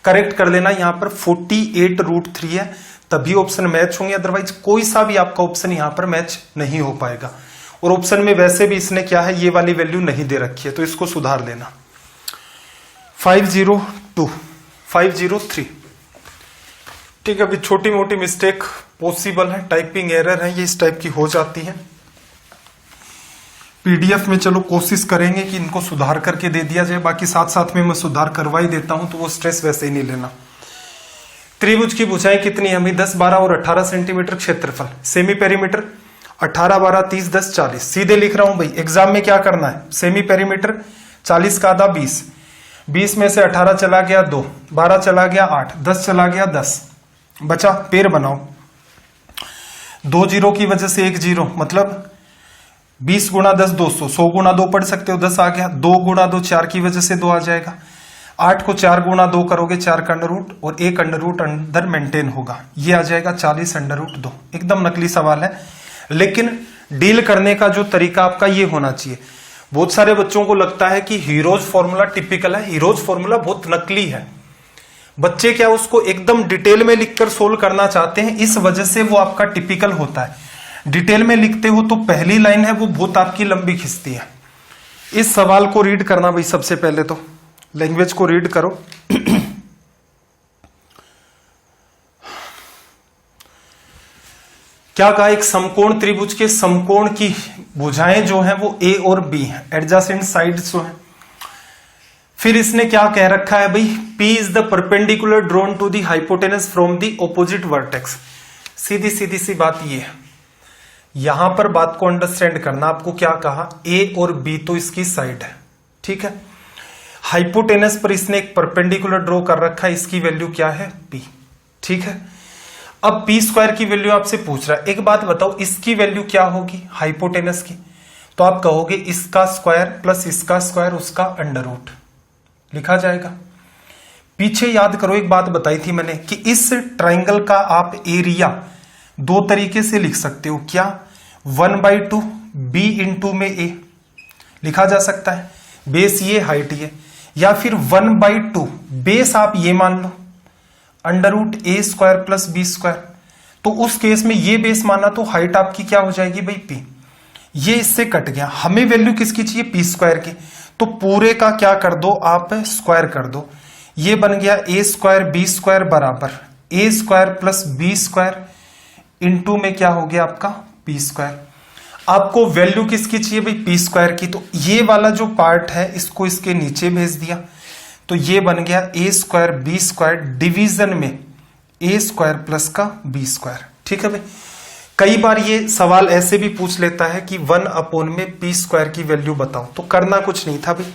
करेक्ट कर लेना, यहां पर 48√3 है, तभी ऑप्शन मैच होंगे, अदरवाइज कोई सा भी आपका ऑप्शन यहां पर मैच नहीं हो पाएगा। और ऑप्शन में वैसे भी इसने क्या है, ये वाली वैल्यू नहीं दे रखी है, तो इसको सुधार लेना। 502 503, ठीक है अभी छोटी मोटी मिस्टेक पॉसिबल है, टाइपिंग एरर है, ये इस टाइप की हो जाती है। पीडीएफ में चलो कोशिश करेंगे कि इनको सुधार करके दे दिया जाए, बाकी साथ साथ में मैं सुधार करवा ही देता हूं, तो वो स्ट्रेस वैसे ही नहीं लेना। त्रिभुज की भुजाएं कितनी है, 10 12 और 18 सेंटीमीटर क्षेत्रफल। सेमी पेरीमीटर 18 12 30 10 40, सीधे लिख रहा हूं भाई, एग्जाम में क्या करना है, सेमी पेरीमीटर 40 का आधा 20, 20 में से 18 चला गया 2, 12 चला गया 8, 10 चला गया 10, बचा पेड़ बनाओ, 2 जीरो की वजह से 1 जीरो, मतलब 20 गुणा 10 200, 100 गुणा 2 पढ़ सकते हो, 10 आ गया, 2 गुणा 2 4 की वजह से 2 आ जाएगा, 8 को 4 गुणा 2 करोगे 4 का अंडर और 1 अंडर अंदर मेंटेन होगा, ये आ जाएगा 40 √2। एकदम नकली सवाल है, लेकिन डील करने का जो तरीका आपका ये होना चाहिए। बहुत सारे बच्चों को लगता है कि हीरोज फॉर्मूला टिपिकल है, हीरोज फॉर्मूला बहुत नकली है। बच्चे क्या उसको एकदम डिटेल में लिखकर सोल्व करना चाहते हैं, इस वजह से वो आपका टिपिकल होता है। डिटेल में लिखते हो तो पहली लाइन है वो बहुत आपकी लंबी खिंचती है। इस सवाल को रीड करना भाई, सबसे पहले तो लैंग्वेज को रीड करो। क्या कहा, एक समकोण त्रिभुज के समकोण की भुजाएं जो हैं वो ए और बी हैं, एडजेसेंट साइड्स जो हैं। फिर इसने क्या कह रखा है भाई, P is the perpendicular drawn to the hypotenuse from the opposite vertex. सीधी सीधी सी बात ये है, यहां पर बात को अंडरस्टैंड करना। आपको क्या कहा, A और B तो इसकी साइड है, ठीक है। हाइपोटेनस पर इसने एक परपेंडिकुलर ड्रॉ कर रखा है, इसकी वैल्यू क्या है P, ठीक है। अब पी स्क्वायर की वैल्यू आपसे पूछ रहा है। एक बात बताओ, इसकी वैल्यू क्या होगी हाइपोटेनस की, तो आप कहोगे इसका स्क्वायर प्लस इसका स्क्वायर उसका अंडर रूट लिखा जाएगा। पीछे याद करो एक बात बताई थी मैंने कि इस ट्राइंगल का आप एरिया दो तरीके से लिख सकते हो। क्या, 1/2 b इंटू में a लिखा जा सकता है, बेस ये हाइट ये, या फिर 1/2 बेस आप ये मान लो अंडर रूट ए स्क्वायर प्लस बी स्क्वायर। तो उस केस में ये बेस माना तो हाइट आपकी क्या हो जाएगी भाई p। ये इससे कट गया, हमें वैल्यू किसकी चाहिए पी स्क्वायर की, तो पूरे का क्या कर दो आप स्क्वायर कर दो। ये बन गया ए स्क्वायर बी स्क्वायर बराबर A square plus B square into में क्या हो गया आपका पी स्क्वायर। आपको वैल्यू किसकी चाहिए भाई पी स्क्वायर की, तो ये वाला जो पार्ट है इसको इसके नीचे भेज दिया, तो ये बन गया ए स्क्वायर बी स्क्वायर डिवीजन में ए स्क्वायर प्लस का बी स्क्वायर, ठीक है भाई। कई बार ये सवाल ऐसे भी पूछ लेता है कि 1 में पी स्क्वायर की वैल्यू बताओ, तो करना कुछ नहीं था भाई,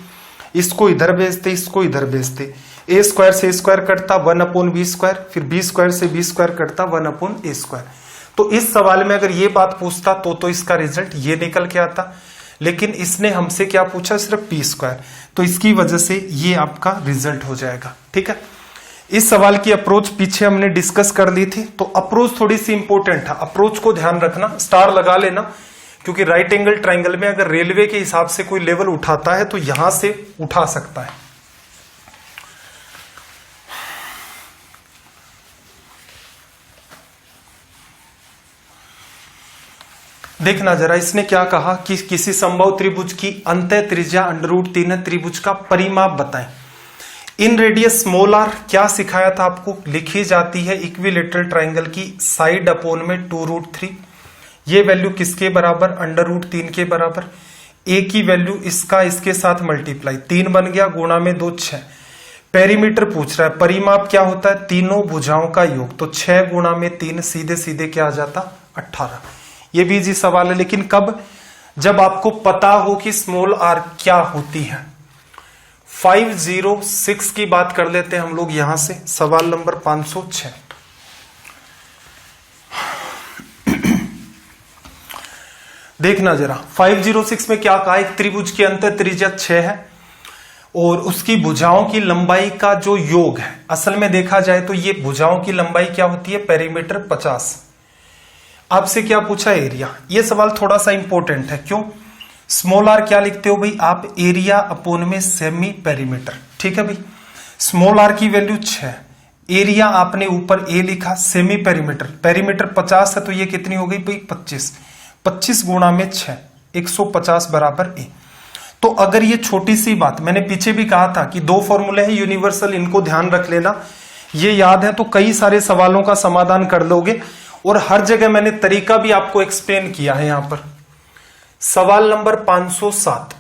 इसको इधर भेजते इसको इधर भेजते, ए स्क्वायर से स्क्वायर कटता 1/b स्क्वायर, फिर बी स्क्वायर से बी स्क्वायर कटता 1/a स्क्वायर। तो इस सवाल में अगर ये बात पूछता तो इसका रिजल्ट ये निकल के आता, लेकिन इसने हमसे क्या पूछा सिर्फ पी स्क्वायर, तो इसकी वजह से ये आपका रिजल्ट हो जाएगा, ठीक है। इस सवाल की अप्रोच पीछे हमने डिस्कस कर ली थी, तो अप्रोच थोड़ी सी इंपॉर्टेंट है, अप्रोच को ध्यान रखना, स्टार लगा लेना, क्योंकि राइट एंगल ट्राइंगल में अगर रेलवे के हिसाब से कोई लेवल उठाता है तो यहां से उठा सकता है। देखना जरा, इसने क्या कहा कि किसी संभव त्रिभुज की अंतः त्रिज्या √3 है, त्रिभुज का परिमाप बताएं। इन रेडियस स्मॉल आर क्या सिखाया था आपको, लिखी जाती है इक्विलेटरल ट्राइंगल की साइड अपॉन में 2√3। ये वैल्यू किसके बराबर, √3 के बराबर। ए की वैल्यू इसका इसके साथ मल्टीप्लाई, 3 बन गया, गुणा में 2 6। पेरीमीटर पूछ रहा है, परिमाप क्या होता है, तीनों भुजाओं का योग, तो 6 गुणा में 3 सीधे सीधे क्या आ जाता 18। ये भी इजी सवाल है, लेकिन कब, जब आपको पता हो कि स्मॉल आर क्या होती है। 506 की बात कर लेते हैं हम लोग यहां से, सवाल नंबर 506। देखना जरा 506 में क्या कहा, एक त्रिभुज की अंतः त्रिज्या 6 है और उसकी भुजाओं की लंबाई का जो योग है, असल में देखा जाए तो ये भुजाओं की लंबाई क्या होती है, पेरीमीटर 50। आपसे क्या पूछा, एरिया। ये सवाल थोड़ा सा इंपॉर्टेंट है, क्यों, स्मॉल आर क्या लिखते हो भाई आप, एरिया अपॉन में सेमी पेरीमीटर, ठीक है भाई। स्मॉल आर की वैल्यू 6, एरिया आपने ऊपर ए लिखा, सेमी पेरीमीटर, पेरीमीटर 50 है तो ये कितनी हो गई भाई 25, 25 गुणा में 6, 150 बराबर ए। तो अगर ये छोटी सी बात, मैंने पीछे भी कहा था कि 2 फॉर्मूले हैं यूनिवर्सल, इनको ध्यान रख लेना, ये याद है तो कई सारे सवालों का समाधान कर लोगे। और हर जगह मैंने तरीका भी आपको एक्सप्लेन किया है। यहां पर सवाल नंबर 507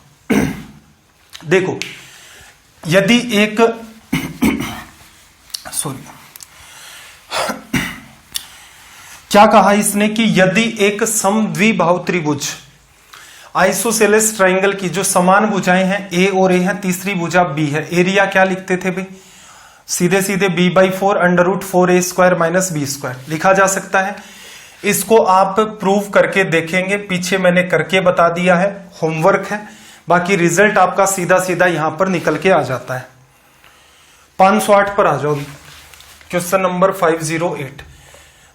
देखो, यदि एक क्या कहा इसने कि यदि एक समद्विबाहु त्रिभुज आइसोसेलेस ट्राइंगल की जो समान भुजाएं हैं ए और ए हैं, तीसरी भुजा बी है, एरिया क्या लिखते थे भाई, सीधे सीधे b/4 √4a² माइनस b² लिखा जा सकता है। इसको आप प्रूव करके देखेंगे, पीछे मैंने करके बता दिया है, होमवर्क है, बाकी रिजल्ट आपका सीधा सीधा यहां पर निकल के आ जाता है। 508 पर आ जाओ, क्वेश्चन नंबर 508।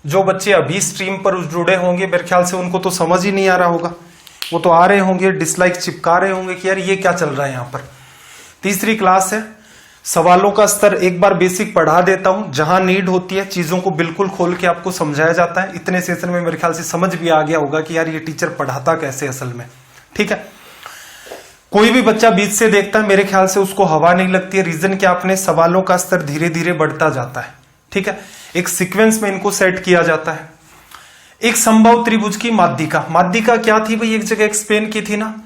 जो बच्चे अभी स्ट्रीम पर जुड़े होंगे मेरे ख्याल से उनको तो समझ ही नहीं आ रहा होगा, वो तो आ रहे होंगे डिसलाइक चिपका रहे होंगे कि यार ये क्या चल रहा है यहाँ पर। तीसरी क्लास है, सवालों का स्तर एक बार बेसिक पढ़ा देता हूं, जहां नीड होती है चीजों को बिल्कुल खोल के आपको समझाया जाता है। इतने सेशन में मेरे ख्याल से समझ भी आ गया होगा कि यार ये टीचर पढ़ाता कैसे असल में, ठीक है। कोई भी बच्चा बीच से देखता है मेरे ख्याल से उसको हवा नहीं लगती है। रीजन क्या, अपने सवालों का स्तर धीरे धीरे बढ़ता जाता है, ठीक है। एक सीक्वेंस में इनको सेट किया जाता है। एक संभव त्रिभुज की माध्यिका, माध्यिका क्या थी भाई, एक जगह एक्सप्लेन की थी ना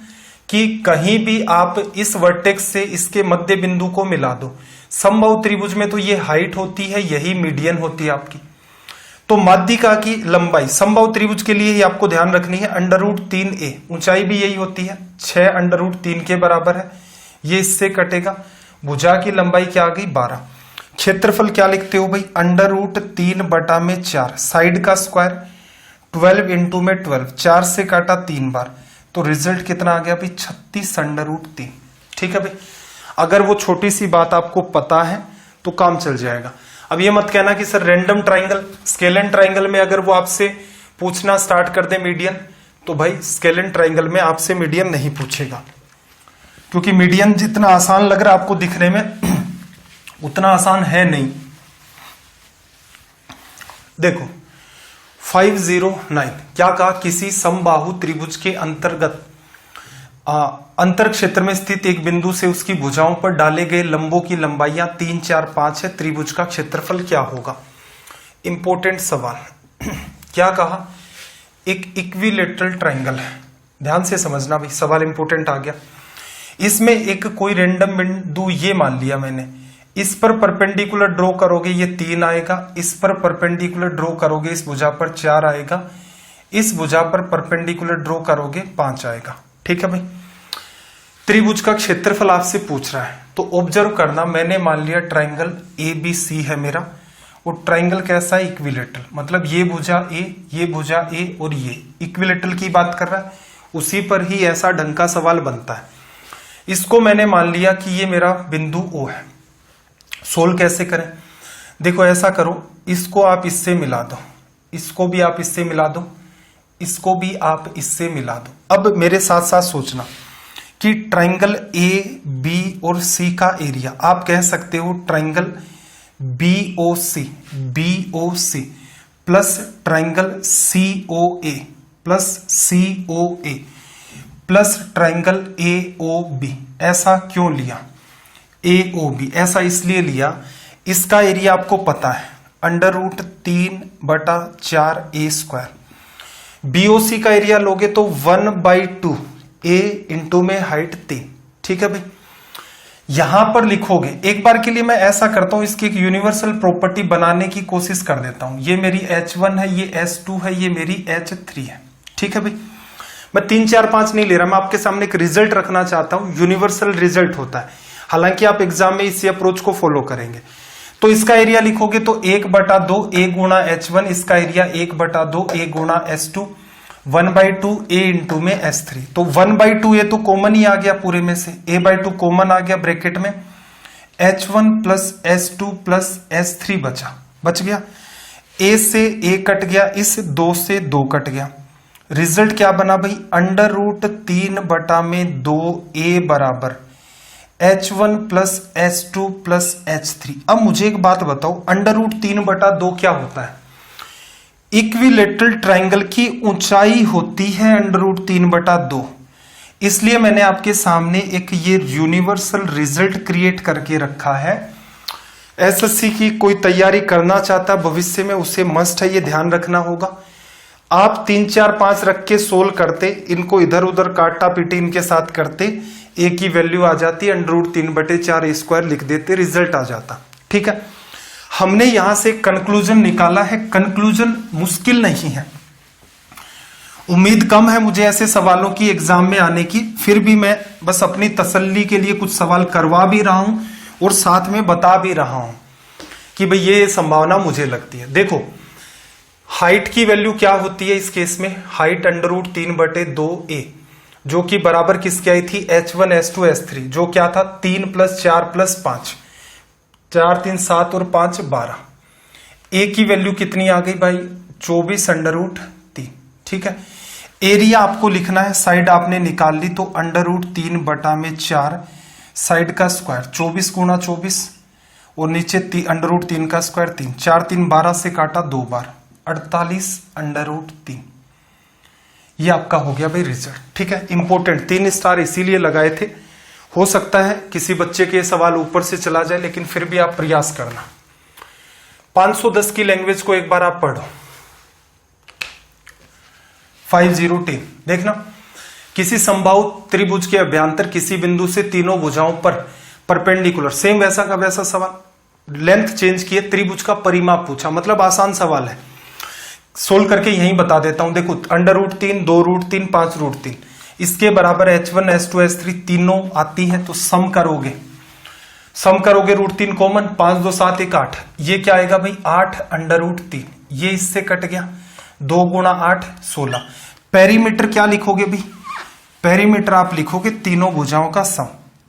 कि कहीं भी आप इस वर्टेक्स से इसके मध्य बिंदु को मिला दो। समबाहु त्रिभुज में तो ये हाइट होती है, यही मीडियन होती है आपकी। तो माध्यिका की लंबाई समबाहु त्रिभुज के लिए ही आपको ध्यान रखनी है √3a, ऊंचाई भी यही होती है 6 √3 के बराबर है, ये इससे कटेगा। भुजा की लंबाई क्या आ गई 12। क्षेत्रफल क्या लिखते हो भाई, √3/4, साइड का स्क्वायर 12 × में 12, 4 से काटा 3 बार, तो रिजल्ट कितना आ गया भाई 36 √3, ठीक है भाई। अगर वो छोटी सी बात आपको पता है तो काम चल जाएगा। अब ये मत कहना कि sir random triangle, scalene triangle में अगर वो आपसे पूछना स्टार्ट कर दे मीडियन, तो भाई स्केलन ट्राइंगल में आपसे मीडियन नहीं पूछेगा, क्योंकि मीडियन जितना आसान लग रहा है आपको दिखने में उतना आसान है नहीं। देखो 509 क्या कहा, किसी समबाहु त्रिभुज के अंतर्गत अंतर क्षेत्र में स्थित एक बिंदु से उसकी भुजाओं पर डाले गए लंबों की लंबाइयां 3, 4, 5 है, त्रिभुज का क्षेत्रफल क्या होगा। इंपॉर्टेंट सवाल क्या कहा, एक इक्विलेटरल ट्रायंगल है, ध्यान से समझना भाई, सवाल इंपॉर्टेंट आ गया। इसमें एक कोई रैंडम बिंदु ये मान लिया मैंने, इस पर परपेंडिकुलर ड्रॉ करोगे ये 3 आएगा, इस पर परपेंडिकुलर ड्रॉ करोगे इस भुजा पर 4 आएगा, इस भुजा पर परपेंडिकुलर ड्रॉ करोगे 5 आएगा, ठीक है भाई। त्रिभुज का क्षेत्रफल आपसे पूछ रहा है, तो ऑब्जर्व करना, मैंने मान लिया ट्राइंगल ABC है मेरा, और ट्राइंगल कैसा है, इक्विलेटरल, मतलब ये भुजा A, ये भुजा A और ये इक्विलेटरल की बात कर रहा है, उसी पर ही ऐसा ढंग का सवाल बनता है। इसको मैंने मान लिया कि ये मेरा बिंदु O है। सोल्व कैसे करें, देखो ऐसा करो, इसको आप इससे मिला दो, इसको भी आप इससे मिला दो, इसको भी आप इससे मिला दो। अब मेरे साथ साथ सोचना कि ट्राइंगल AB और C का एरिया आप कह सकते हो triangle BOC plus triangle COA plus triangle AOB। ऐसा क्यों लिया, AOB ऐसा इसलिए लिया, इसका एरिया आपको पता है √3/4a²। BOC का एरिया लोगे तो 1/2 A इंटू में हाइट 3, ठीक है भाई। यहां पर लिखोगे, एक बार के लिए मैं ऐसा करता हूं, इसकी एक यूनिवर्सल प्रॉपर्टी बनाने की कोशिश कर देता हूं। ये मेरी H1 है, ये S2 है, ये मेरी H3 है, ठीक है भाई। मैं 3, 4, 5 नहीं ले रहा, मैं आपके सामने एक रिजल्ट रखना चाहता हूं, यूनिवर्सल रिजल्ट होता है। हालांकि आप एग्जाम में इसी अप्रोच को फॉलो करेंगे। तो इसका एरिया लिखोगे तो 1/2 A गुणा H1, इसका एरिया 1/2 A गुणा S2, 1/2 A इंटू में S3। तो 1/2 A तो कॉमन ही आ गया पूरे में से, A/2 कॉमन आ गया ब्रैकेट में, H1 plus S2 plus S3 बच गया। A से A कट गया, इस 2 से 2 कट गया। रिजल्ट क्या बना भाई, √3/2A बराबर H1 plus S2 plus H3। अब मुझे एक बात बताओ, √3/2 क्या होता है, इक्विलेटरल ट्राइंगल की ऊंचाई होती है √3/2। इसलिए मैंने आपके सामने एक ये यूनिवर्सल रिजल्ट क्रिएट करके रखा है। एसएससी की कोई तैयारी करना चाहता भविष्य में, उसे मस्ट है, ये ध्यान रखना होगा। आप 3, 4, 5 रख के सोल्व करते, इनको इधर उधर काटा पीटी इनके साथ करते, A की वैल्यू आ जाती है √3/4a² लिख देते, रिजल्ट आ जाता, ठीक है। हमने यहां से कंक्लूजन निकाला है, कंक्लूजन मुश्किल नहीं है, उम्मीद कम है मुझे ऐसे सवालों की एग्जाम में आने की, फिर भी मैं बस अपनी तसल्ली के लिए कुछ सवाल करवा भी रहा हूं और साथ में बता भी रहा हूं कि भाई ये संभावना मुझे लगती है। देखो हाइट की वैल्यू क्या होती है इस केस में, हाइट √3/2a, जो कि बराबर किसकी आई थी, H1 S2 S3, जो क्या था 3 + 4 + 5, 4, 3, 7 और 5 12। A की वैल्यू कितनी आ गई भाई, 24√3। ठीक है, एरिया आपको लिखना है, साइड आपने निकाल ली तो √3/4 साइड का स्क्वायर 24 गुणा 24 और नीचे √3 का स्क्वायर 3, 4 3 12 से काटा 2 बार 48√3। ये आपका हो गया भाई रिजल्ट। ठीक है, इंपॉर्टेंट 3 स्टार इसीलिए लगाए थे। हो सकता है किसी बच्चे के सवाल ऊपर से चला जाए, लेकिन फिर भी आप प्रयास करना। 510 की लैंग्वेज को एक बार आप पढ़ो। 502 देखना, किसी समबाहु त्रिभुज के अभ्यंतर किसी बिंदु से तीनों भुजाओं पर परपेंडिकुलर, सेम वैसा का वैसा सवाल, लेंथ चेंज किए, त्रिभुज का परिमाप पूछा, मतलब आसान सवाल है। सोल्व करके यहीं बता देता हूं। देखो √3, 2√3, 5√3, इसके बराबर H1 H2 H3 तीनों आती है, तो सम करोगे √3 कॉमन, 5 2 7 1 8, ये क्या आएगा भाई 8√3, ये इससे कट गया, 2 गुणा 8 16। पेरीमीटर क्या लिखोगे भाई, पेरीमीटर आप लिखोगे तीनों भुजाओं का सम,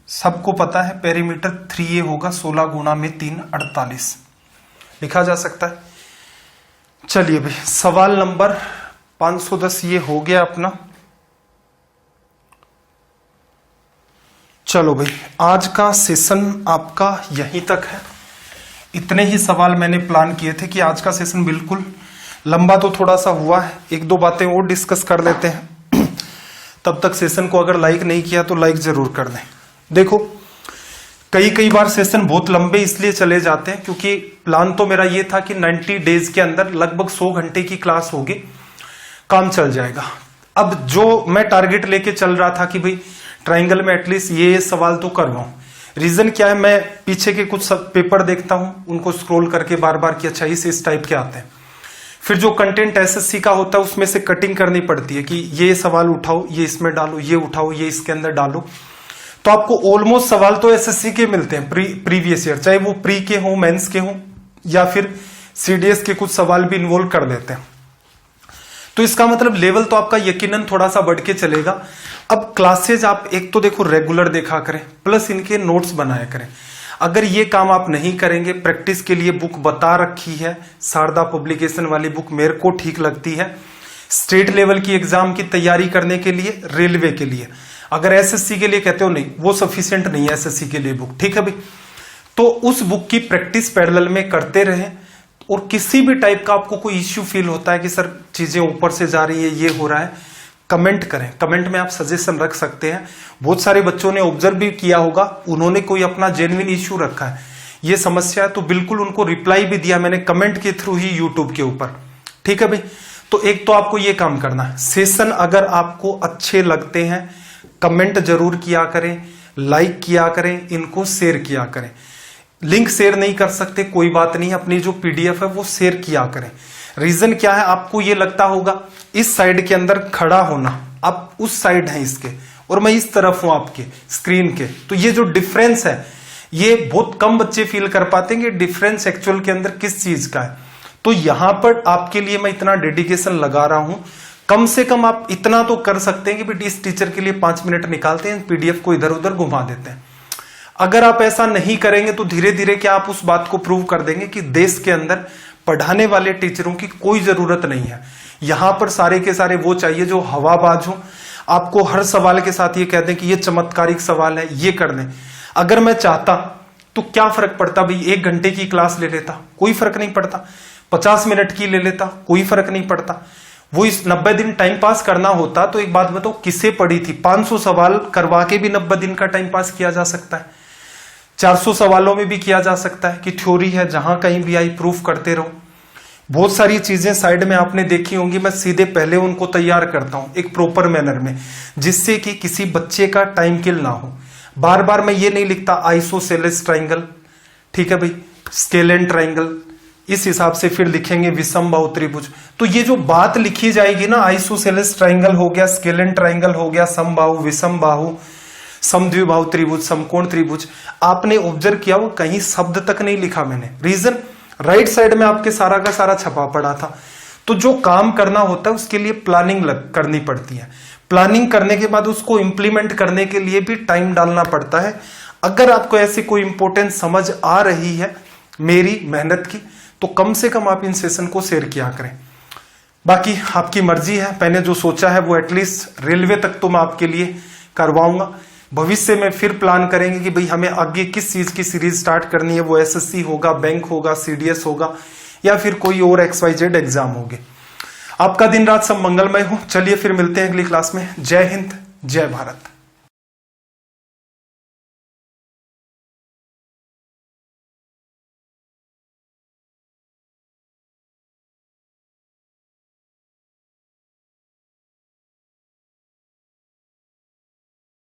सबको पता है पेरीमीटर 3a होगा, 16 गुणा में 3 48 लिखा जा सकता है। चलिए भाई सवाल नंबर 510 ये हो गया अपना। चलो भाई आज का सेशन आपका यहीं तक है। इतने ही सवाल मैंने प्लान किए थे कि आज का सेशन बिल्कुल लंबा तो थोड़ा सा हुआ है, एक दो बातें और डिस्कस कर लेते हैं। तब तक सेशन को अगर लाइक नहीं किया तो लाइक जरूर कर दें। देखो कई बार सेशन बहुत लंबे इसलिए चले जाते हैं क्योंकि प्लान तो मेरा ये था कि 90 डेज के अंदर लगभग 100 घंटे की क्लास होगी, काम चल जाएगा। अब जो मैं टारगेट लेके चल रहा था कि भाई ट्राइंगल में एटलीस्ट ये सवाल तो करवाऊं। रीजन क्या है, मैं पीछे के कुछ पेपर देखता हूं, उनको स्क्रॉल करके बार बार कि अच्छा इस टाइप के आते हैं। फिर जो कंटेंट एसएससी का होता है उसमें से कटिंग करनी पड़ती है कि ये सवाल उठाओ, ये इसमें डालो, ये उठाओ, ये इसके अंदर डालो। तो आपको ऑलमोस्ट सवाल तो एसएससी के मिलते हैं प्रीवियस ईयर, चाहे वो प्री के हो, मेंस के हो, या फिर सीडीएस के कुछ सवाल भी इन्वॉल्व कर लेते हैं। तो इसका मतलब लेवल तो आपका यकीनन थोड़ा सा बढ़ के चलेगा। अब क्लासेज आप एक तो देखो रेगुलर देखा करें, प्लस इनके नोट्स बनाया करें। अगर ये काम आप नहीं करेंगे, प्रैक्टिस के लिए बुक बता रखी है, शारदा पब्लिकेशन वाली बुक मेरे को ठीक लगती है स्टेट लेवल की एग्जाम की तैयारी करने के लिए, रेलवे के लिए। अगर एसएससी के लिए कहते हो नहीं, वो सफिशिएंट नहीं है एसएससी के लिए बुक, ठीक है भाई। तो उस बुक की प्रैक्टिस पैरेलल में करते रहें। और किसी भी टाइप का आपको कोई इश्यू फील होता है कि सर चीजें ऊपर से जा रही है, ये हो रहा है, कमेंट करें। कमेंट में आप सजेशन रख सकते हैं। बहुत सारे बच्चों ने ऑब्जर्व भी किया होगा, उन्होंने कोई अपना जेन्युइन इश्यू रखा है, ये समस्या है, तो बिल्कुल उनको रिप्लाई भी दिया मैंने कमेंट के थ्रू ही यूट्यूब के ऊपर, ठीक है भाई। तो एक तो आपको ये काम करना है। सेशन अगर आपको अच्छे लगते हैं कमेंट जरूर किया करें, लाइक किया करें, इनको शेयर किया करें। लिंक शेयर नहीं कर सकते कोई बात नहीं, अपनी जो पीडीएफ है वो शेयर किया करें। रीजन क्या है, आपको ये लगता होगा इस साइड के अंदर खड़ा होना, आप उस साइड हैं इसके और मैं इस तरफ हूं आपके स्क्रीन के, तो ये जो डिफरेंस है ये बहुत कम बच्चे फील कर पाते हैं कि डिफरेंस एक्चुअल के अंदर किस चीज का है। तो यहां पर आपके लिए मैं इतना डेडिकेशन लगा रहा हूं। कम से कम आप इतना तो कर सकते हैं कि बेटी इस टीचर के लिए 5 मिनट निकालते हैं, पीडीएफ को इधर उधर घुमा देते हैं। अगर आप ऐसा नहीं करेंगे तो धीरे धीरे क्या आप उस बात को प्रूव कर देंगे कि देश के अंदर पढ़ाने वाले टीचरों की कोई जरूरत नहीं है। यहां पर सारे के सारे वो चाहिए जो हवाबाज हो, आपको हर सवाल के साथ ये कह दें कि ये चमत्कारिक सवाल है, ये कर दें। अगर मैं चाहता तो क्या फर्क पड़ता भाई, 1 घंटे की क्लास ले लेता, कोई फर्क नहीं पड़ता। 50 मिनट की ले लेता, कोई फर्क नहीं पड़ता। वो इस 90 दिन टाइम पास करना होता तो एक बात बताओ किसे पड़ी थी, 500 सवाल करवा के भी 90 दिन का टाइम पास किया जा सकता है, 400 सवालों में भी किया जा सकता है कि थ्योरी है जहां कहीं भी आई प्रूफ करते रहो। बहुत सारी चीजें साइड में आपने देखी होंगी, मैं सीधे पहले उनको तैयार करता हूं एक प्रॉपर मैनर में, जिससे कि किसी बच्चे का टाइम किल ना हो। बार बार मैं ये नहीं लिखता आइसोसेलेस ट्राइंगल, ठीक है भाई, स्केलेन ट्राइंगल, इस हिसाब से फिर लिखेंगे विषमबाहु त्रिभुज। तो ये जो बात लिखी जाएगी ना, आइसोसेलेस ट्राइंगल हो गया, स्केलेन ट्राइंगल हो गया, समबाहु, विषमबाहु, समद्विबाहु त्रिभुज, समकोण त्रिभुज, आपने ऑब्जर्व किया वो कहीं शब्द तक नहीं लिखा मैंने। रीजन राइट साइड में आपके सारा का सारा छपा पड़ा था। तो जो काम करना होता है उसके लिए प्लानिंग करनी पड़ती है। प्लानिंग करने के बाद उसको इंप्लीमेंट करने के लिए भी टाइम डालना पड़ता है। अगर आपको ऐसी कोई इंपॉर्टेंस समझ आ रही है मेरी मेहनत की, तो कम से कम आप इन सेशन को शेयर किया करें। बाकी आपकी मर्जी है, मैंने जो सोचा है वो एटलीस्ट रेलवे तक तो मैं आपके लिए करवाऊंगा। भविष्य में फिर प्लान करेंगे कि भाई हमें आगे किस चीज की सीरीज स्टार्ट करनी है, वो एसएससी होगा, बैंक होगा, सीडीएस होगा, या फिर कोई और XYZ एग्जाम होगे। आपका दिन रात सब मंगलमय हो। चलिए फिर मिलते हैं अगली क्लास में। जय हिंद, जय भारत।